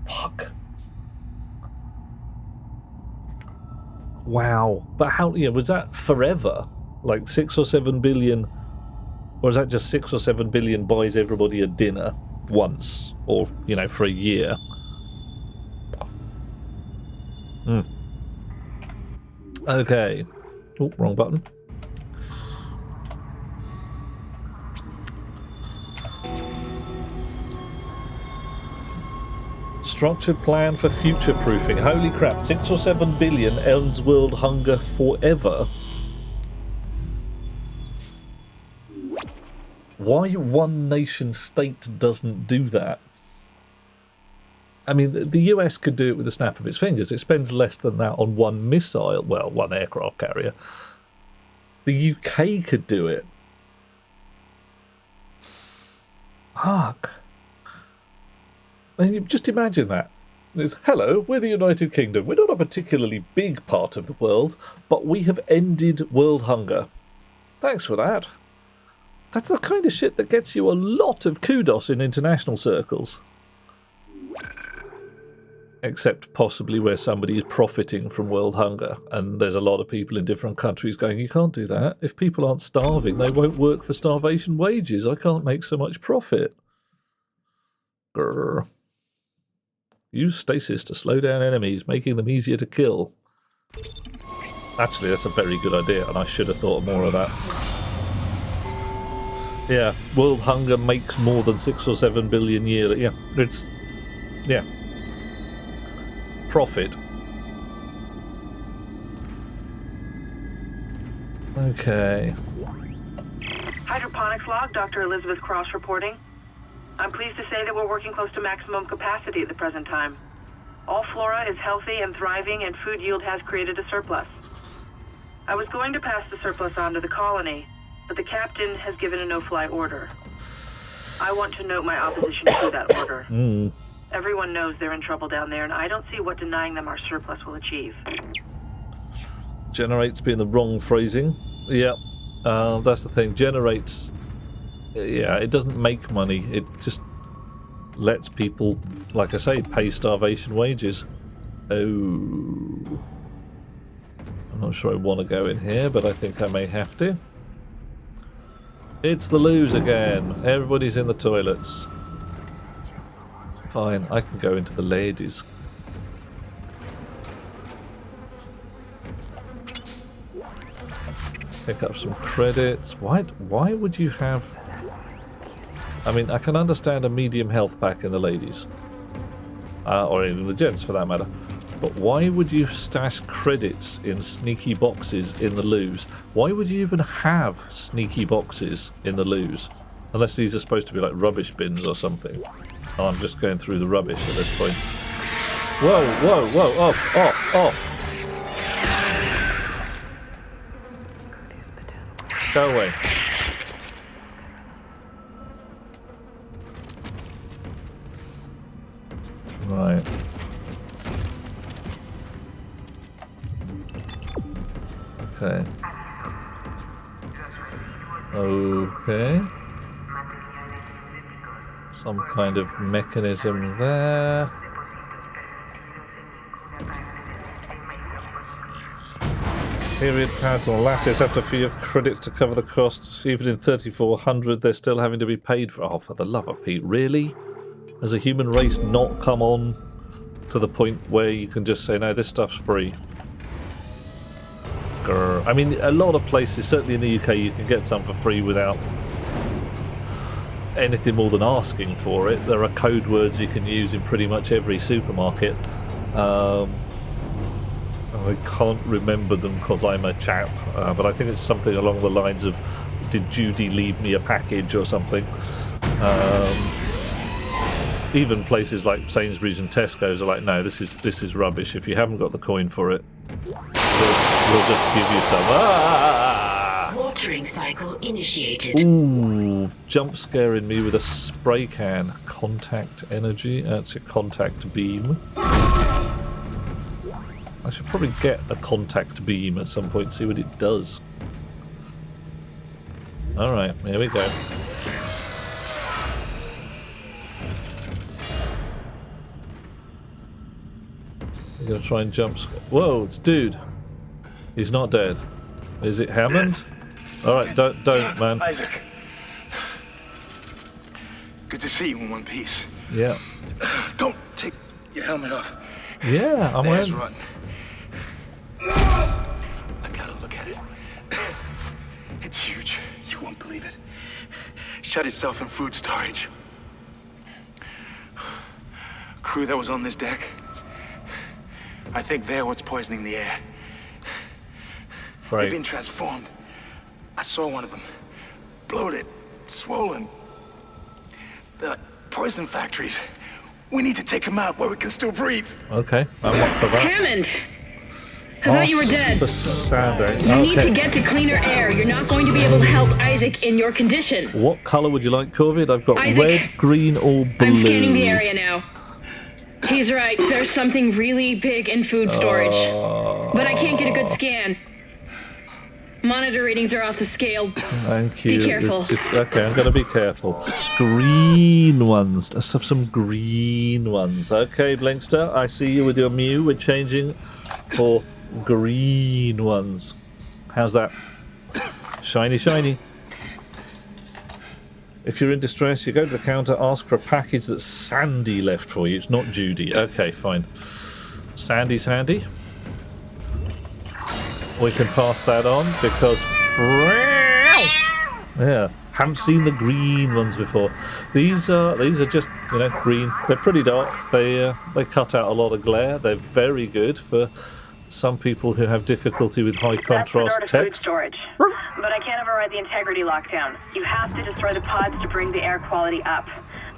S1: Fuck. Wow. But how, was that forever? Like 6 or 7 billion? Or is that just 6 or 7 billion buys everybody a dinner once? Or, for a year? Okay. Oh, wrong button. Structured plan for future-proofing. Holy crap, 6 or 7 billion ends world hunger forever. Why one nation state doesn't do that? I mean, the US could do it with a snap of its fingers. It spends less than that on one missile, well, one aircraft carrier. The UK could do it. Fuck. And you just imagine that. It's, hello, we're the United Kingdom. We're not a particularly big part of the world, but we have ended world hunger. Thanks for that. That's the kind of shit that gets you a lot of kudos in international circles. Except possibly where somebody is profiting from world hunger, and there's a lot of people in different countries going, you can't do that. If people aren't starving, they won't work for starvation wages. I can't make so much profit. Grr. Use stasis to slow down enemies, making them easier to kill. Actually, that's a very good idea, and I should have thought more of that. Yeah, world hunger makes more than 6 or 7 billion yearly. Yeah, it's... yeah. Profit. Okay.
S5: Hydroponics log, Dr. Elizabeth Cross reporting. I'm pleased to say that we're working close to maximum capacity at the present time. All flora is healthy and thriving, and food yield has created a surplus. I was going to pass the surplus on to the colony, but the captain has given a no-fly order. I want to note my opposition to that order. Everyone knows they're in trouble down there, and I don't see what denying them our surplus will achieve.
S1: Generates being the wrong phrasing. Yeah, that's the thing. Generates, yeah, it doesn't make money. It just lets people, like I say, pay starvation wages. Oh. I'm not sure I want to go in here, but I think I may have to. It's the loos again. Everybody's in the toilets. Fine, I can go into the ladies. Pick up some credits. Why would you have... I mean, I can understand a medium health pack in the ladies. Or in the gents, for that matter. But why would you stash credits in sneaky boxes in the loos? Why would you even have sneaky boxes in the loos? Unless these are supposed to be like rubbish bins or something. Oh, I'm just going through the rubbish at this point. Whoa, whoa, whoa, off, off, off. Go away. Right. Okay. Okay. Some kind of mechanism there. Period pads and lashes have to fee of credits to cover the costs. Even in 3400, they're still having to be paid for. Oh, for the love of Pete, really? Has a human race not come on to the point where you can just say, no, this stuff's free? Grr. I mean, a lot of places, certainly in the UK, you can get some for free without anything more than asking for it. There are code words you can use in pretty much every supermarket. I can't remember them because I'm a chap, but I think it's something along the lines of, did Judy leave me a package or something? Even places like Sainsbury's and Tesco's are like, no, this is rubbish. If you haven't got the coin for it, we'll just give you some.
S4: Watering cycle initiated.
S1: Ooh, jump scaring me with a spray can. Contact energy. That's a contact beam. I should probably get a contact beam at some point, see what it does. Alright, here we go. We're gonna try and jump. Whoa, it's dude. He's not dead. Is it Hammond? Alright, don't, man.
S6: Isaac. Good to see you in one piece.
S1: Yeah.
S6: Don't take your helmet off.
S1: Yeah, I'm wearing.
S6: Run. I gotta look at it. It's huge. You won't believe it. Shut itself in food storage. Crew that was on this deck. I think they're what's poisoning the air.
S1: Right.
S6: They've been transformed. I saw one of them. Bloated, swollen. They're like poison factories. We need to take him out where we can still breathe.
S1: Okay, I'm up for that.
S3: Hammond! I thought you were dead.
S1: The Sandy.
S3: You need to get to cleaner air. You're not going to be able to help Isaac in your condition.
S1: What colour would you like, Corvid? I've got
S3: Isaac,
S1: red, green, or blue.
S3: I'm scanning the area now. He's right. There's something really big in food storage. But I can't get a good scan. Monitor readings are off the scale.
S1: Thank you.
S3: Be careful.
S1: Okay, I'm going to be careful. Green ones. Let's have some green ones. Okay, Blinkster, I see you with your Mew. We're changing for green ones. How's that? Shiny, shiny. If you're in distress, you go to the counter, ask for a package that Sandy left for you. It's not Judy. Okay, fine. Sandy's handy. We can pass that on because... Yeah, haven't seen the green ones before. These are just, you know, green. They're pretty dark. They cut out a lot of glare. They're very good for some people who have difficulty with high contrast
S5: That's the door to
S1: text.
S5: food storage. But I can't override the integrity lockdown. You have to destroy the pods to bring the air quality up.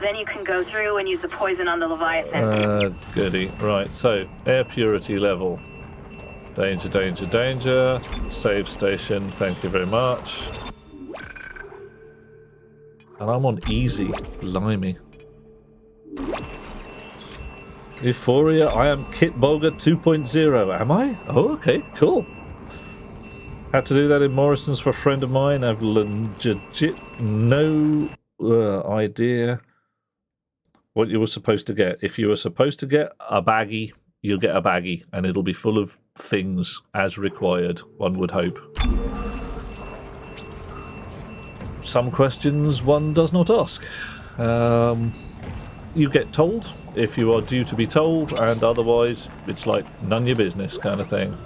S5: Then you can go through and use the poison on the Leviathan.
S1: Goody. Right, so air purity level. Danger, danger, danger. Save station, thank you very much. And I'm on easy. Blimey. Euphoria, I am Kit Bolger 2.0. Am I? Oh, okay, cool. Had to do that in Morrison's for a friend of mine. I've legit no idea what you were supposed to get. If you were supposed to get a baggie, you'll get a baggie, and it'll be full of things as required, one would hope. Some questions one does not ask. You get told if you are due to be told, and otherwise it's like none your business kind of thing.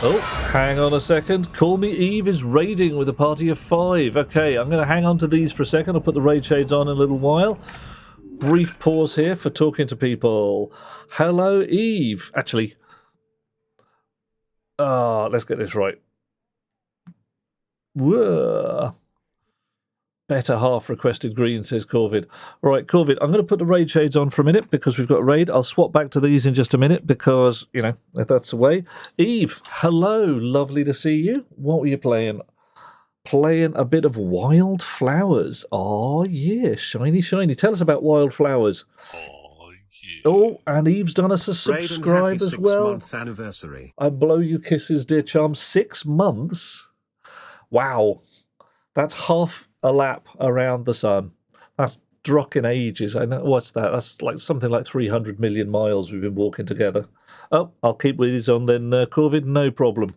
S1: Oh, hang on a second. Call Me Eve is raiding with a party of 5. Okay, I'm going to hang on to these for a second. I'll put the raid shades on in a little while. Brief pause here for talking to people. Hello, Eve. Actually, let's get this right. Whoa. Better half requested green, says Corvid. All right, Corvid, I'm going to put the raid shades on for a minute because we've got a raid. I'll swap back to these in just a minute because, you know, that's the way. Eve, hello. Lovely to see you. What were you playing? Playing a bit of Wild Flowers. Oh, yeah. Shiny, shiny. Tell us about Wild Flowers. Oh, and Eve's done us a subscribe as well.
S11: 6-month anniversary.
S1: I blow you kisses, dear charm. 6 months? Wow. That's half a lap around the sun. That's Drock in ages. I know. What's that? That's like something like 300 million miles we've been walking together. Oh, I'll keep with these on then, Corvid. No problem.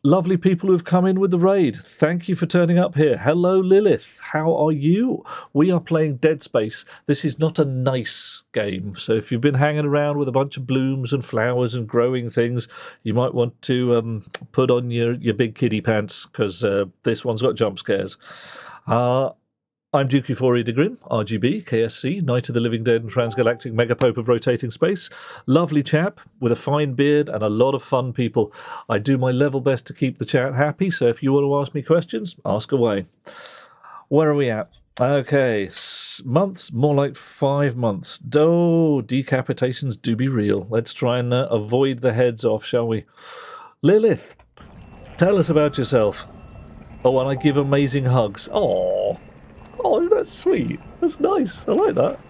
S1: Lovely people who've come in with the raid. Thank you for turning up here. Hello, Lilith. How are you? We are playing Dead Space. This is not a nice game. So if you've been hanging around with a bunch of blooms and flowers and growing things, you might want to put on your big kiddie pants because this one's got jump scares. I'm Duke Euphoria de Grim, RGB, KSC, Knight of the Living Dead and Transgalactic Megapope of Rotating Space. Lovely chap with a fine beard and a lot of fun people. I do my level best to keep the chat happy, so if you want to ask me questions, ask away. Where are we at? Okay, months, more like 5 months. Oh, decapitations do be real. Let's try and avoid the heads off, shall we? Lilith, tell us about yourself. Oh, and I give amazing hugs. Oh, that's sweet. That's nice. I like that.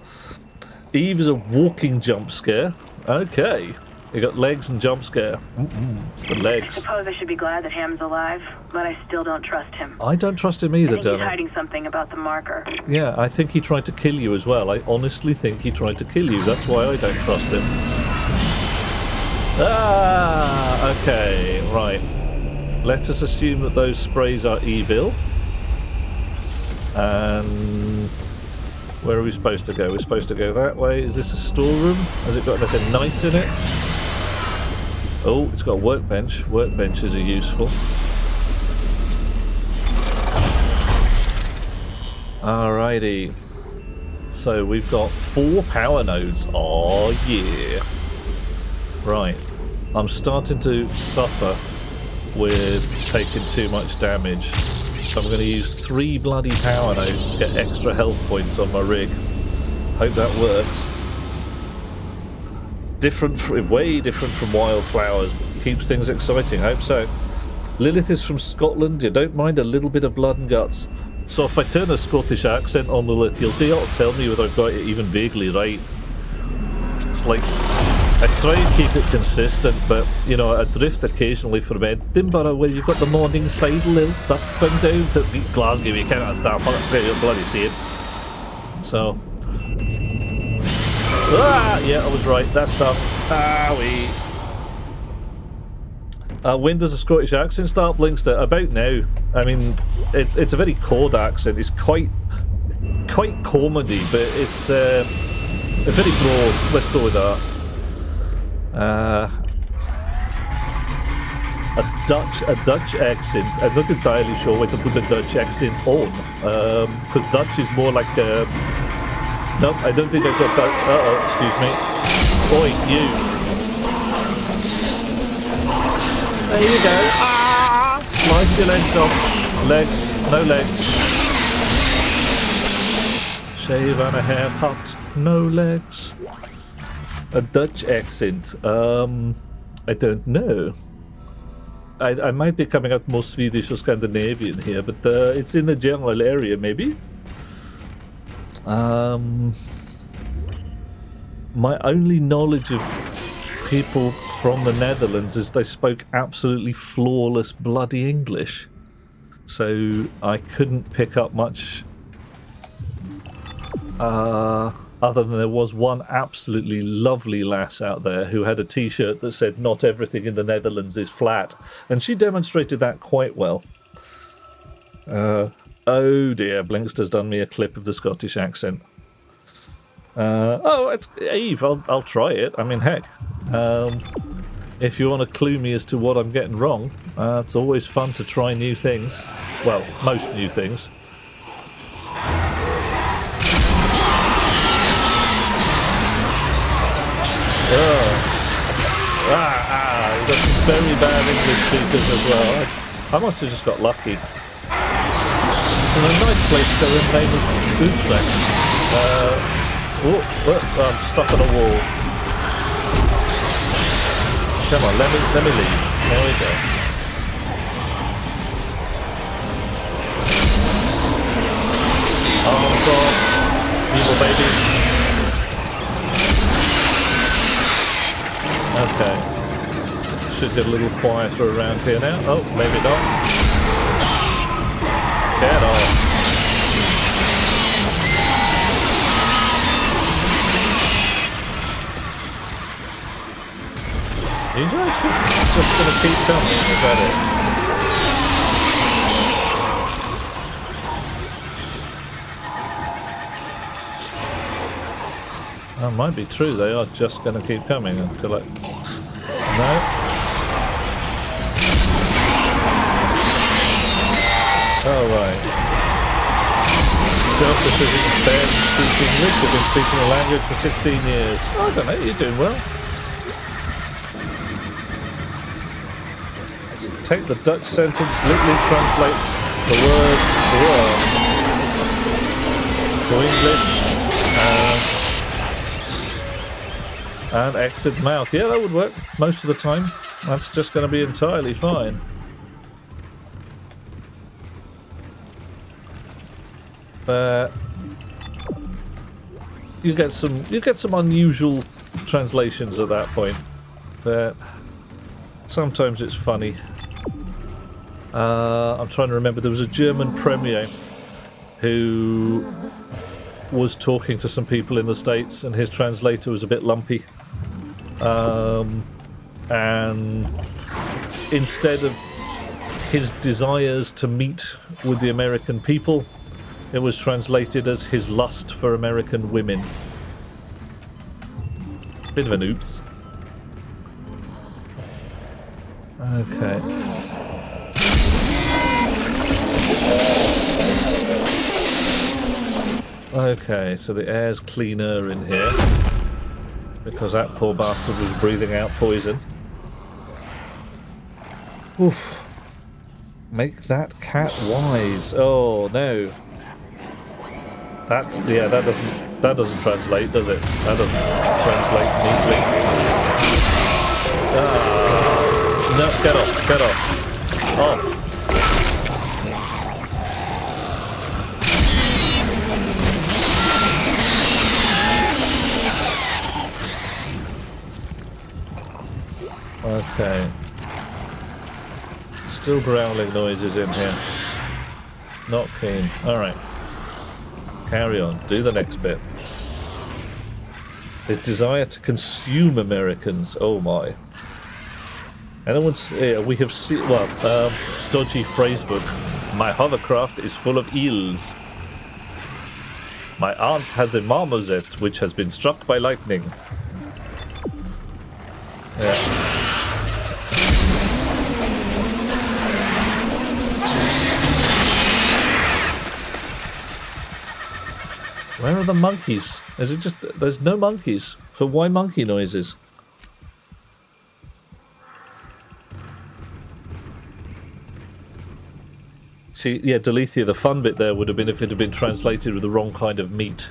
S1: Eve is a walking jump scare. Okay. You got legs and jump scare. It's the legs.
S5: I suppose I should be glad that Ham's alive, but I still don't trust him.
S1: I don't trust him either,
S5: I think he's
S1: Dana.
S5: hiding something about the marker.
S1: Yeah, I think he tried to kill you as well. I honestly think he tried to kill you. That's why I don't trust him. Okay, right. Let us assume that those sprays are evil. And where are we supposed to go? We're supposed to go that way. Is this a storeroom? Has it got like a knife in it? Oh, it's got a workbench. Workbenches are useful. Alrighty. So we've got 4 power nodes. Oh yeah. Right. I'm starting to suffer with taking too much damage. so I'm going to use 3 bloody power nodes to get extra health points on my rig. Hope that works. Way different from Wildflowers. Keeps things exciting, hope so. Lilith is from Scotland. You don't mind a little bit of blood and guts. So if I turn a Scottish accent on Lilith, you'll be able to tell me whether I've got it even vaguely right. It's like, I try and keep it consistent, but, you know, I drift occasionally from Edinburgh, where you've got the Morningside lilt up and down to Glasgow, you can't understand what you're bloody saying. So, yeah, I was right, that stuff. When does a Scottish accent start, Blinkster? About now. I mean, it's a very cold accent. It's quite comedy, but it's very broad. Let's go with that. A Dutch accent. I'm not entirely sure what to put a Dutch accent on, because Dutch is more like nope, I don't think I've got Dutch. Excuse me. Oi, you. There you go. Slice your legs off. Legs, no legs. Shave and a haircut, no legs. A Dutch accent. I don't know. I might be coming out more Swedish or Scandinavian here, but it's in the general area, maybe. My only knowledge of people from the Netherlands is they spoke absolutely flawless bloody English. So I couldn't pick up much other than there was one absolutely lovely lass out there who had a t-shirt that said "Not everything in the Netherlands is flat," and she demonstrated that quite well. Oh dear, Blinkster's done me a clip of the Scottish accent. Eve, I'll try it. I mean, heck, if you want to clue me as to what I'm getting wrong, it's always fun to try new things. Well, most new things. We've got some very bad English speakers as well. I must have just got lucky. It's in a nice place to go in the name of Utrecht. I'm stuck on a wall. Come on, let me leave. There we go. Arms off, evil baby. Okay. Should get a little quieter around here now. Oh, maybe not. Get off. You guys just gonna keep coming, is that it? That might be true, they are just gonna keep coming until I... No? Oh, right. Justice isn't fair to speak English. I've been speaking the language for 16 years. I don't know, you're doing well. Let's take the Dutch sentence, literally translates the words to English. And exit mouth. Yeah, that would work most of the time. That's just going to be entirely fine. You get some unusual translations at that point. But sometimes it's funny. I'm trying to remember. There was a German premier who was talking to some people in the States, and his translator was a bit lumpy. And instead of his desires to meet with the American people, it was translated as his lust for American women. Bit of an oops. Okay. Okay, so the air's cleaner in here, because that poor bastard was breathing out poison. Oof. Make that cat wise. Oh no. That doesn't translate, does it? That doesn't translate neatly. No, get off. Off. Okay. Still growling noises in here. Not keen. Alright. Carry on. Do the next bit. His desire to consume Americans. Oh my. We have seen... Well, dodgy phrasebook. My hovercraft is full of eels. My aunt has a marmoset which has been struck by lightning. Yeah. Where are the monkeys? Is it just... There's no monkeys. So why monkey noises? See, yeah, Delethea, the fun bit there would have been if it had been translated with the wrong kind of meat.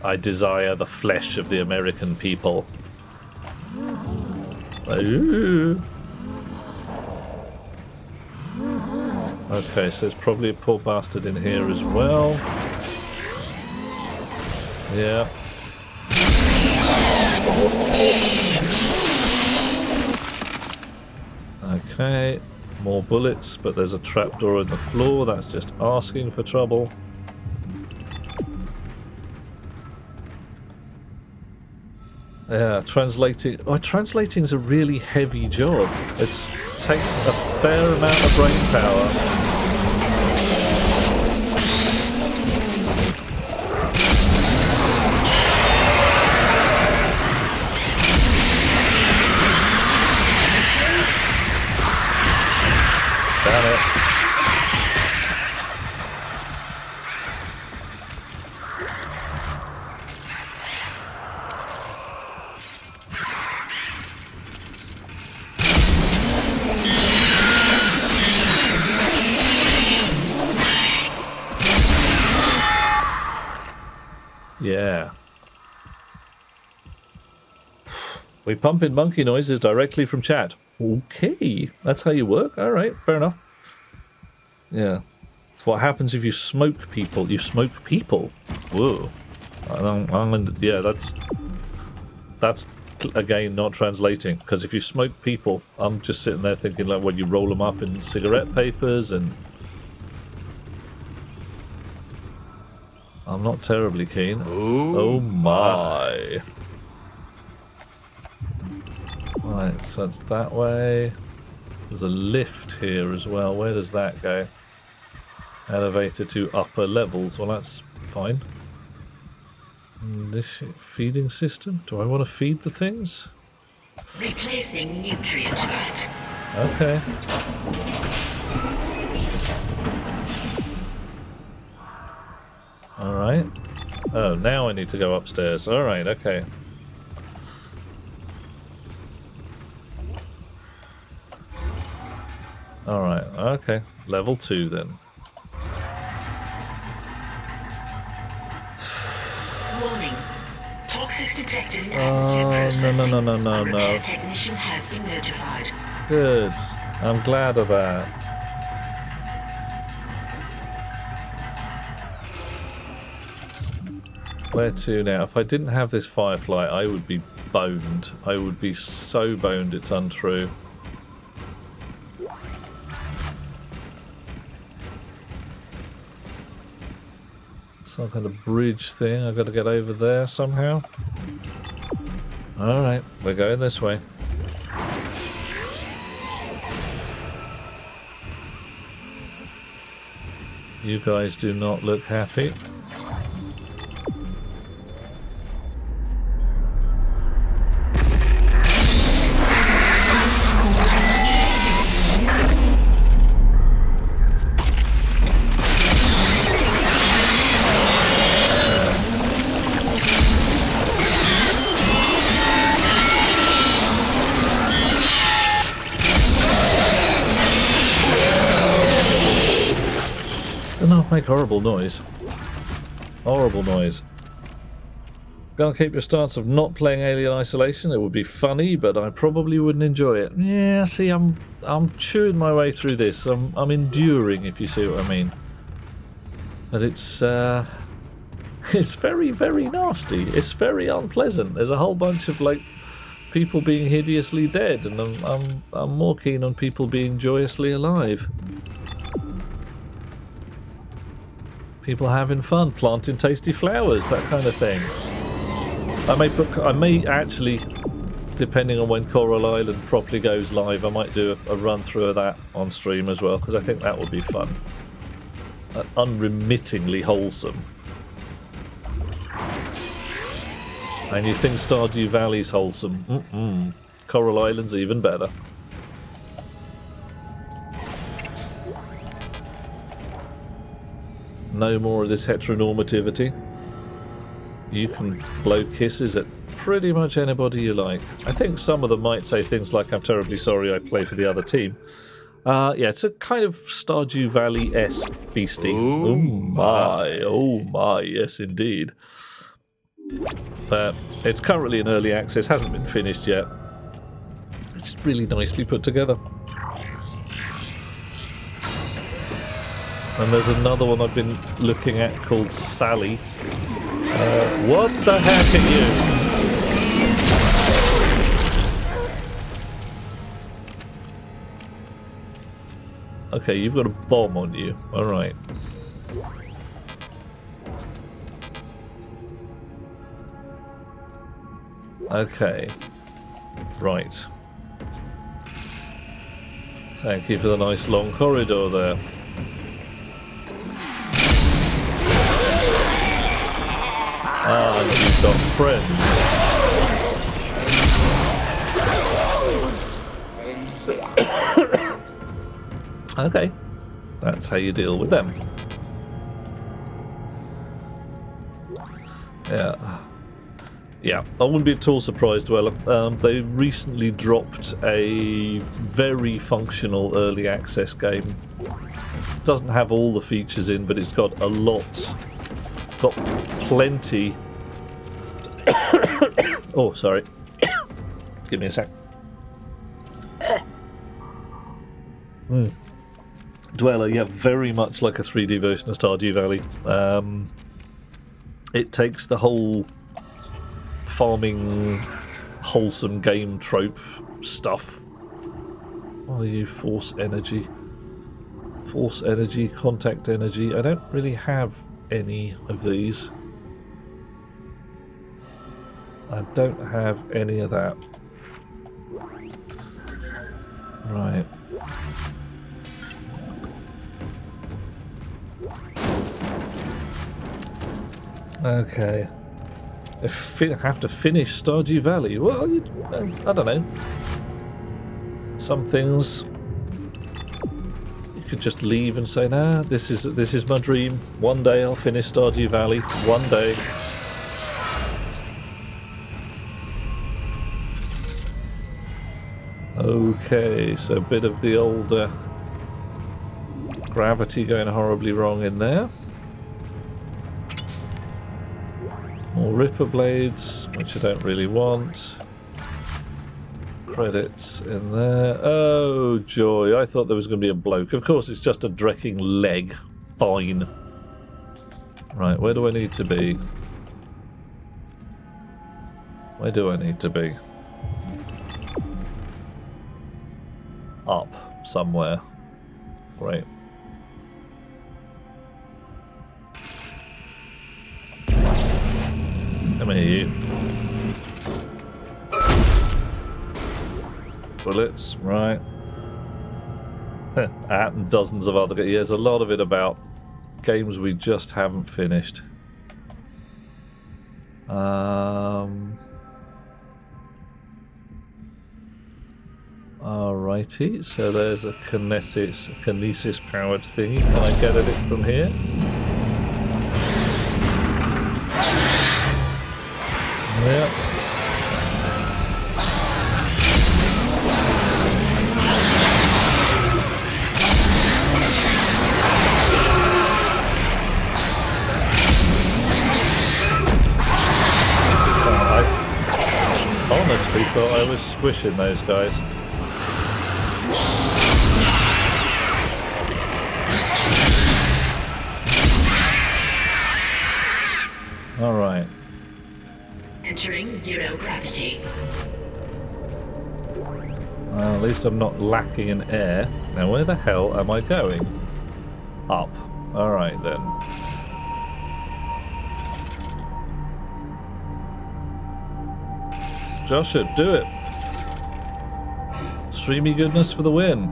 S1: I desire the flesh of the American people. Okay, so there's probably a poor bastard in here as well. Yeah. Okay, more bullets, but there's a trapdoor in the floor. That's just asking for trouble. Yeah, translating. Oh, translating's a really heavy job. It takes a fair amount of brain power. Damn it. Yeah. We pump in monkey noises directly from chat. Okay, that's how you work. All right, fair enough. Yeah. It's what happens if you smoke people. You smoke people. Whoa. Yeah, that's again not translating, because if you smoke people, I'm just sitting there thinking like, well, you roll them up in cigarette papers, and I'm not terribly keen. Oh my. Right, so that's that way. There's a lift here as well. Where does that go? Elevator to upper levels. Well, that's fine. This feeding system? Do I want to feed the things?
S4: Replacing nutrient vat.
S1: Okay. Alright. Oh, now I need to go upstairs. Alright, okay. Alright, okay. Level 2 then.
S4: Warning. Toxics detected in atmosphere processing.
S1: No.
S4: Repair technician has been notified.
S1: Good. I'm glad of that. Where to now? If I didn't have this firefly, I would be boned. I would be so boned it's untrue. Some kind of bridge thing. I've got to get over there somehow. Alright, we're going this way. You guys do not look happy. make horrible noise. Horrible noise. Gonna keep your stance of not playing Alien Isolation. It would be funny, but I probably wouldn't enjoy it. Yeah, see, I'm chewing my way through this. I'm enduring, if you see what I mean. But it's very, very nasty. It's very unpleasant. There's a whole bunch of like people being hideously dead, and I'm more keen on people being joyously alive. People having fun, planting tasty flowers, that kind of thing. I may actually, depending on when Coral Island properly goes live, I might do a run through of that on stream as well, because I think that would be fun. Unremittingly wholesome. And you think Stardew Valley's wholesome? Coral Island's even better. No more of this heteronormativity. You can blow kisses at pretty much anybody you like. I think some of them might say things like, I'm terribly sorry I play for the other team. Yeah, it's a kind of Stardew Valley-esque beastie. Oh my, yes indeed. But it's currently in early access, hasn't been finished yet. It's really nicely put together. And there's another one I've been looking at called Sally. What the heck are you? Okay, you've got a bomb on you. Alright. Okay. Right. Thank you for the nice long corridor there. Ah, and you've got friends. Okay. That's how you deal with them. Yeah. Yeah, I wouldn't be at all surprised, Dweller. They recently dropped a very functional early access game. Doesn't have all the features in, but it's got a lot. Got plenty. Oh, sorry. Give me a sec. Dweller, yeah, very much like a 3D version of Stardew Valley. It takes the whole farming wholesome game trope stuff. What are you? Force energy, contact energy. I don't really have any of these. I don't have any of that. Right. Okay. If I have to finish Stardew Valley, well, I don't know. Some things you could just leave and say, nah, this is my dream. One day I'll finish Stardew Valley. One day. Okay, so a bit of the old gravity going horribly wrong in there. More Ripper Blades, which I don't really want. Credits in there. Oh, joy. I thought there was going to be a bloke. Of course, it's just a drecking leg. Fine. Right, where do I need to be? Where do I need to be? Up somewhere. Great. Come here, you. Bullets, right. And dozens of other games. Yeah, there's a lot of it about games we just haven't finished. Alrighty, so there's a kinesis powered thingy. Can I get at it from here? Yep. thought I was squishing those guys. Alright.
S4: Entering zero gravity.
S1: Well, at least I'm not lacking in air. Now where the hell am I going? Up. Alright then. Joshua, do it. Streamy goodness for the win.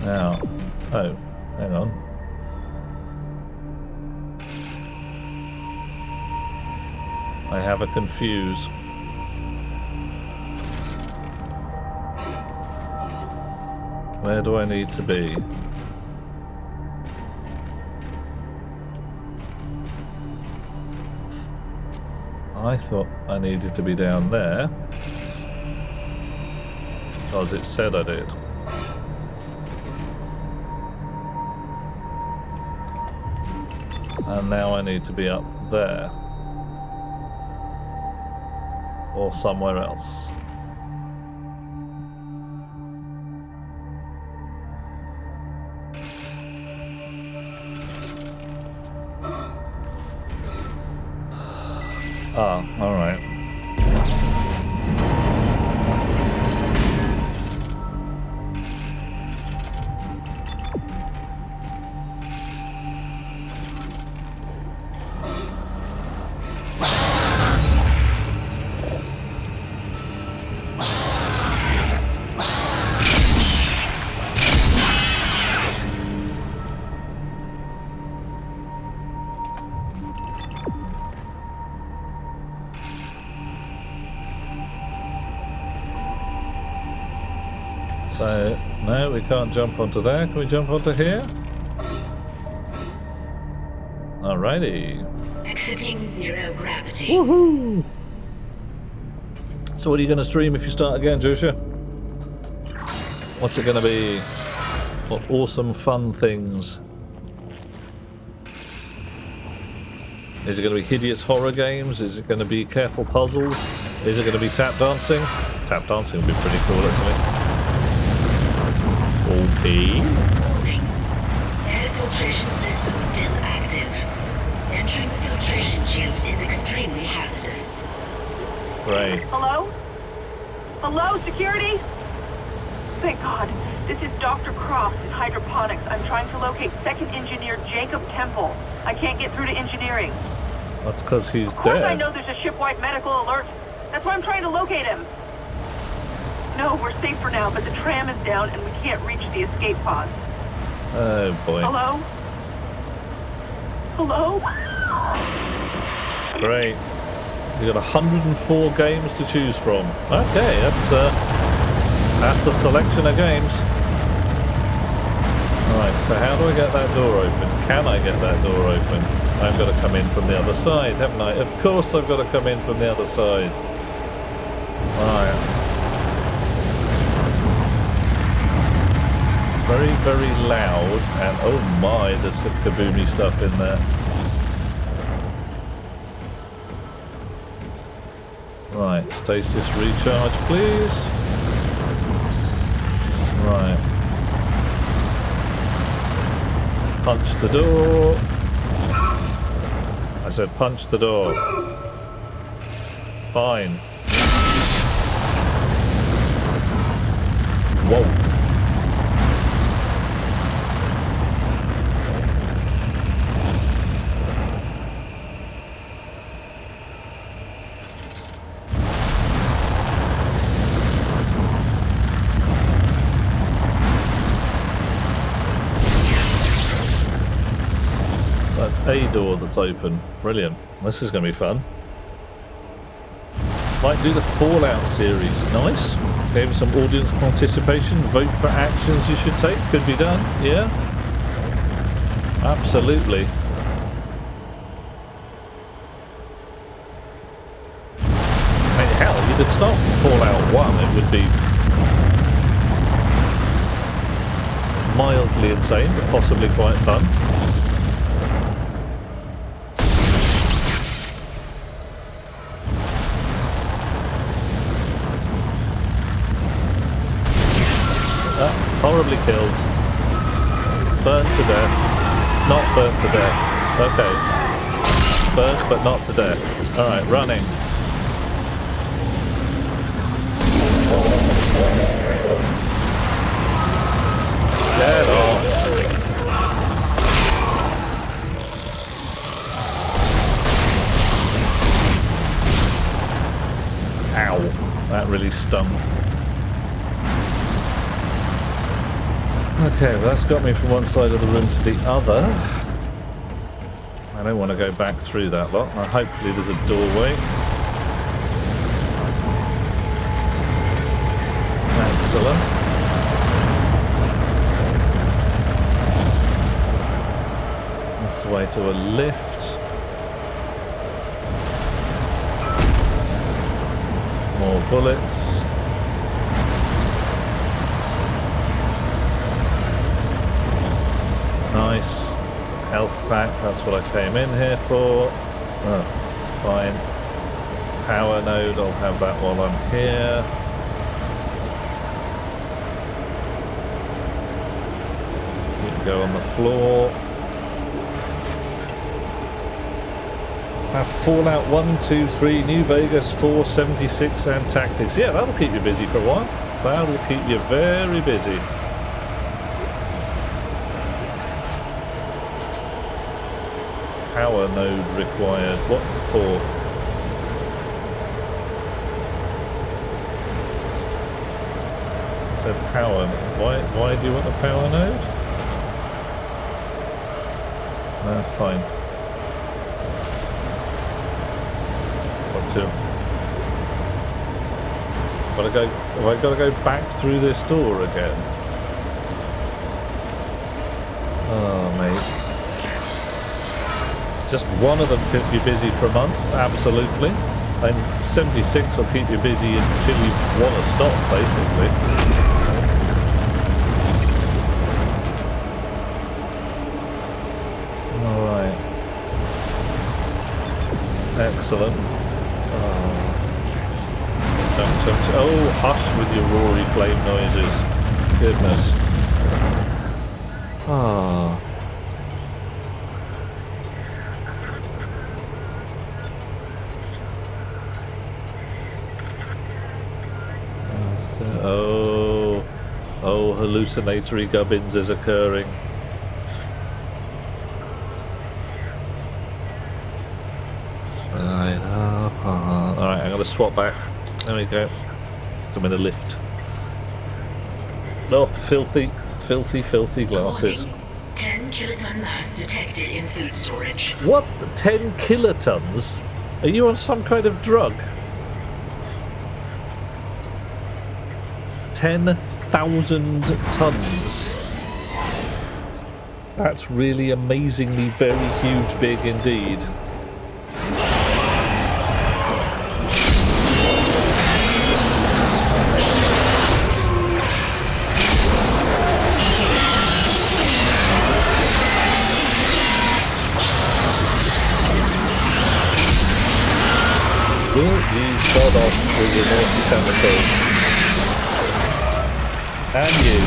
S1: Now, oh, hang on. I have a confuse. Where do I need to be? I thought I needed to be down there because it said I did. And now I need to be up there or somewhere else. Ah, all right. So, no, we can't jump onto there. Can we jump onto here? Alrighty.
S4: Exiting zero gravity.
S1: Woohoo! So what are you going to stream if you start again, Joshua? What's it going to be? What awesome fun things? Is it going to be hideous horror games? Is it going to be careful puzzles? Is it going to be tap dancing? Tap dancing would be pretty cool, actually. Okay.
S4: Warning. Air filtration system still active. Entering the filtration tubes is extremely hazardous.
S1: Right.
S5: Hello? Hello, security? Thank God. This is Dr. Croft in hydroponics. I'm trying to locate second engineer Jacob Temple. I can't get through to engineering.
S1: That's because he's
S5: Of course
S1: dead.
S5: I know there's a shipwide medical alert. That's why I'm trying to locate him. No, we're safe for now, but the tram is down and we can't reach the escape pods.
S1: Oh boy.
S5: Hello? Hello?
S1: Great. You got 104 games to choose from. Okay, that's a selection of games. Alright, so how do I get that door open? Can I get that door open? I've got to come in from the other side, haven't I? Of course I've got to come in from the other side. Alright. It's very, very loud, and oh my, there's some kaboomy stuff in there. Right, stasis recharge, please. Right. Punch the door. I said punch the door. Fine. Whoa. A door that's open. Brilliant. This is going to be fun. Might do the Fallout series. Nice. Gave some audience participation. Vote for actions you should take. Could be done. Yeah. Absolutely. I mean, hell, you could start from Fallout 1. It would be mildly insane, but possibly quite fun. horribly killed. Burnt to death. Not burnt to death. Okay. Burnt but not to death. Alright, running. Get off. Ow. That really stung. Okay, well that's got me from one side of the room to the other. I don't want to go back through that lot. Hopefully there's a doorway. Excellent. That's the way to a lift. More bullets. Nice. Health pack, that's what I came in here for. Oh, fine. Power node, I'll have that while I'm here. You can go on the floor. Have Fallout 1, 2, 3, New Vegas 4, 76 and Tactics. Yeah, that'll keep you busy for a while. That'll keep you very busy. Power node required. What for? It said power. Why do you want a power node? No, fine. What to? Have I got to go back through this door again? Oh, mate. Just one of them keep you busy for a month, absolutely. And 76 will keep you busy until you want to stop, basically. Alright. Excellent. Oh, hush with your roary flame noises. Goodness. Ah. Oh, hallucinatory gubbins is occurring. Alright, I'm going to swap back. There we go. I'm in a lift. Oh, filthy glasses.
S4: 10 kiloton mass detected in food storage.
S1: What? 10 kilotons? Are you on some kind of drug? 10,000 tons. That's really amazingly very huge big indeed. Will you sod off with your naughty tentacles? And you.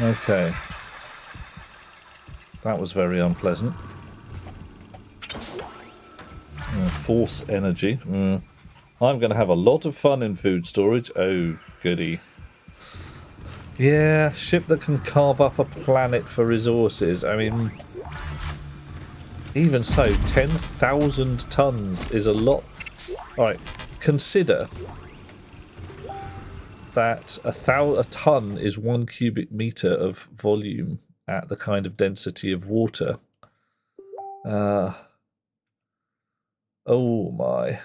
S1: Okay. That was very unpleasant. Force energy. I'm going to have a lot of fun in food storage. Oh, goody. Yeah, ship that can carve up a planet for resources. I mean, even so, 10,000 tons is a lot. Alright, consider that a ton is 1 cubic meter of volume at the kind of density of water. Oh my.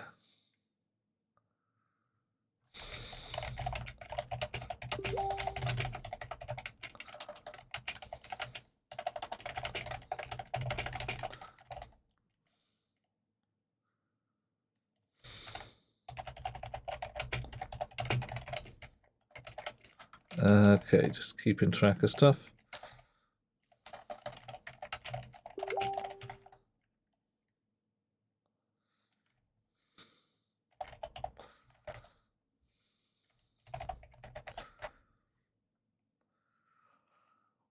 S1: Okay, just keeping track of stuff.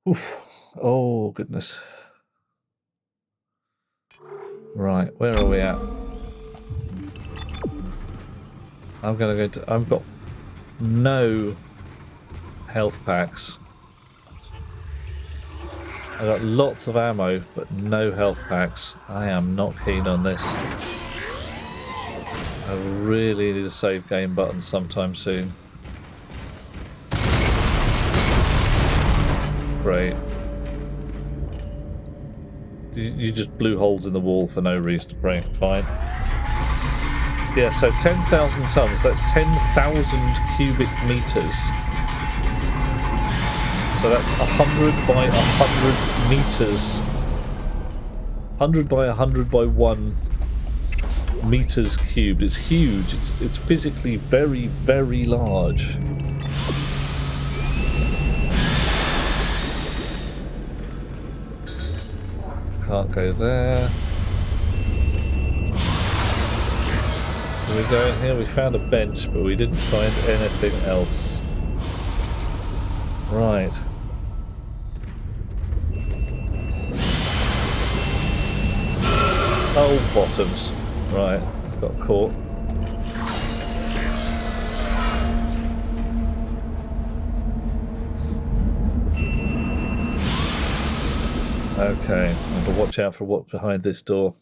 S1: Oof. Oh, goodness. Right, where are we at? I'm gonna go to... I've got no health packs. I got lots of ammo, but no health packs. I am not keen on this. I really need a save game button sometime soon. Great. You just blew holes in the wall for no reason. Great, fine. Yeah, so 10,000 tons, that's 10,000 cubic meters. So that's 100 by 100 meters. 100 by 100 by 1 meters cubed. It's huge. It's physically very, very large. Can't go there. We go in here, we found a bench, but we didn't find anything else. Right. Oh, bottoms. Right, got caught. Okay, I have to watch out for what's behind this door.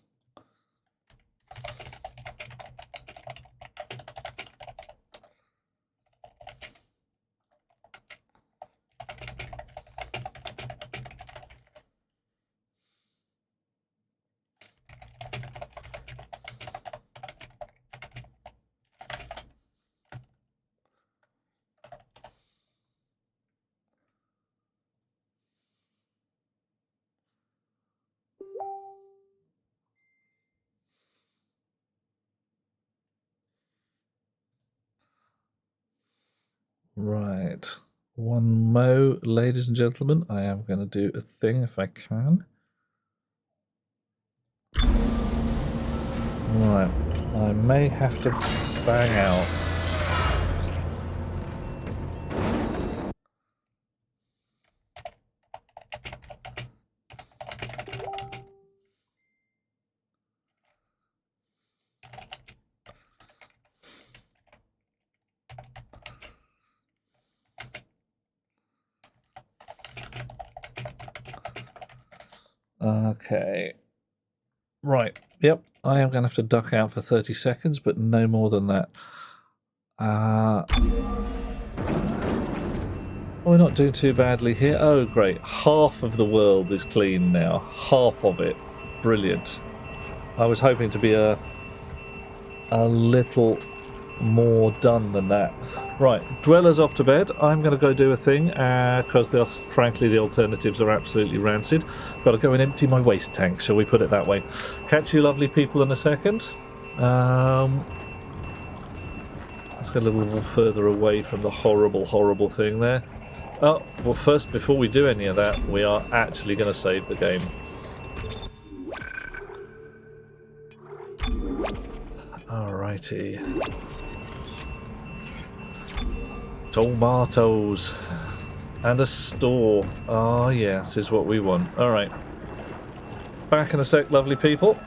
S1: Right, one mo, ladies and gentlemen. I am going to do a thing if I can. Right, I may have to bang out. Okay. Right. Yep. I am going to have to duck out for 30 seconds, but no more than that. We're not doing too badly here. Oh, great. Half of the world is clean now. Half of it. Brilliant. I was hoping to be a little more done than that. Right, Dweller's off to bed. I'm going to go do a thing because frankly the alternatives are absolutely rancid. Got to go and empty my waste tank, shall we put it that way. Catch you lovely people in a second. Let's get a little further away from the horrible, horrible thing there. Oh, well first, before we do any of that, we are actually going to save the game. Alrighty. Tomatoes and a store. Oh yeah, this is what we want. Alright. Back in a sec, lovely people.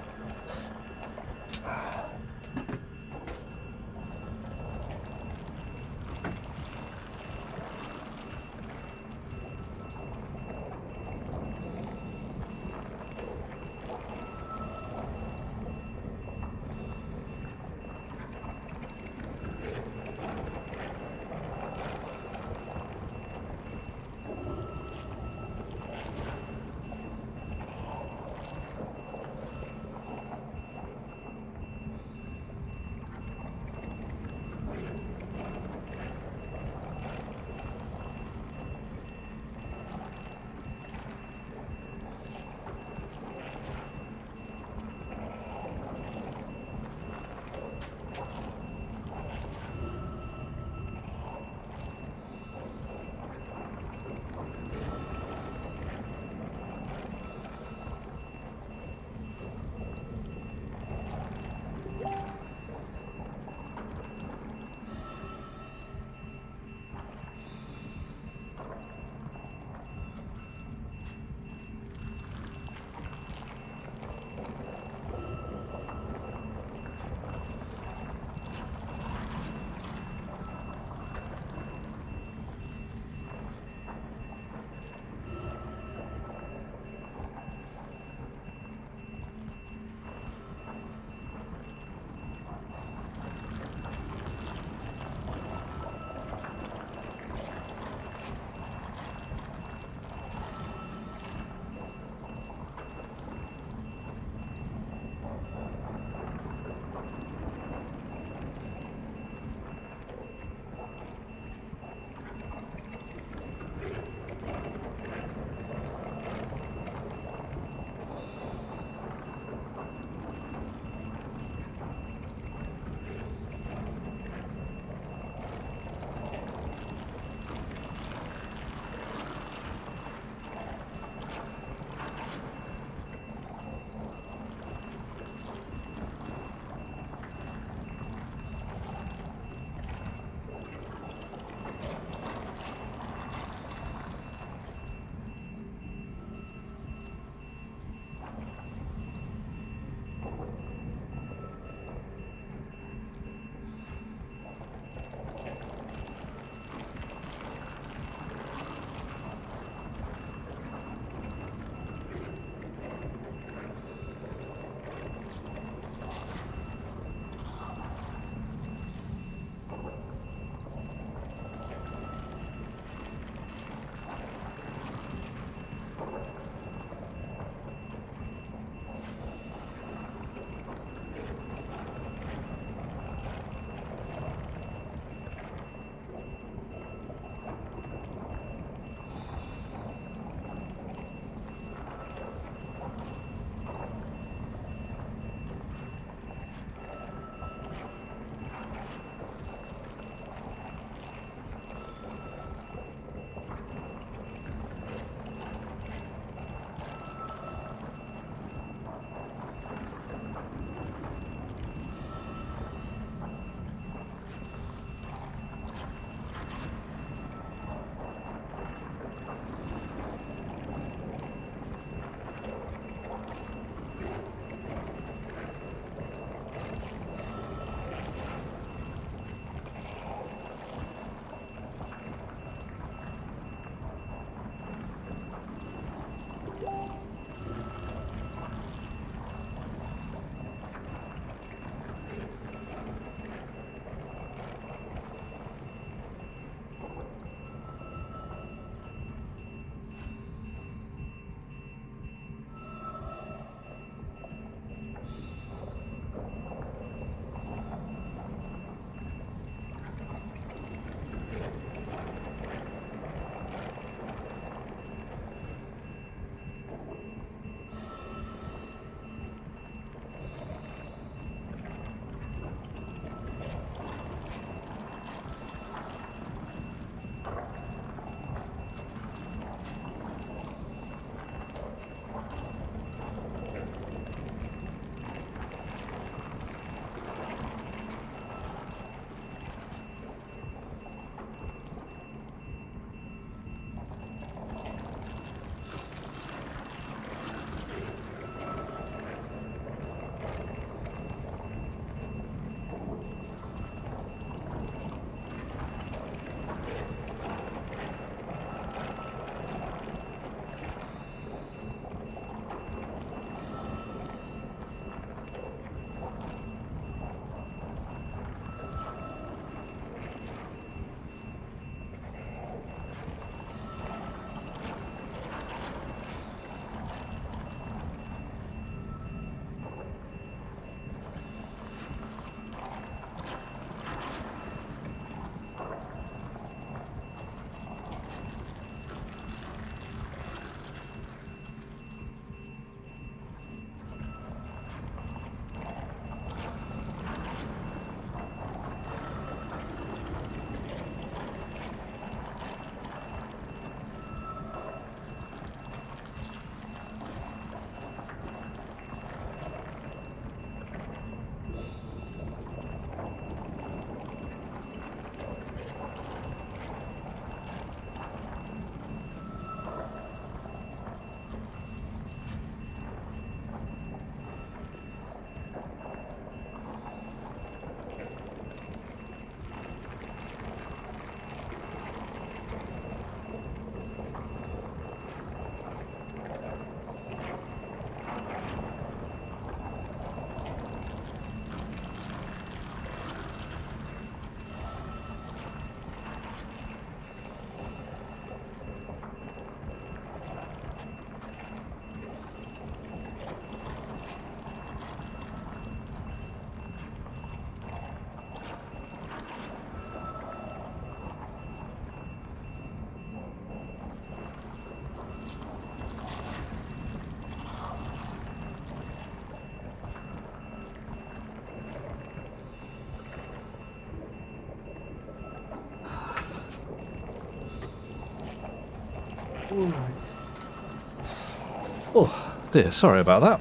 S1: Oh dear, sorry about that.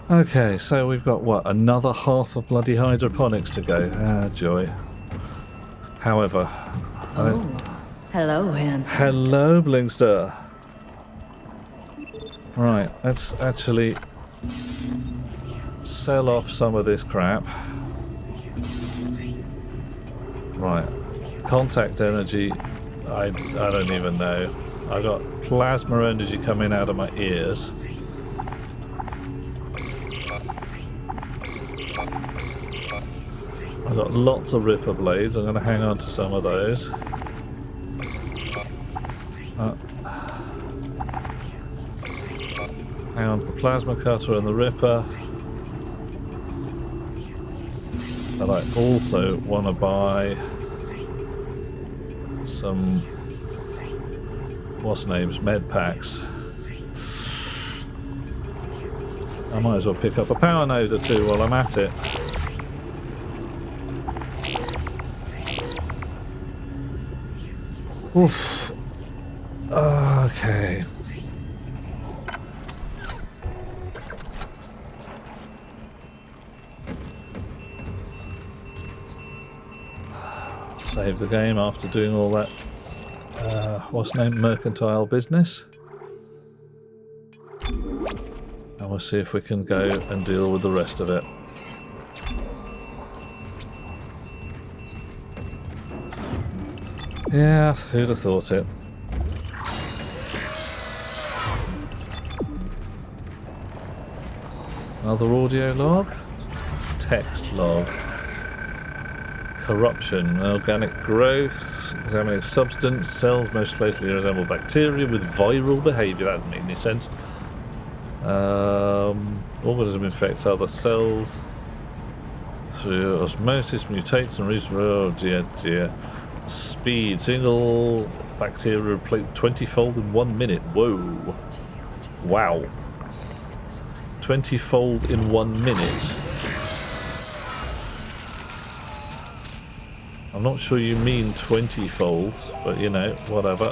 S1: Okay, so we've got what, another half of bloody hydroponics to go. Ah, joy. However,
S8: hello, handsome.
S1: Hello, Blinkster. Right, let's actually sell off some of this crap. Right, contact energy, I don't even know. I got plasma energy coming out of my ears. I've got lots of Ripper blades. I'm going to hang on to some of those. Hang on to the plasma cutter and the Ripper. And I also want to buy some what's names, med packs. I might as well pick up a power node or two while I'm at it. Oof. Okay. Save the game after doing all that, what's named mercantile business. And we'll see if we can go and deal with the rest of it. Yeah, who'd have thought it? Another audio log? Text log. Corruption, organic growth, examining substance, cells most closely resemble bacteria with viral behaviour. That doesn't make any sense. Organism infects other cells through osmosis, mutates and oh dear, dear. Speed, single bacteria replaced 20-fold in 1 minute. Whoa. Wow. 20-fold in 1 minute. I'm not sure you mean 20-fold, but you know, whatever.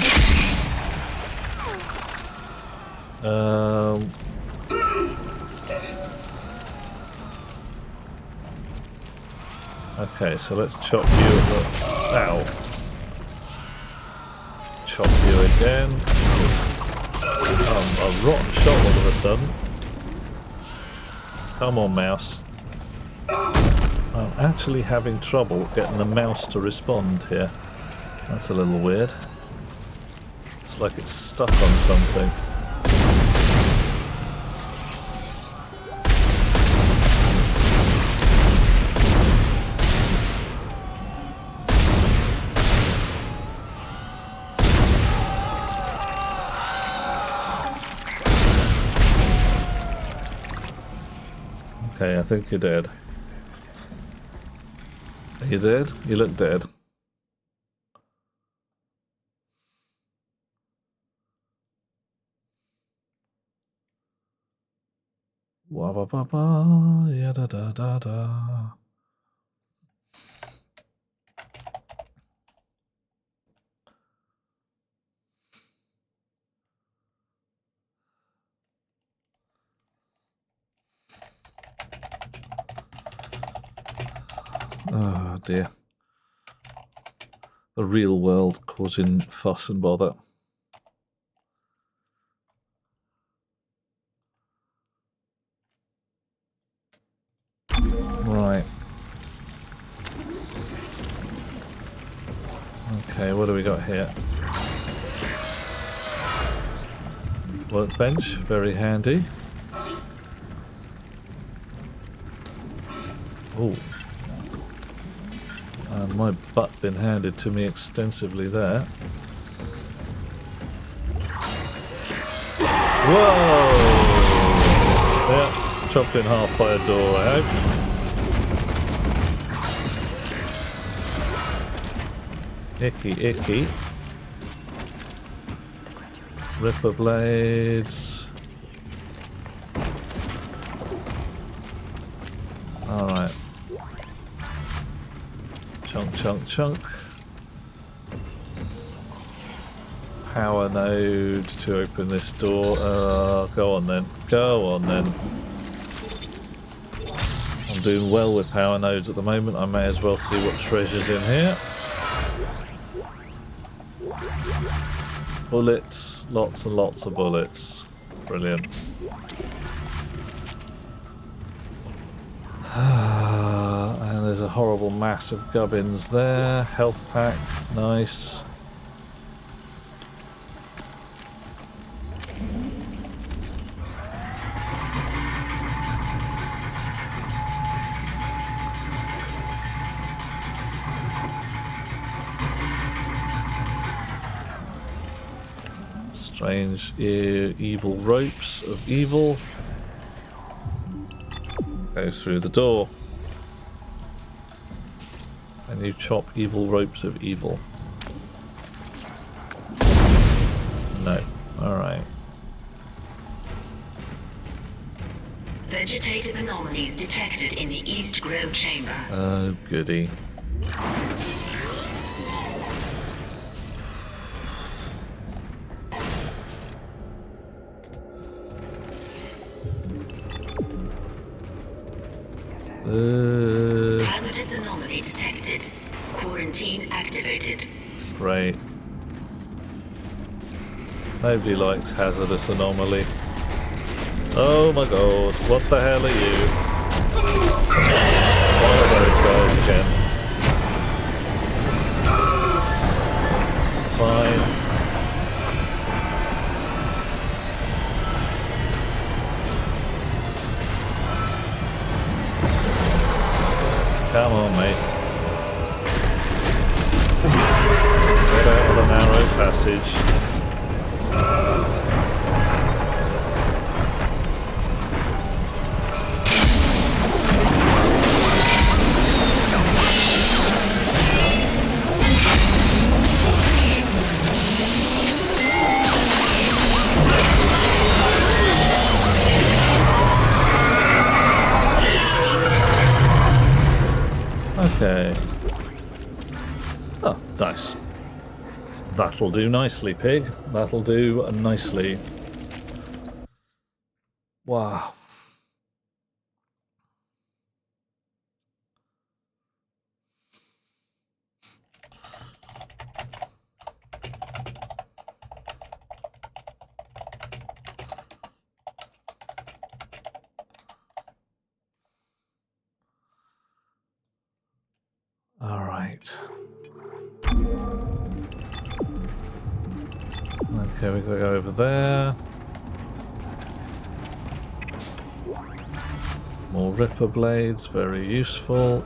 S1: Okay, so let's chop you at the... Ow. Chop you again. A rotten shot all of a sudden. Come on, mouse. I'm actually having trouble getting the mouse to respond here. That's a little weird. It's like it's stuck on something. Okay, I think you're dead. Are you dead? You look dead. Wa ba ba ba, ya da da da da. Oh dear. The real world causing fuss and bother. Right. Okay, what do we got here? Workbench, very handy. Oh. And my butt been handed to me extensively there. Whoa! Yeah, chopped in half by a door, I hope. Icky, icky. Ripper blades. Alright. Chunk, chunk, chunk. power node to open this door. Go on then. Go on then. I'm doing well with power nodes at the moment. I may as well see what treasure's in here. Bullets. Lots and lots of bullets. Brilliant. And there's a horrible mass of gubbins there. Health pack. Nice. Strange evil ropes of evil. Go through the door. And you chop evil ropes of evil. No. Alright.
S4: Vegetative anomalies detected in the East Grove chamber.
S1: Oh, goody.
S4: Hazardous anomaly detected. Quarantine activated.
S1: Great. Nobody likes hazardous anomaly. Oh my god, what the hell are you? One of those guys again. Fine. Come on, mate. Get out of the narrow passage. Okay. Oh, nice. That'll do nicely, pig. That'll do nicely. Wow. Okay, we gotta go over there. More Ripper blades, very useful.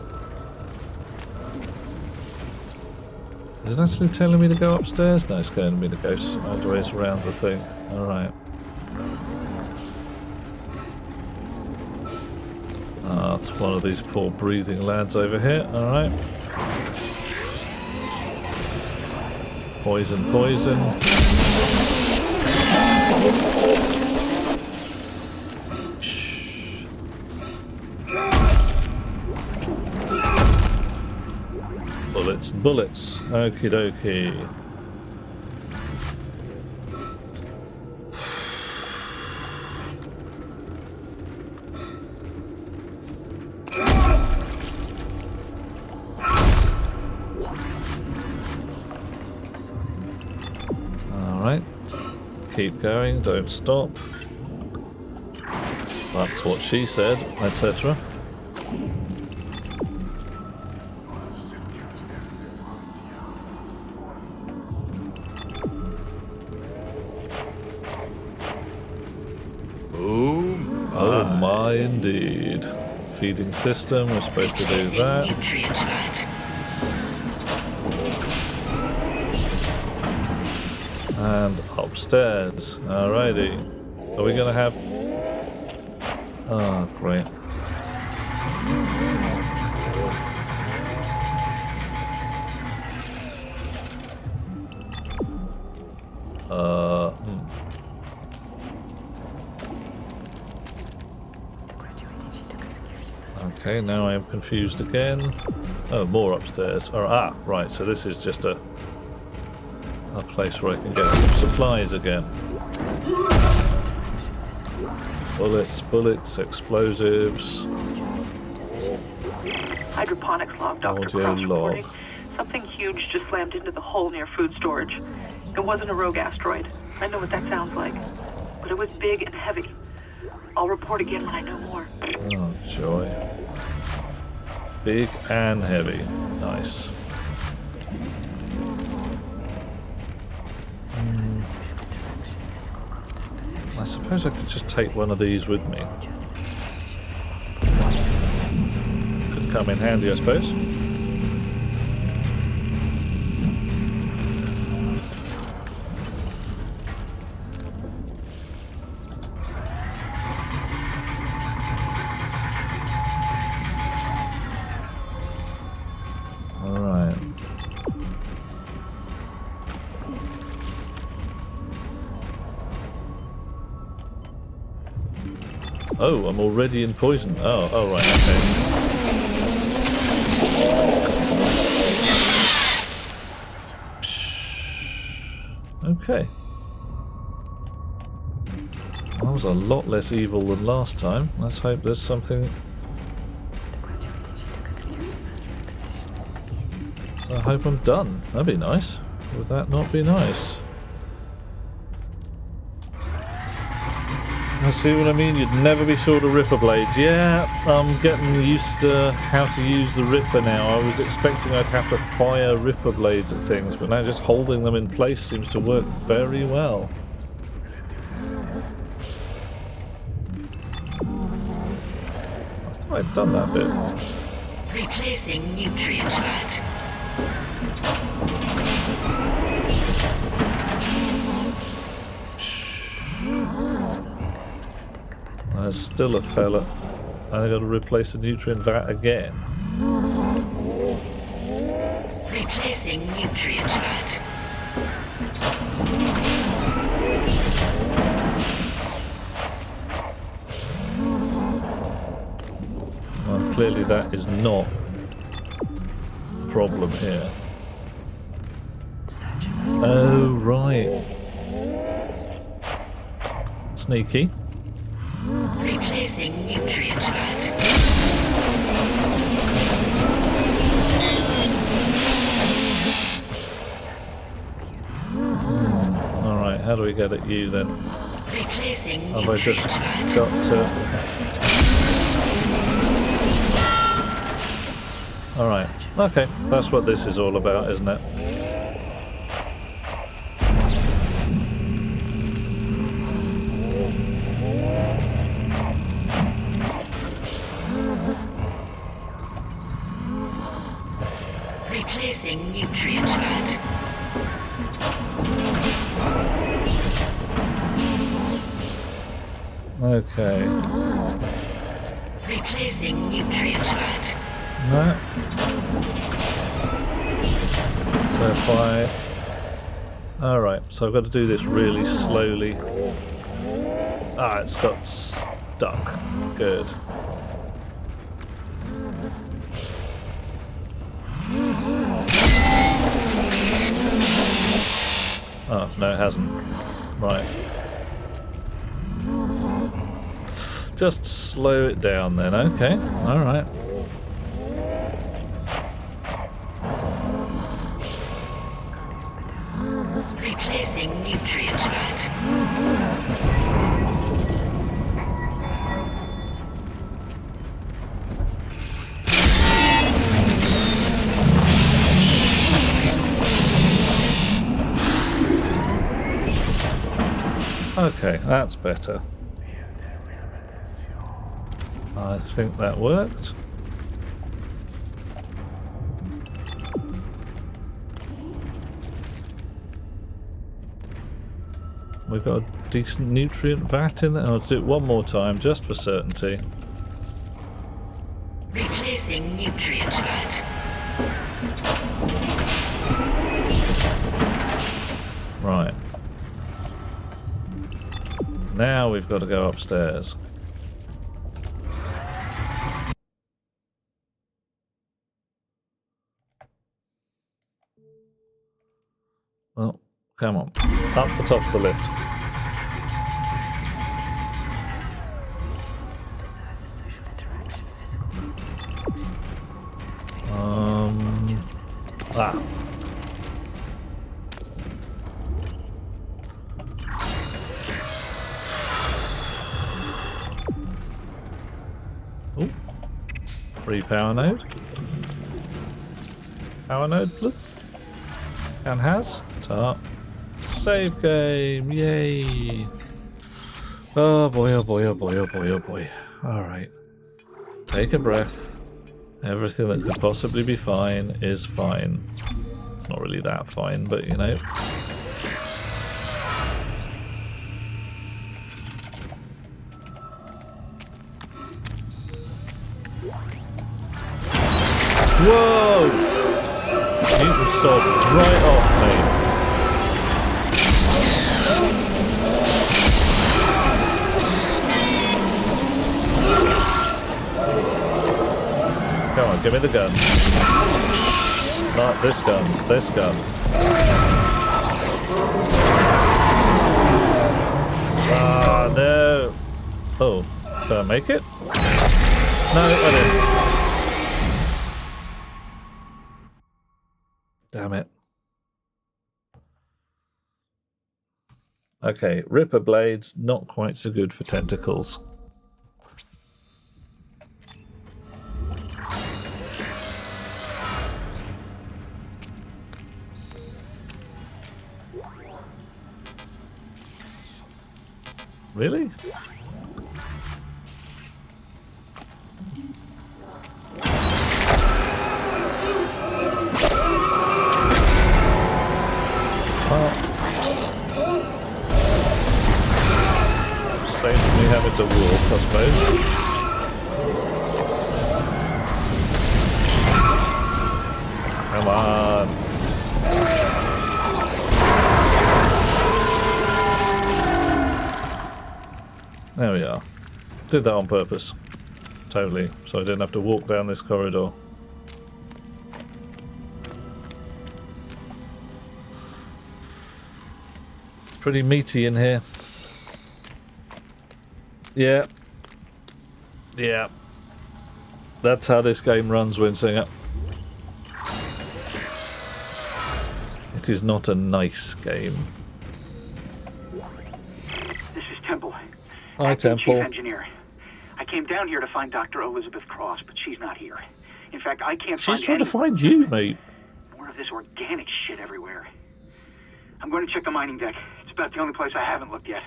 S1: Is it actually telling me to go upstairs? No, it's telling me to go sideways around the thing. Alright. Ah, it's one of these poor breathing lads over here. Alright. Poison, poison. Shh. Bullets, bullets. Okie dokie. Keep going, don't stop. That's what she said, etc. Oh my indeed. Feeding system, we're supposed to do that. And upstairs. Alrighty. Are we gonna have... Oh, great. Okay, now I am confused again. Oh, more upstairs. Oh, right, so this is just a... A place where I can get some supplies again. Bullets, bullets, explosives.
S5: Hydroponics log, Dr.
S1: Audio
S5: Cross
S1: log.
S5: reporting. Something huge just slammed into the hole near food storage. It wasn't a rogue asteroid. I know what that sounds like. But it was big and heavy. I'll report again when I know more.
S1: Oh, joy. Big and heavy. Nice. I suppose I could just take one of these with me. Could come in handy, I suppose. Alright. Oh, I'm already in poison. Oh, right, okay. Okay. That was a lot less evil than last time. Let's hope there's something. So I hope I'm done. That'd be nice. Would that not be nice? I see what I mean, you'd never be short of Ripper blades. Yeah, I'm getting used to how to use the Ripper now. I was expecting I'd have to fire Ripper blades at things, but now just holding them in place seems to work very well. I thought I'd done that bit.
S4: Replacing nutrient vat.
S1: There's still a fella. I got to replace the nutrient vat again.
S4: Replacing nutrient vat.
S1: Well, clearly that is not the problem here. Oh, right. Sneaky.
S4: Replacing nutrient vat.
S1: Alright, how do we get at you then?
S4: Replacing
S1: Have I just got to... Alright, okay, that's what this is all about, isn't it?
S4: Replacing nutrient vat.
S1: Okay.
S4: Replacing nutrient vat.
S1: No. So if I... Alright, so I've got to do this really slowly. Ah, it's got stuck. Good. Oh, no it hasn't. Right. Just slow it down then, okay. Alright.
S4: Replacing nutrient vat.
S1: Okay, that's better. I think that worked. We've got a decent nutrient vat in there. I'll do it one more time just for certainty.
S4: Replacing nutrient vat.
S1: Right. Now we've got to go upstairs. Well, Come on. Up the top of the lift. Ah. Oh. Free power node. Power node, please. And has. Top. Save game. Yay. Oh boy, oh boy, oh boy, oh boy, oh boy. Alright. Take a breath. Everything that could possibly be fine is fine. It's not really that fine, but you know. Whoa! You can sob right off, mate. Come on, give me the gun. Not this gun, this gun. Ah, no. Oh, did I make it? No, I didn't. Damn it. Okay, Ripper blades, not quite so good for tentacles. Really? Safe for me having to walk, I suppose. Come on. There we are. Did that on purpose. Totally. So I didn't have to walk down this corridor. It's pretty meaty in here. Yeah. Yeah. That's how this game runs, Winsinger. It is not a nice game.
S6: This is Temple.
S1: Hi, Temple.
S6: Chief engineer. I came down here to find Dr. Elizabeth Cross, but she's not here. In fact, I can't find
S1: She's trying to find you, mate.
S6: More of this organic shit everywhere. I'm going to check the mining deck. It's about the only place I haven't looked yet.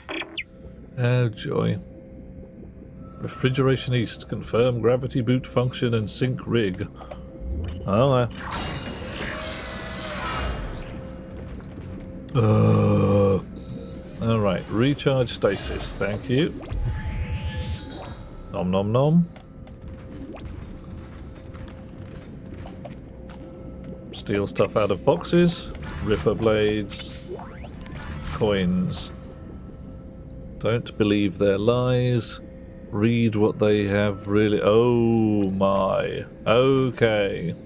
S1: Oh, joy. Refrigeration East. Confirm gravity boot function and sync rig. Oh, Alright, recharge stasis, thank you. Nom nom nom. Steal stuff out of boxes. Ripper blades. Coins. Don't believe their lies. Read what they have really... Oh my. Okay.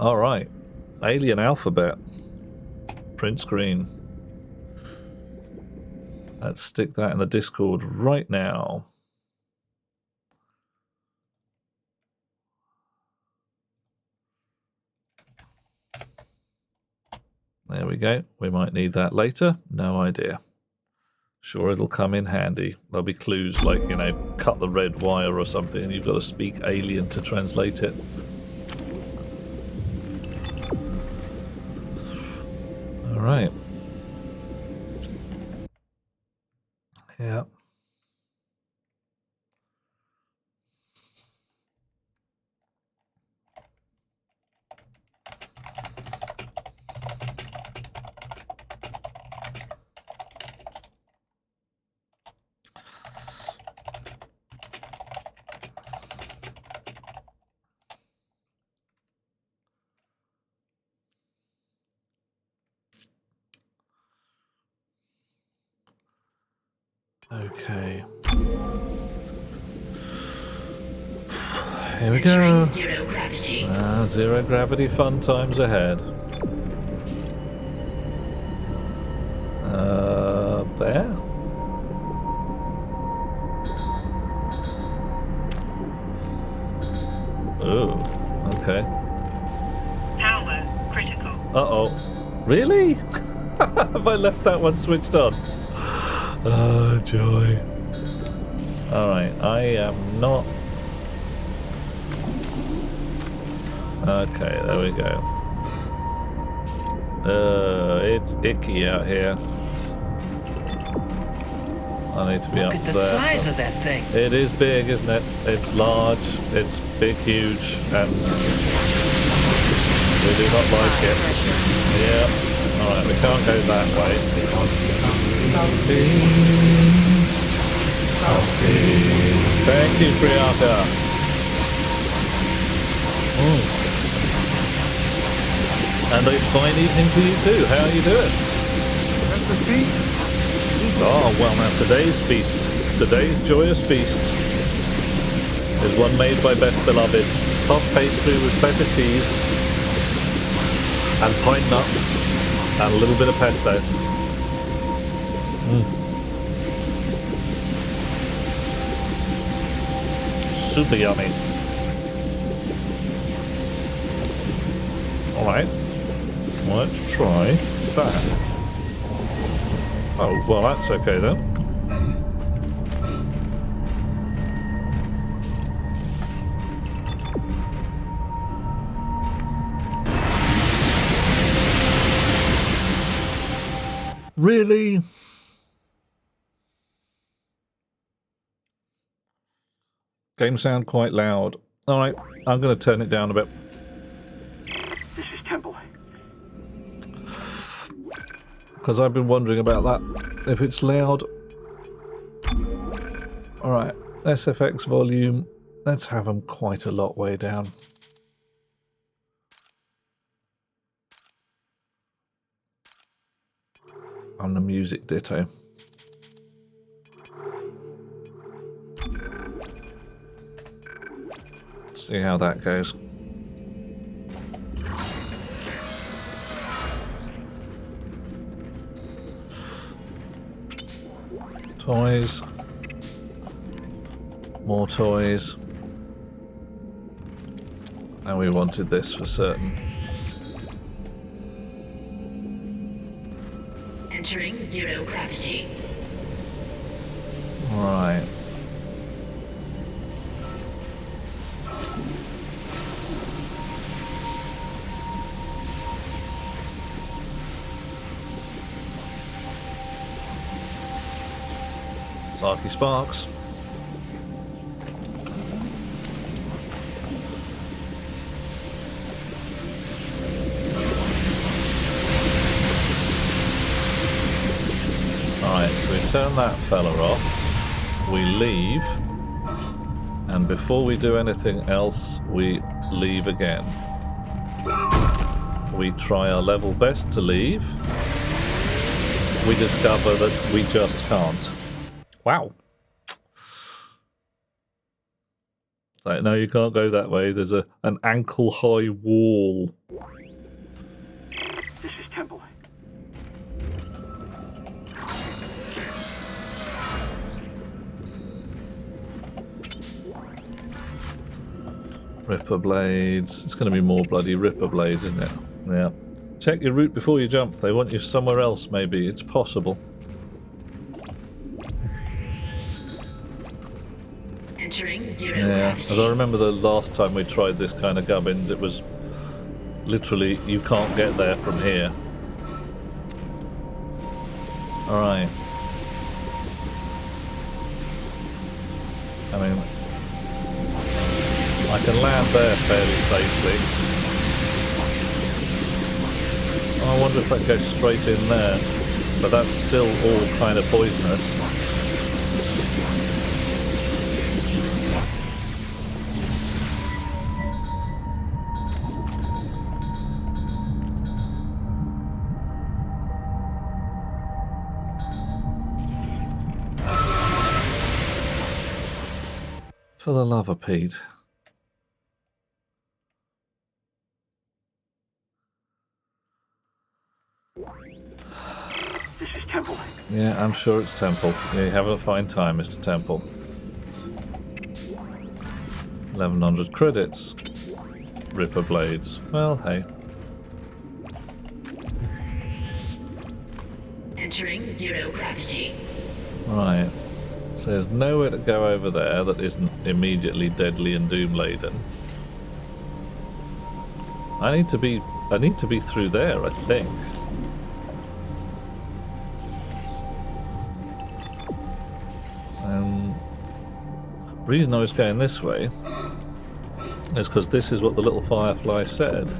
S1: Alright. Alien alphabet. Print screen. Let's stick that in the Discord right now. There we go. We might need that later. No idea. Sure, it'll come in handy. There'll be clues like, you know, cut the red wire or something, and you've got to speak alien to translate it. All right. Yeah. Okay. Here we go.
S4: Zero gravity.
S1: Zero gravity fun times ahead. Really? Have I left that one switched on? Oh, joy. Alright, I am not... Okay, there we go. It's icky out here. I need to be up there.
S15: Look at the size of that thing.
S1: It is big, isn't it? It's large, it's big, huge, and we do not like it. Yeah. Alright, we can't go that way. Thank you, Priyanka. And a fine evening to you too. How are you doing?
S16: That's the feast.
S1: Oh, well now today's feast, today's joyous feast is one made by Best Beloved. Puff pastry with feta cheese and pine nuts and a little bit of pesto. Super yummy. Alright, let's try that. Oh, well that's okay then. Really? Game sound quite loud. Alright, I'm going to turn it down a bit.
S6: This is Temple.
S1: Because I've been wondering about that. If it's loud. Alright, SFX volume. Let's have them quite a lot way down. And the music ditto. Let's see how that goes. Toys. More toys. And we wanted this for certain.
S4: Entering zero gravity.
S1: Right. Sarky Sparks. Alright, so we turn that fella off, we leave, and before we do anything else, we leave again. We try our level best to leave. We discover that we just can't. Wow. So, no, you can't go that way. There's an ankle-high wall.
S6: This is Temple.
S1: Ripper blades. It's going to be more bloody Ripper blades, isn't it? Yeah. Check your route before you jump. They want you somewhere else, maybe. It's possible.
S4: Entering zero
S1: Yeah,
S4: gravity.
S1: as I remember the last time we tried this kind of gubbins, it was literally, you can't get there from here. Alright. I mean, I can land there fairly safely. I wonder if that goes straight in there, but that's still all kind of poisonous. For the love of Pete.
S6: This is Temple.
S1: Yeah, I'm sure it's Temple. Yeah, you have a fine time, Mr. Temple. 1100 credits. Ripper blades. Well, hey.
S4: Entering zero gravity.
S1: Right. So there's nowhere to go over there that isn't immediately deadly and doom laden. I need to be through there, I think. The reason I was going this way is because this is what the little firefly said.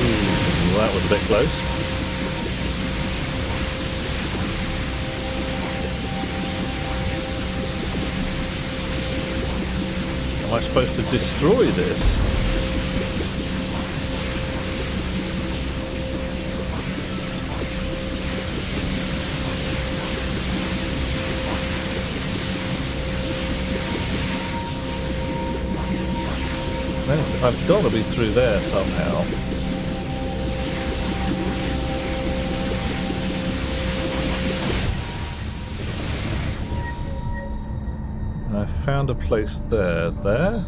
S1: Ooh, that was a bit close. Am I supposed to destroy this? I've got to be through there somehow. I found a place there. There?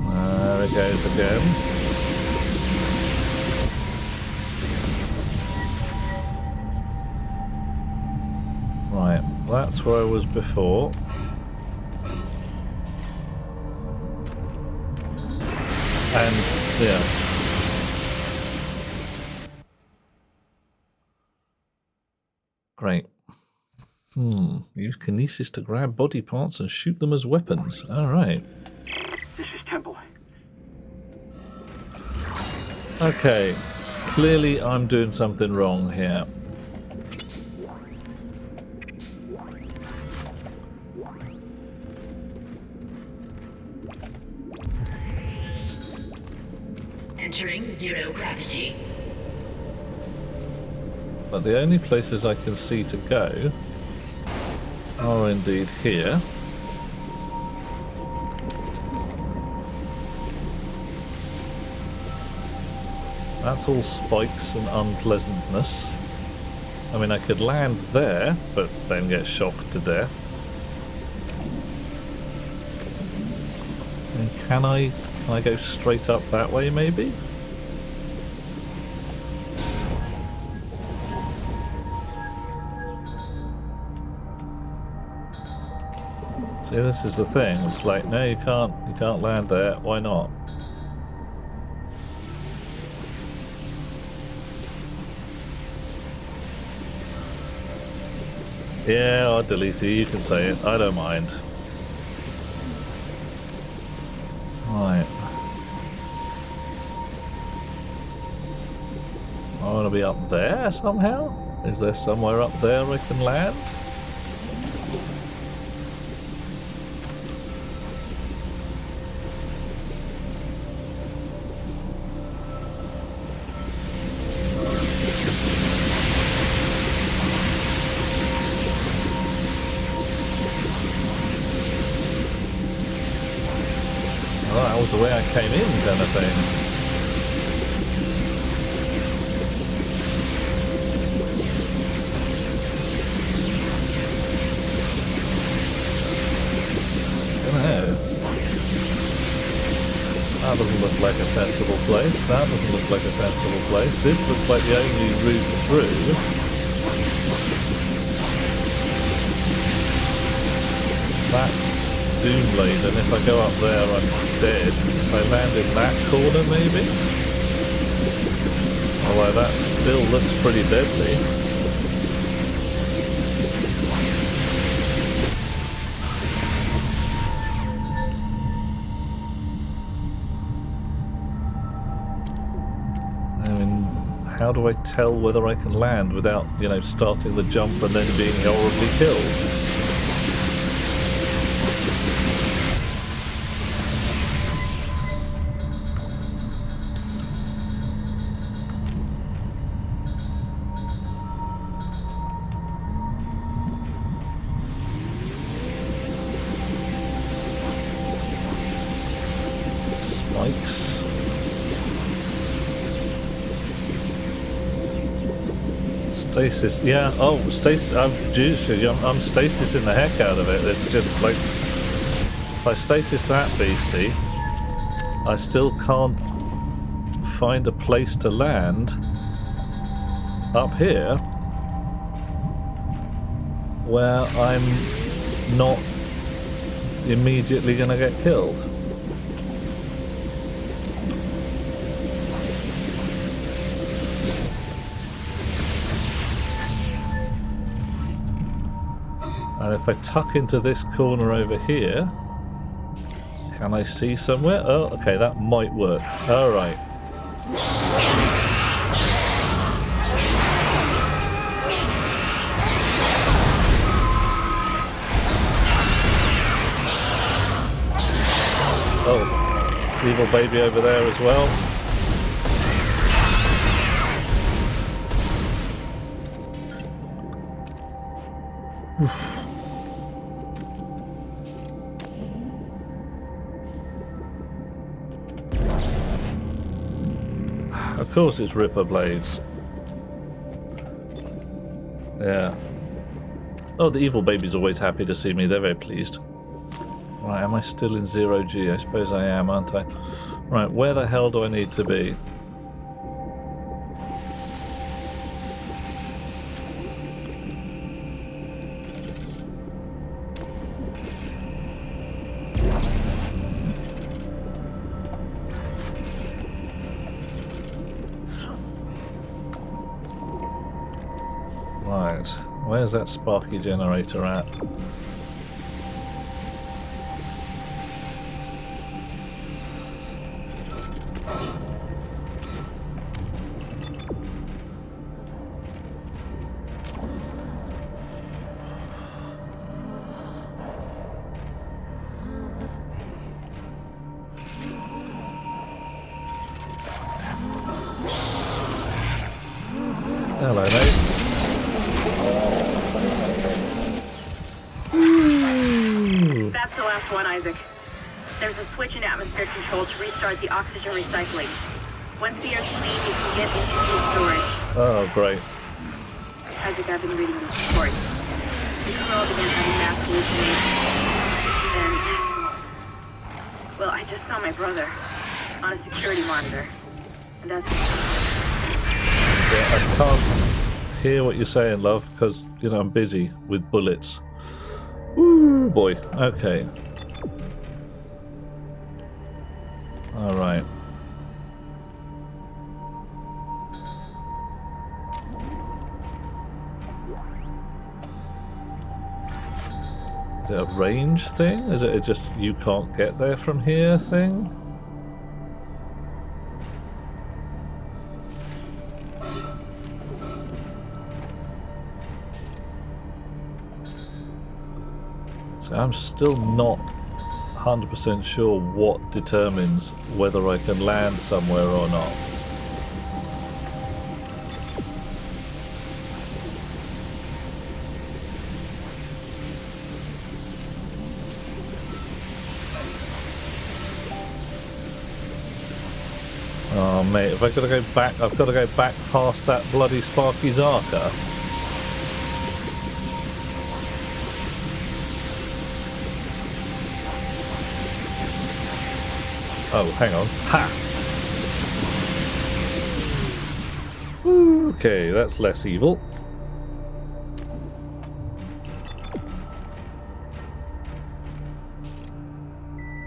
S1: There it goes again. Right, that's where I was before. And, yeah. Great. Use kinesis to grab body parts and shoot them as weapons. Alright.
S6: This is Temple.
S1: Okay. Clearly I'm doing something wrong here.
S4: Entering zero gravity.
S1: But the only places I can see to go are indeed here. That's all spikes and unpleasantness. I mean, I could land there, but then get shocked to death. And can I go straight up that way, maybe? See, this is the thing. It's like, no, you can't land there. Why not? Yeah, I'll delete you. You can say it. I don't mind. Right. I want to be up there somehow? Is there somewhere up there I can land? That was the way I came in, kind of thing. Dunno. That doesn't look like a sensible place. That doesn't look like a sensible place. This looks like the only route through. That's doom laden. If I go up there, I'm dead. If I land in that corner, maybe? Although that still looks pretty deadly. I mean, how do I tell whether I can land without, you know, starting the jump and then being horribly killed? Stasis, yeah. Oh, stasis. I'm stasising the heck out of it. It's just like if I stasis that beastie, I still can't find a place to land up here where I'm not immediately going to get killed. And if I tuck into this corner over here, can I see somewhere? Oh, okay, that might work. All right. Oh, evil baby over there as well. Oof. Of course it's Ripper Blades. Yeah. Oh, the evil baby's always happy to see me. They're very pleased. Right, am I still in 0G? I suppose I am, aren't I? Right, where the hell do I need to be? Right, where's that sparky generator at? Hello, mate.
S5: That's the last one, Isaac. There's a switch in atmosphere control to restart the oxygen recycling. Once the air's clean, you can get into the storage.
S1: Oh, great.
S5: Isaac, I've been reading these reports. The crew began having mass hallucinations. And, well, I just saw my brother on a security monitor. And that's...
S1: Yeah, I can't hear what you're saying, love, because, you know, I'm busy with bullets. Ooh, boy. Okay. Alright. Is it a range thing? Is it just you can't get there from here thing? So I'm still not 100% sure what determines whether I can land somewhere or not. Oh mate, if I gotta go back, I've got to go back past that bloody Sparky Zarka. Oh, hang on. Ha! Okay, that's less evil.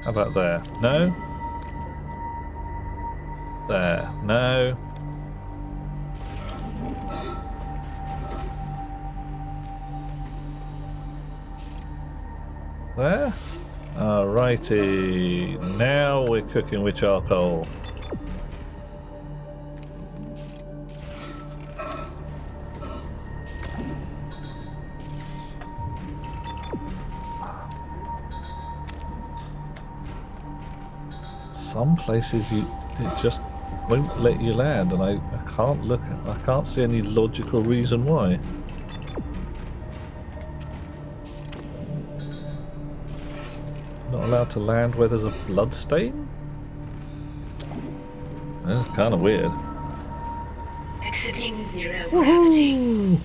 S1: How about there? No? There. No. There? Alrighty. Now we're cooking with charcoal. Some places it just won't let you land, and I can't see any logical reason why. Not allowed to land where there's a blood stain? That's kind of weird.
S4: Exiting zero gravity.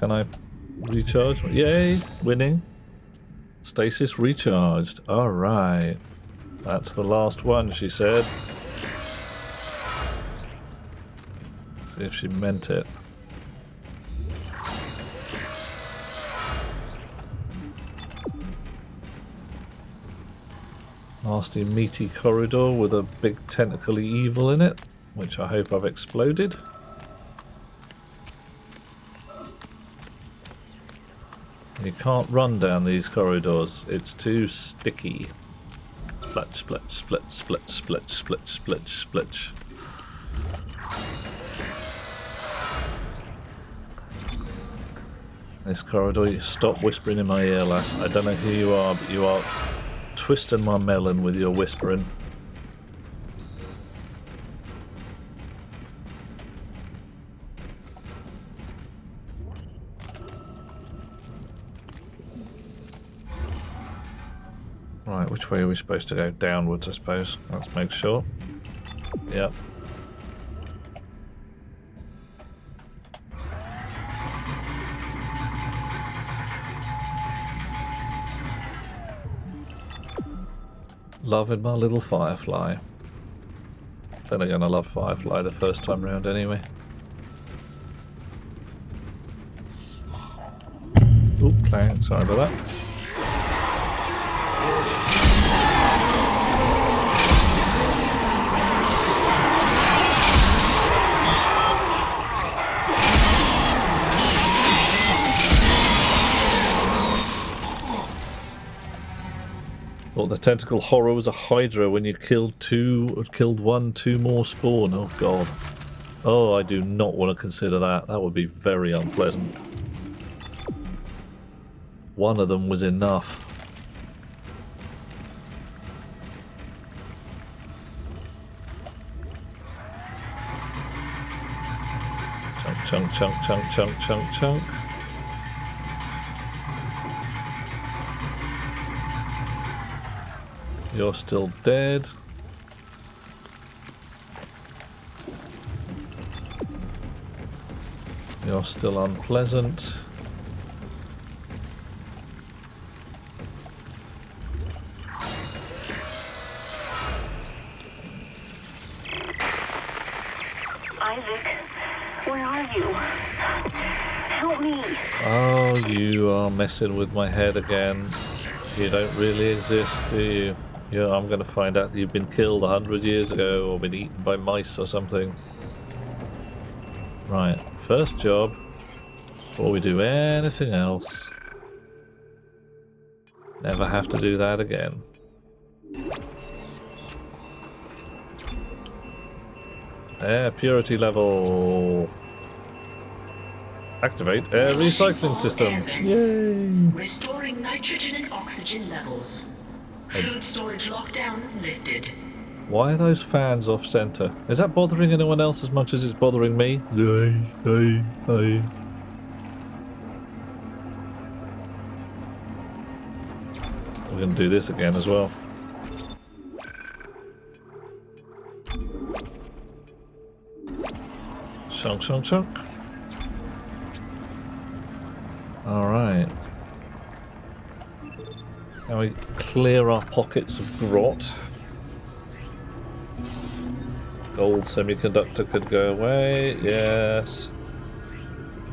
S1: Can I recharge? Yay! Winning. Stasis recharged. Alright. That's the last one, she said. Let's see if she meant it. Nasty meaty corridor with a big tentacly evil in it, which I hope I've exploded. You can't run down these corridors, it's too sticky. Split, split, split, split, split, split, split, split. This corridor, you stop whispering in my ear, lass. I don't know who you are, but you are twisting my melon with your whispering. Right, which way are we supposed to go? Downwards, I suppose. Let's make sure. Yep. Loving my little Firefly. Then again, I love Firefly the first time round anyway. Oop, clang, sorry about that. Thought the tentacle horror was a Hydra when you killed one, two more spawn. Oh god. Oh, I do not want to consider that. That would be very unpleasant. One of them was enough. Chunk, chunk, chunk, chunk, chunk, chunk, chunk. You're still dead. You're still unpleasant.
S5: Isaac, where are you? Help me.
S1: Oh, you are messing with my head again. You don't really exist, do you? Yeah, I'm going to find out that you've been killed 100 years ago or been eaten by mice or something. Right, first job, before we do anything else. Never have to do that again. Air purity level. Activate air recycling system. Yay!
S4: Restoring nitrogen and oxygen levels. Food storage lockdown lifted.
S1: Why are those fans off center? Is that bothering anyone else as much as it's bothering me? Hey. We're going to do this again as well. Chunk, chunk, chunk. Alright. Now we clear our pockets of grot. Gold semiconductor could go away, yes.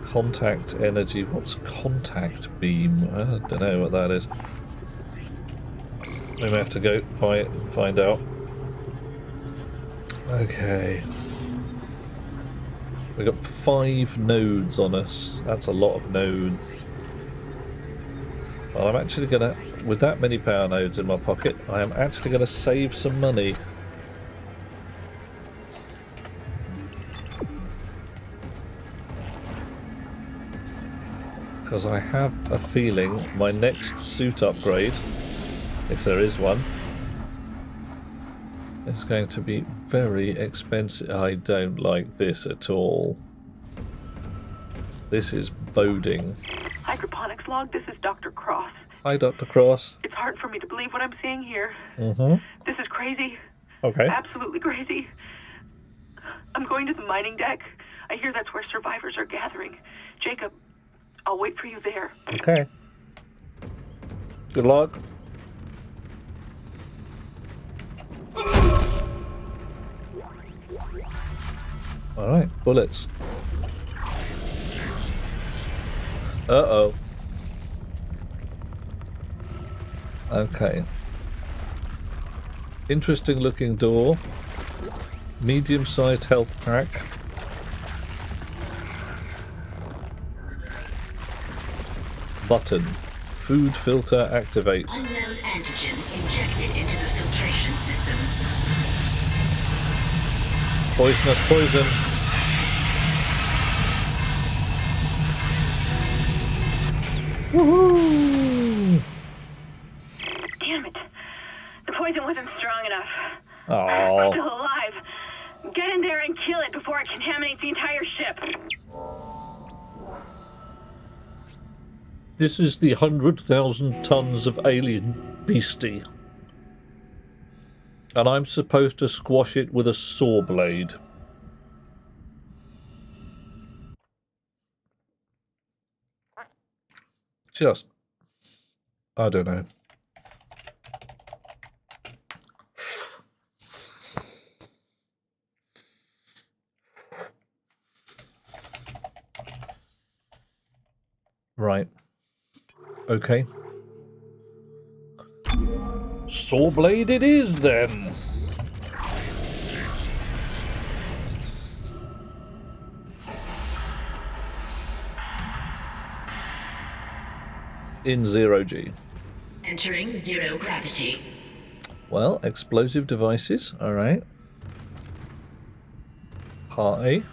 S1: Contact energy, what's contact beam? I don't know what that is. We may have to go buy it and find out. Okay. We've got 5 nodes on us. That's a lot of nodes. Well, I'm actually gonna, with that many power nodes in my pocket, I am actually gonna save some money. Because I have a feeling my next suit upgrade, if there is one, is going to be very expensive. I don't like this at all. This is boding.
S5: Hydroponics log, this is Dr. Cross.
S1: Hi, Dr. Cross.
S5: It's hard for me to believe what I'm seeing here.
S1: Mm-hmm.
S5: This is crazy.
S1: Okay.
S5: Absolutely crazy. I'm going to the mining deck. I hear that's where survivors are gathering. Jacob, I'll wait for you there.
S1: Okay. Good luck. Alright, bullets. Uh-oh. Okay. Interesting looking door. Medium-sized health pack. Button. Food filter activate.
S4: Unknown antigen injected into the filtration system.
S1: Poisonous poison. Woohoo!
S5: Damn it. The poison wasn't strong enough.
S1: Oh.
S5: It's still alive. Get in there and kill it before it contaminates the entire ship.
S1: This is the 100,000 tons of alien beastie. And I'm supposed to squash it with a saw blade. Just, I don't know. Right. Okay. Saw blade it is then. In 0G.
S4: Entering zero gravity.
S1: Well, explosive devices, alright. Hi.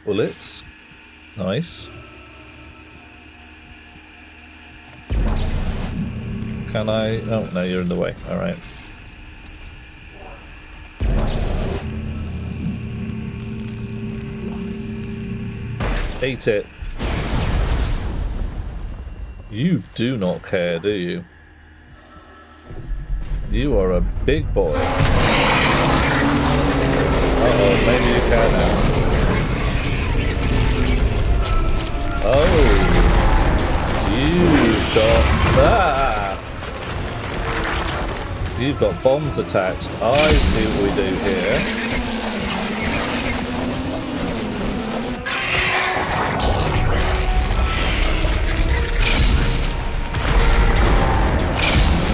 S1: Bullets. Nice. Can I... Oh, no, you're in the way. Alright. Eat it. You do not care, do you? You are a big boy. Uh-oh, maybe you can now. Oh, you've got that. You've got bombs attached. I see what we do here.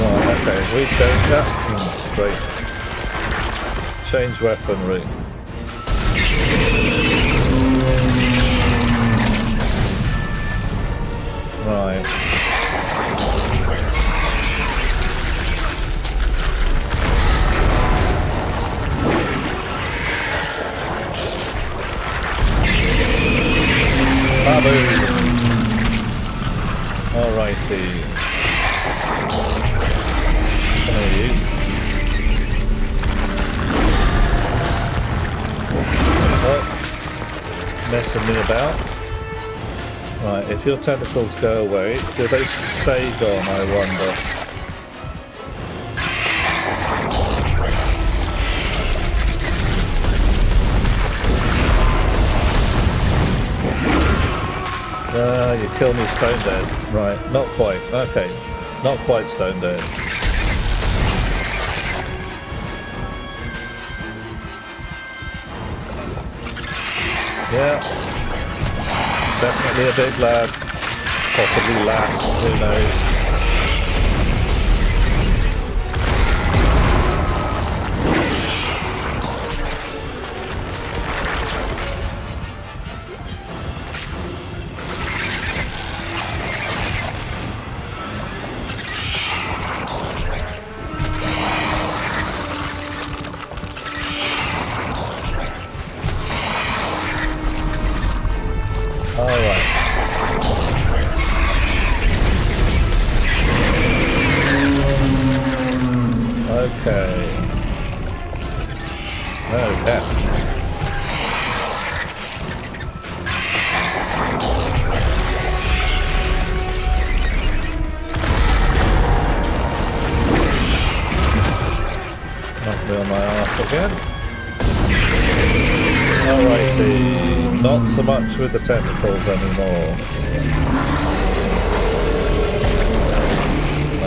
S1: Right, okay, we change that. Great. Change weaponry. Right. Babu. Alrighty. Come here, you. Oh. Messing me about. Right, if your tentacles go away, do they stay gone, I wonder? You kill me stone dead. Right, not quite. Okay, not quite stone dead. Yeah. Definitely a big lad. Possibly lass, who knows. me on my ass again. Alrighty, not so much with the technicals anymore.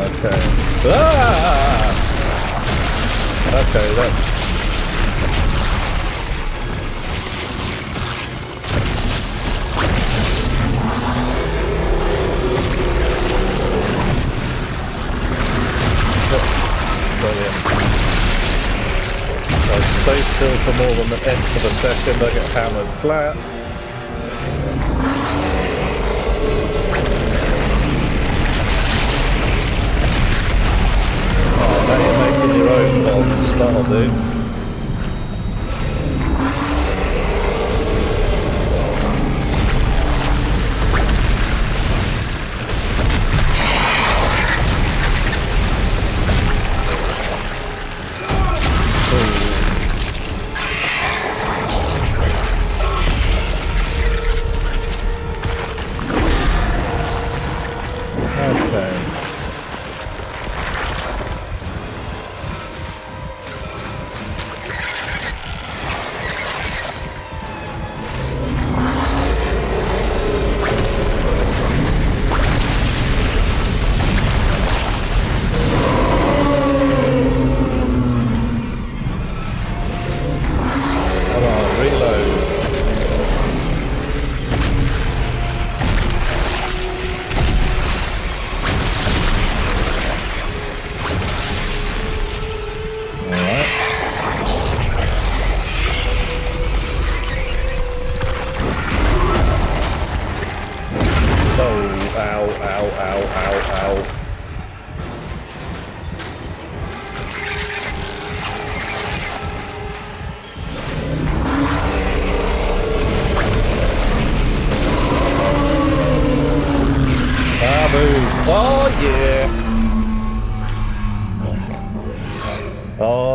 S1: Okay. Ah! Okay, that's... Brilliant. I stay still for more than an nth of a second, I get hammered flat. Oh, now you're making your own bombs, that'll do.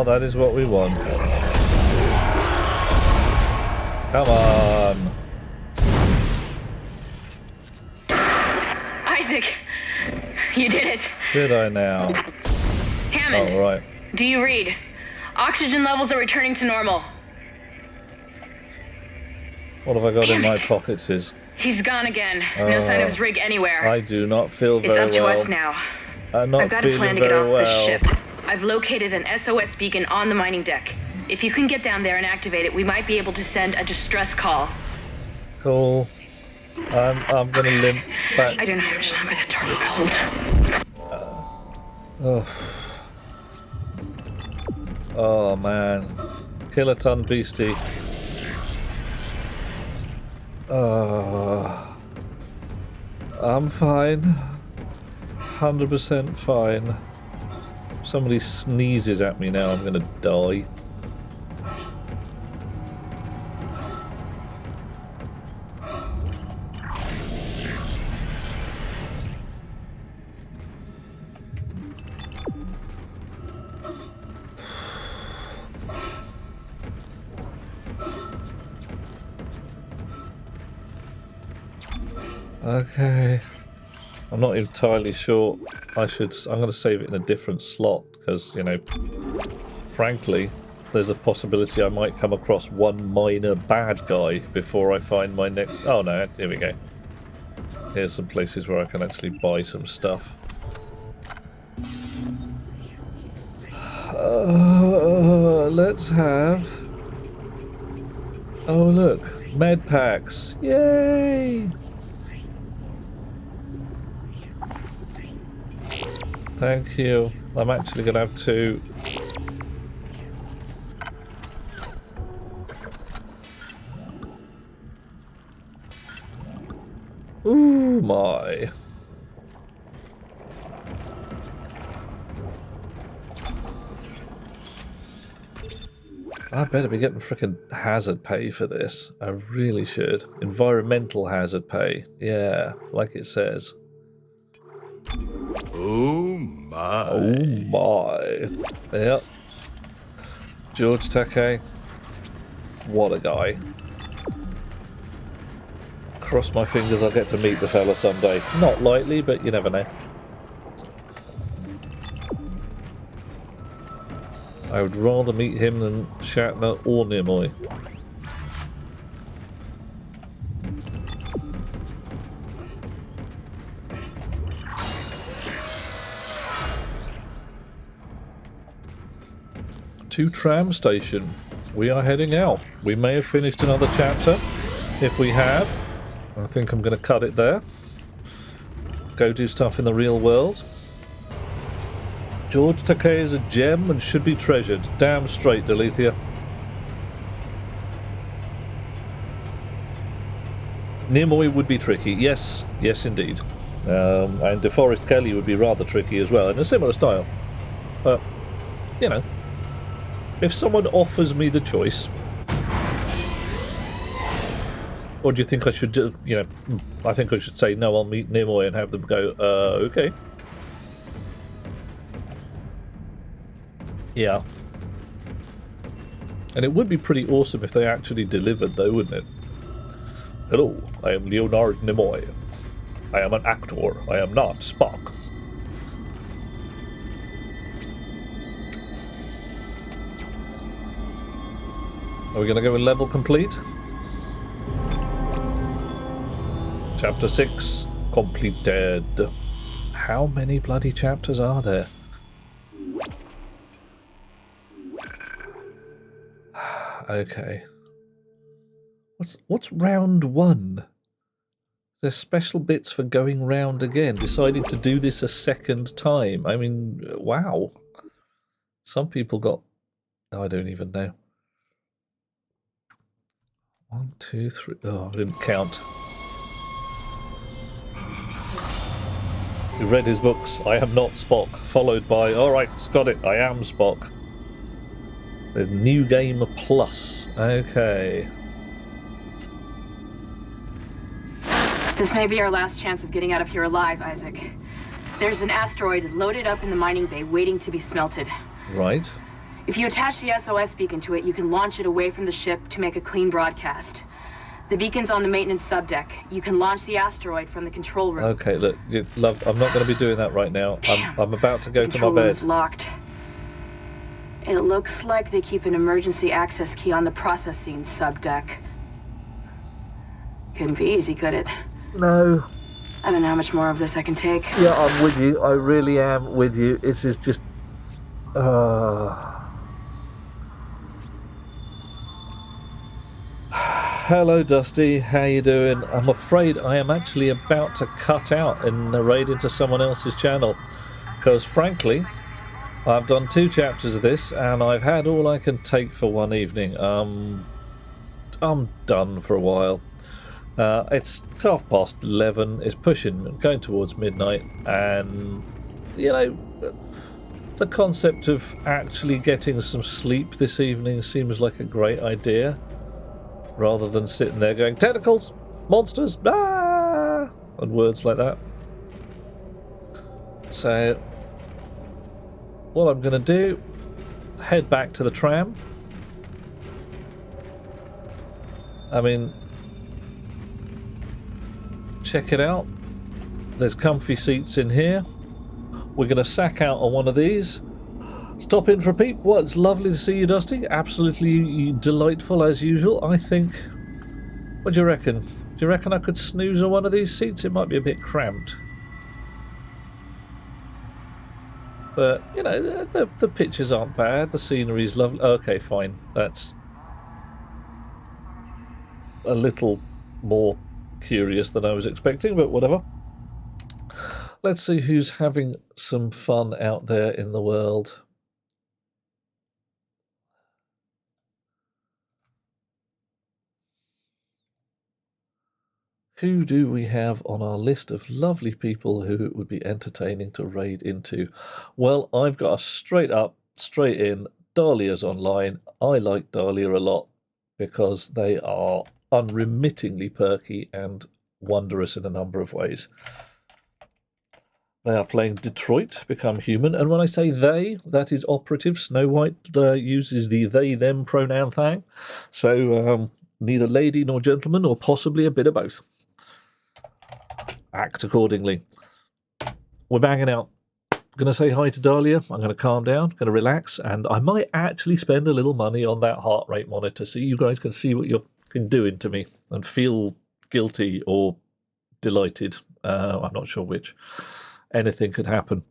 S1: That is what we want. Come on.
S3: Isaac, you did it.
S1: Did I now?
S3: Hammond.
S1: Oh, right.
S3: Do you read? Oxygen levels are returning to normal.
S1: What have I got in my pockets?
S3: He's gone again. No sign of his rig anywhere.
S1: I do not feel very well.
S3: It's up to us now.
S1: I'm not
S3: I've got a plan to get
S1: very
S3: off
S1: well.
S3: this ship. I've located an SOS beacon on the mining deck. If you can get down there and activate it, we might be able to send a distress call.
S1: Cool. I'm gonna limp back.
S3: I don't know how much longer that turret will hold.
S1: Oh man. Kiloton beastie. I'm fine. 100% fine. Somebody sneezes at me now, I'm gonna die. Okay. I'm not entirely sure. I'm going to save it in a different slot because, you know, frankly, there's a possibility I might come across one minor bad guy before I find my next... Oh no, here we go. Here's some places where I can actually buy some stuff. Let's have... Oh look, med packs. Yay! Thank you. I'm actually going to have two. Ooh, my. I better be getting frickin' hazard pay for this. I really should. Environmental hazard pay. Yeah, like it says.
S13: Oh my.
S1: Oh my. Yep. George Takei. What a guy. Cross my fingers I'll get to meet the fella someday. Not likely, but you never know. I would rather meet him than Shatner or Nimoy. To tram station. We are heading out. We may have finished another chapter. If we have, I think I'm going to cut it there. Go do stuff in the real world. George Takei is a gem and should be treasured. Damn straight, Delethea. Nimoy would be tricky. Yes, yes indeed. And DeForest Kelly would be rather tricky as well, in a similar style. But, you know, if someone offers me the choice, or do you think I should, you know, I think I should say, no, I'll meet Nimoy and have them go, okay. Yeah. And it would be pretty awesome if they actually delivered, though, wouldn't it? Hello, I am Leonard Nimoy. I am an actor. I am not Spock. Are we going to go with level complete? Chapter 6, completed. How many bloody chapters are there? Okay. What's round 1? There's special bits for going round again, deciding to do this a second time. I mean, wow. Some people got... Oh, I don't even know. 1, 2, 3... Oh, I didn't count. We read his books. I am not Spock. Followed by, alright, got it, I am Spock. There's New Game Plus. Okay.
S5: This may be our last chance of getting out of here alive, Isaac. There's an asteroid loaded up in the mining bay waiting to be smelted.
S1: Right.
S5: If you attach the SOS beacon to it, you can launch it away from the ship to make a clean broadcast. The beacon's on the maintenance subdeck. You can launch the asteroid from the control room.
S1: Okay, look, love, I'm not going to be doing that right now. I'm about to go to my bed.
S5: Room's locked. It looks like they keep an emergency access key on the processing subdeck. Couldn't be easy, could it?
S1: No.
S5: I don't know how much more of this I can take.
S1: Yeah, I'm with you. I really am with you. This is just... Hello, Dusty. How you doing? I'm afraid I am actually about to cut out and narrate into someone else's channel. Because, frankly, I've done 2 chapters of this, and I've had all I can take for one evening. I'm done for a while. It's 11:30. It's pushing, going towards midnight, and, you know, the concept of actually getting some sleep this evening seems like a great idea. Rather than sitting there going, tentacles, monsters, ah, and words like that. So, what I'm going to do, head back to the tram. I mean, check it out. There's comfy seats in here. We're going to sack out on one of these. Stop in for a peep. Well, it's lovely to see you, Dusty. Absolutely delightful as usual, I think. What do you reckon? Do you reckon I could snooze on one of these seats? It might be a bit cramped. But, you know, the pictures aren't bad. The scenery's lovely. Okay, fine. That's a little more curious than I was expecting, but whatever. Let's see who's having some fun out there in the world. Who do we have on our list of lovely people who it would be entertaining to raid into? Well, I've got a straight up, straight in, Dahlia's online. I like Dahlia a lot because they are unremittingly perky and wondrous in a number of ways. They are playing Detroit, Become Human, and when I say they, that is operative. Snow White uses the they-them pronoun thing, so neither lady nor gentleman, or possibly a bit of both. Act accordingly. We're banging out. going to say hi to Dahlia. I'm going to calm down, going to relax, and I might actually spend a little money on that heart rate monitor so you guys can see what you're doing to me and feel guilty or delighted. I'm not sure which. Anything could happen.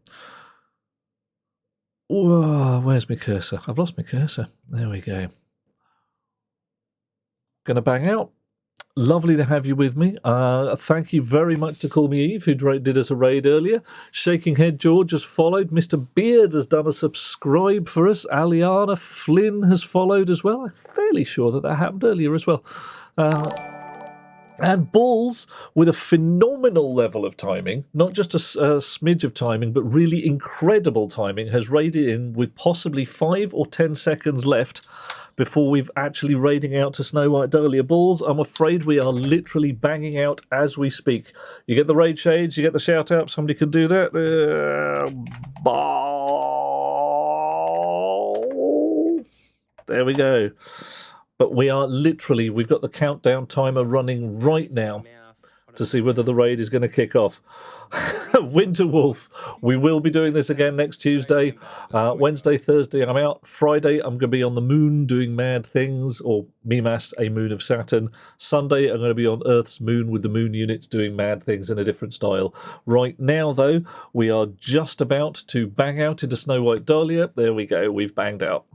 S1: Whoa, where's my cursor? I've lost my cursor. There we go. Going to bang out. Lovely to have you with me. Thank you very much to Call Me Eve, who did us a raid earlier. Shaking Head George has followed. Mr. Beard has done a subscribe for us. Aliana Flynn has followed as well. I'm fairly sure that happened earlier as well. And Balls, with a phenomenal level of timing, not just a smidge of timing, but really incredible timing, has raided in with possibly 5 or 10 seconds left before we've actually raiding out to Snow White Dahlia. Balls, I'm afraid we are literally banging out as we speak. You get the raid shades, you get the shout out, somebody can do that. There we go. But we are literally, we've got the countdown timer running right now to see whether the raid is going to kick off. Winter Wolf, we will be doing this again next Tuesday. Wednesday, Thursday, I'm out. Friday, I'm going to be on the moon doing mad things, or Mimas, a moon of Saturn. Sunday, I'm going to be on Earth's moon with the moon units doing mad things in a different style. Right now, though, we are just about to bang out into Snow White Dahlia. There we go, we've banged out.